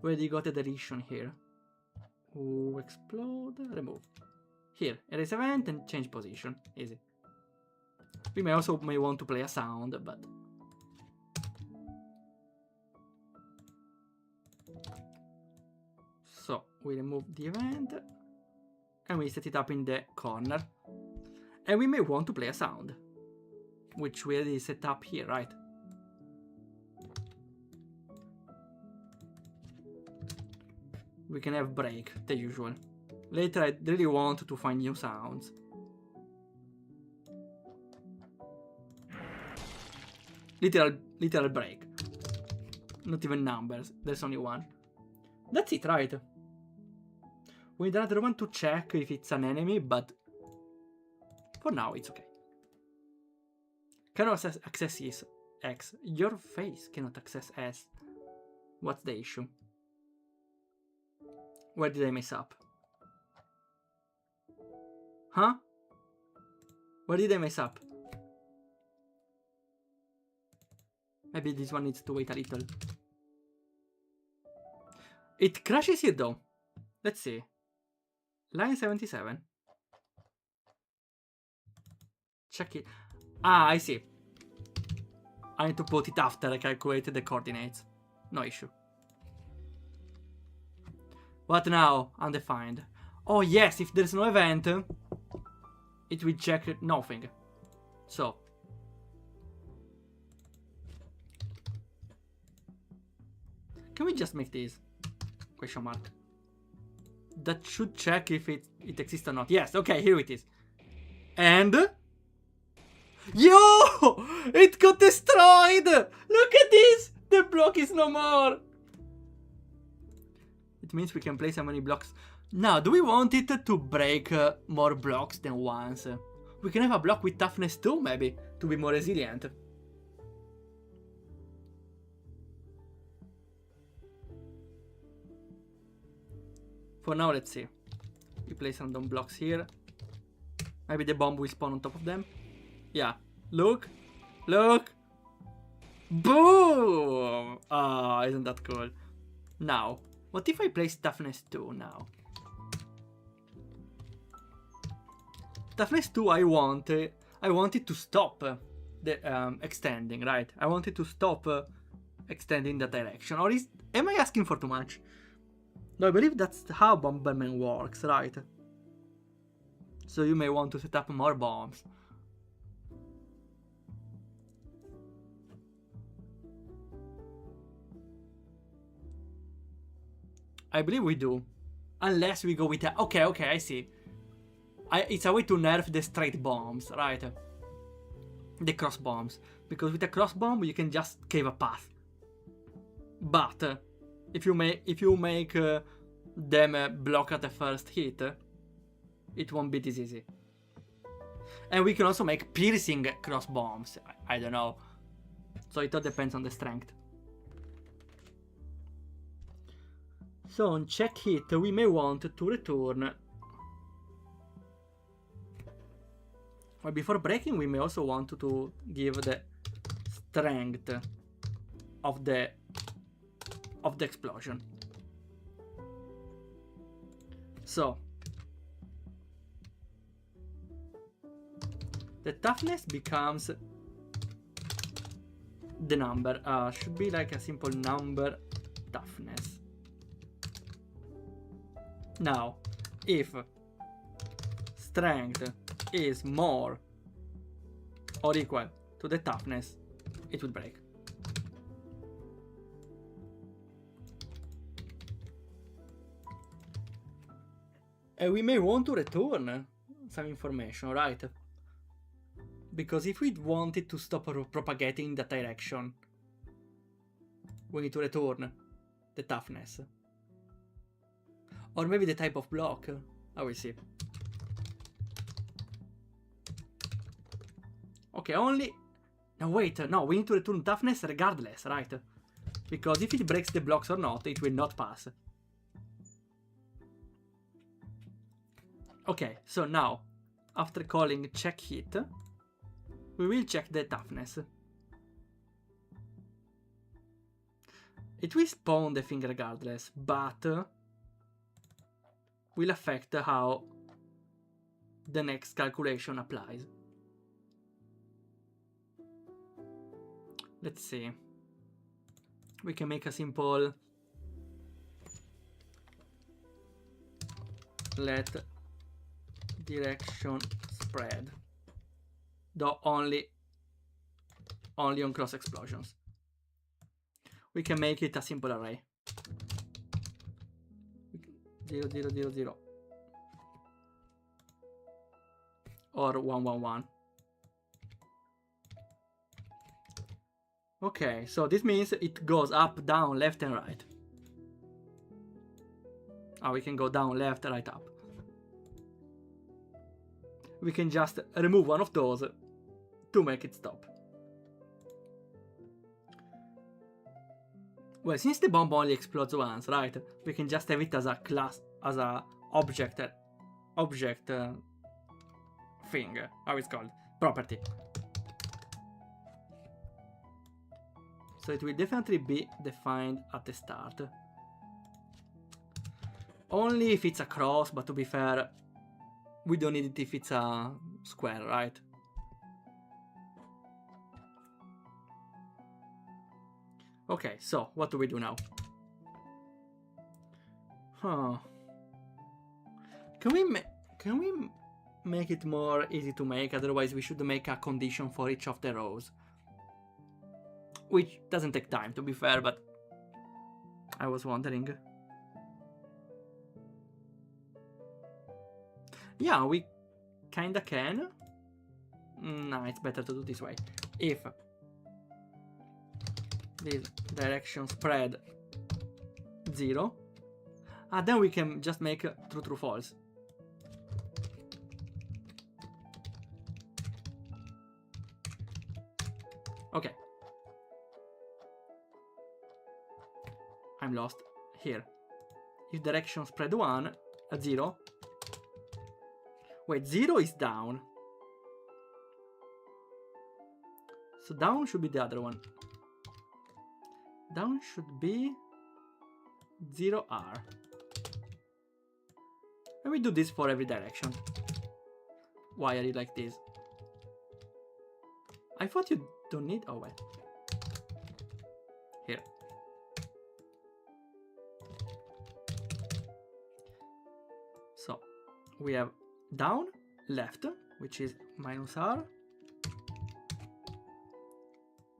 Where do you got the deletion here? Ooh, explode, remove. Here, erase event and change position. Easy. We may want to play a sound, but... So, we remove the event. And we set it up in the corner. And we may want to play a sound. Which we already set up here, right? We can have break, the usual. Later I really want to find new sounds. Literal break. Not even numbers, there's only one. That's it, right? We need another one to check if it's an enemy, but for now it's okay. Cannot access X. Your face cannot access S. What's the issue? Where did I mess up? Huh? Where did I mess up? Maybe this one needs to wait a little. It crashes here though. Let's see. Line 77. Check it. Ah, I see. I need to put it after I calculated the coordinates. No issue. What now? Undefined. Oh yes, if there's no event, it will check nothing. So. Can we just make this? Question mark. That should check if it exists or not. Yes, okay, here it is. And... Yo! It got destroyed! Look at this! The block is no more! It means we can place how many blocks. Now, do we want it to break more blocks than once? We can have a block with toughness 2, maybe, to be more resilient. For now, let's see. We place random blocks here. Maybe the bomb will spawn on top of them. Yeah. Look. Look. Boom! Ah, isn't that cool? Now, what if I place toughness 2 now? Toughness 2, I want it to stop the extending, right? I want it to stop extending the direction. Or am I asking for too much? No, I believe that's how Bomberman works, right? So you may want to set up more bombs. I believe we do. Unless we go with a... Okay, I see. It's a way to nerf the straight bombs, right? The cross bombs. Because with a cross bomb, you can just cave a path. But if you make them block at the first hit, it won't be this easy. And we can also make piercing cross bombs. I don't know. So it all depends on the strength. So on check hit, we may want to return. Well, before breaking, we may also want to give the strength of the explosion. So the toughness becomes the number. Should be like a simple number toughness. Now, if strength is more or equal to the toughness, it will break. And we may want to return some information, right? Because if we want it to stop propagating in that direction, we need to return the toughness. Or maybe the type of block. I will see. Okay, only... No, wait. No, we need to return toughness regardless, right? Because if it breaks the blocks or not, it will not pass. Okay, so now, after calling check hit, we will check the toughness. It will spawn the thing regardless, but will affect how the next calculation applies. Let's see. We can make a simple let direction spread, though only on cross explosions. We can make it a simple array. 0, 0, 0, 0. Or 1, 1, 1. Okay, so this means it goes up, down, left, and right. Oh, we can go down, left, right, up. We can just remove one of those to make it stop. Well, since the bomb only explodes once, right? We can just have it as a class, as a object thing. How it's called? Property. So it will definitely be defined at the start. Only if it's a cross, but to be fair, we don't need it if it's a square, right? Okay, so what do we do now? Huh. Can we make it more easy to make? Otherwise, we should make a condition for each of the rows. Which doesn't take time, to be fair, but I was wondering. Yeah, we kinda can. Nah, it's better to do this way. If this direction spread 0, Ah, then we can just make true, true, false. Okay. I'm lost. Here. If direction spread 1, 0. Wait, 0 is down. So down should be the other one. Down should be 0R. And we do this for every direction. Why are you like this? I thought you don't need... Oh, well. Here. So, we have down, left, which is minus R.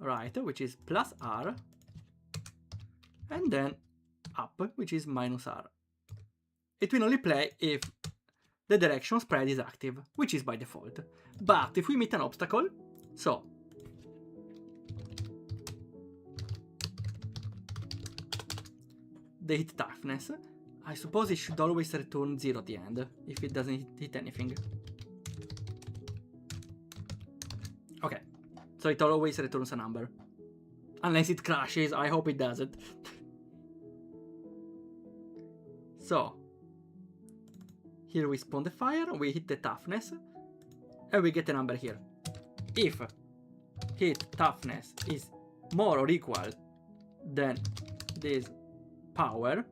Right, which is plus R. And then up, which is minus R. It will only play if the direction spread is active, which is by default. But if we meet an obstacle, so the hit toughness, I suppose it should always return 0 at the end, if it doesn't hit anything. Okay, so it always returns a number. Unless it crashes, I hope it doesn't. So, here we spawn the fire, we hit the toughness, and we get a number here. If hit toughness is more or equal than this power,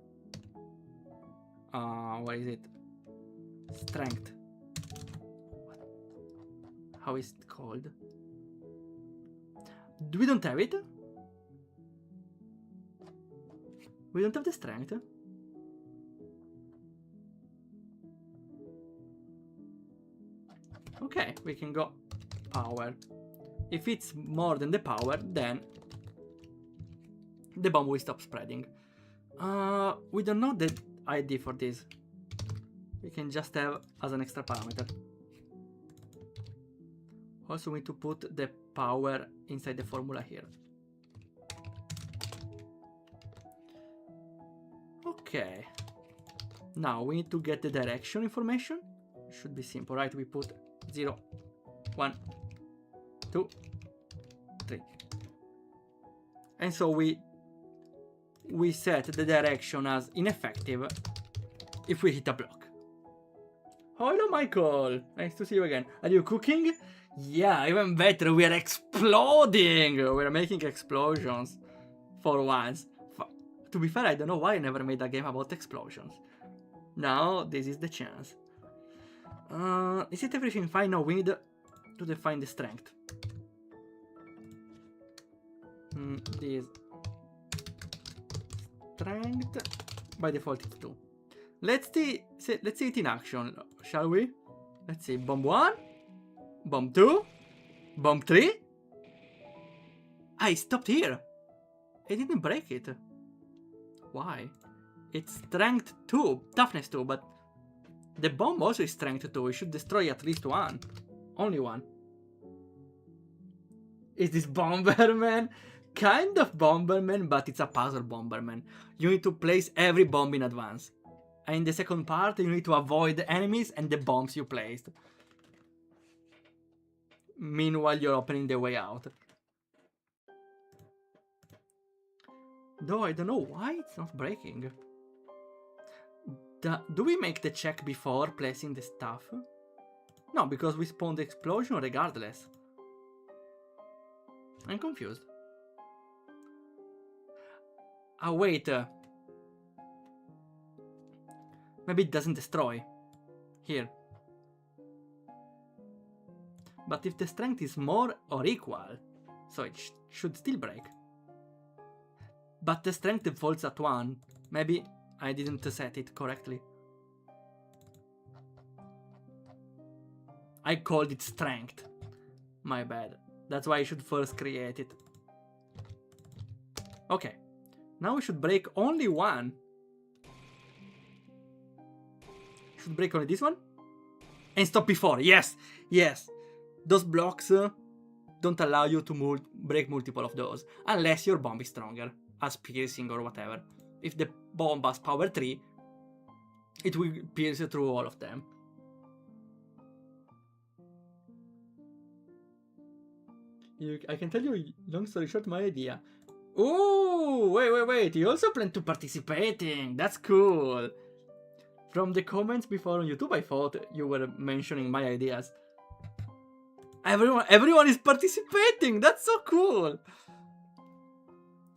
what is it? Strength. What? How is it called? We don't have it. We don't have the strength. Okay, we can go power. If it's more than the power, then the bomb will stop spreading. We don't know the ID for this. We can just have as an extra parameter. Also, we need to put the power inside the formula here. Okay. Now we need to get the direction information. Should be simple, right? We put 0, 1, 2, 3. And so we set the direction as ineffective if we hit a block. Hello, Michael. Nice to see you again. Are you cooking? Yeah, even better. We are exploding. We are making explosions for once. To be fair, I don't know why I never made a game about explosions. Now, this is the chance. Is it everything fine? No, we need to define the strength. This strength by default it's 2. Let's see it in action, shall we? Let's see. Bomb 1, bomb 2, bomb 3. I stopped here. I didn't break it. Why? It's strength 2, toughness 2, but the bomb also is strength 2. It should destroy at least one. Only one. Is this Bomberman? Kind of Bomberman, but it's a puzzle Bomberman. You need to place every bomb in advance. And in the second part, you need to avoid the enemies and the bombs you placed. Meanwhile, you're opening the way out. Though I don't know why it's not breaking. Do we make the check before placing the stuff? No, because we spawned the explosion regardless. I'm confused. Ah, wait. Maybe it doesn't destroy. Here. But if the strength is more or equal, so it should still break. But the strength defaults at 1. Maybe I didn't set it correctly. I called it strength. My bad. That's why I should first create it. Okay. Now we should break only one. Should break only this one. And stop before. Yes! Yes! Those blocks don't allow you to break multiple of those. Unless your bomb is stronger. As piercing or whatever. If the bomb has power 3, it will pierce through all of them. I can tell you, long story short, my idea. Oh, wait. You also plan to participating. That's cool. From the comments before on YouTube, I thought you were mentioning my ideas. Everyone is participating. That's so cool.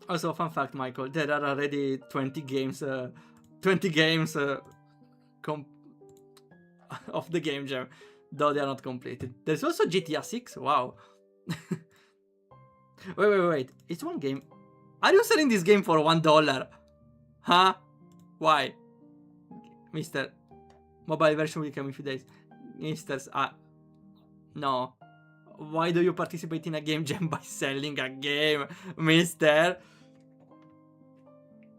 Also, fun fact, Michael, there are already 20 games of the game jam, though they are not completed. There's also GTA 6. Wow. Wait. It's one game. Are you selling this game for $1? Huh? Why? Mister. Mobile version will come in a few days. Misters, no. Why do you participate in a game jam by selling a game, mister?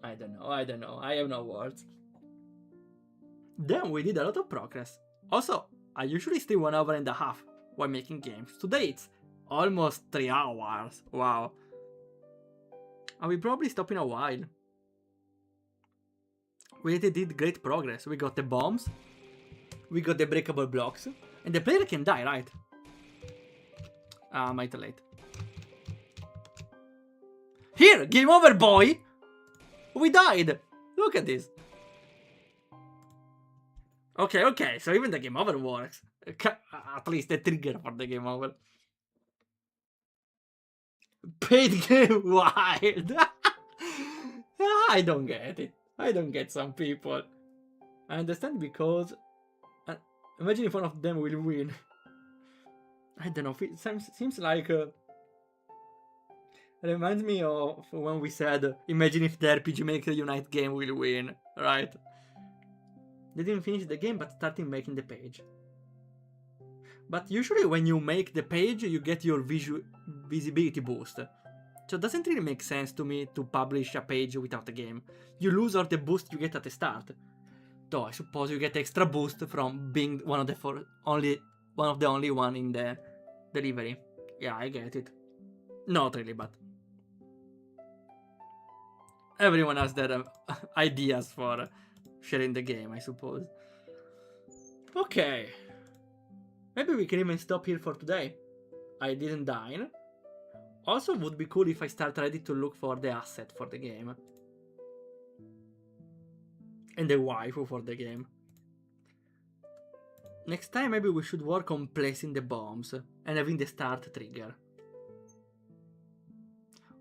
I don't know. I have no words. Then we did a lot of progress. Also, I usually stay 1 hour and a half while making games. Today it's almost 3 hours. Wow. I will probably stop in a while. We already did great progress. We got the bombs, we got the breakable blocks, and the player can die, right? Might late. Here! Game over, boy! We died! Look at this. Okay, so even the game over works. At least the trigger for the game over. Paid game wild! I don't get it. I don't get some people. I understand because... imagine if one of them will win. I don't know, seems like... reminds me of when we said, imagine if the RPG Maker Unite game will win, right? They didn't finish the game but started making the page. But usually when you make the page, you get your visibility boost. So it doesn't really make sense to me to publish a page without a game. You lose all the boost you get at the start. Though I suppose you get extra boost from being one of the only one in the delivery. Yeah, I get it. Not really, but everyone has their ideas for sharing the game, I suppose. Okay. Maybe we can even stop here for today. I didn't dine. Also, would be cool if I start ready to look for the asset for the game. And the waifu for the game. Next time maybe we should work on placing the bombs and having the start trigger.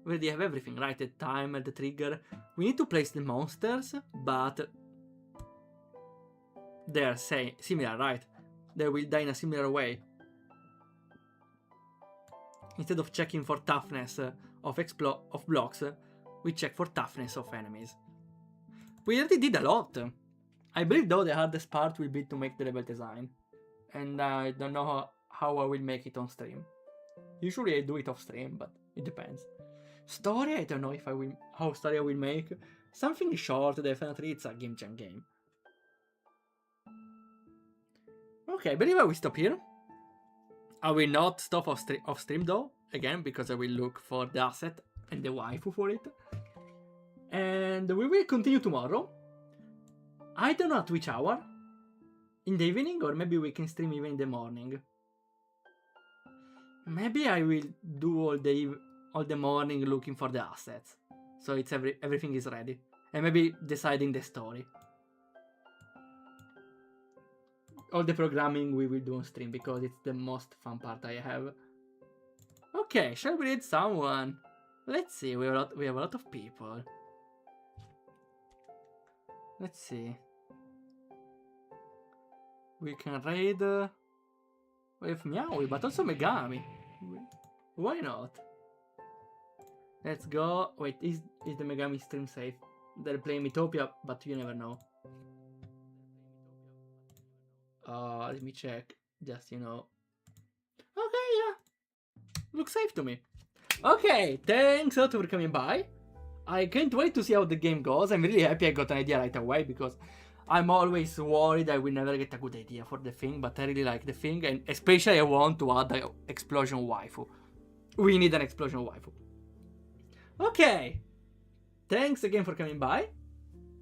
We already have everything, right? The timer, the trigger. We need to place the monsters, but they are similar, right? They will die in a similar way. Instead of checking for toughness of blocks, we check for toughness of enemies. We already did a lot. I believe though the hardest part will be to make the level design. And I don't know how I will make it on stream. Usually I do it off stream, but it depends. Story, I don't know if how story I will make. Something short, definitely, it's a game jam game. Okay, I believe I will stop here. I will not stop off stream though, again, because I will look for the asset and the waifu for it. And we will continue tomorrow. I don't know at which hour. In the evening, or maybe we can stream even in the morning. Maybe I will do all the morning looking for the assets. So it's everything is ready. And maybe deciding the story. All the programming we will do on stream because it's the most fun part I have. Okay, shall we read someone? Let's see, we have a lot of people. Let's see. We can raid with Meowie, but also Megami. Why not? Let's go. Wait, is the Megami stream safe? They're playing Mythopia, but you never know. Let me check. Just, you know. Okay, yeah. Looks safe to me. Okay, thanks a lot for coming by. I can't wait to see how the game goes. I'm really happy I got an idea right away because I'm always worried I will never get a good idea for the thing, but I really like the thing, and especially I want to add the explosion waifu. We need an explosion waifu. Okay. Thanks again for coming by.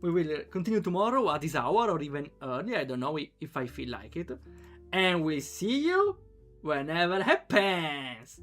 We will continue tomorrow at this hour or even early. I don't know if I feel like it. And we'll see you whenever happens.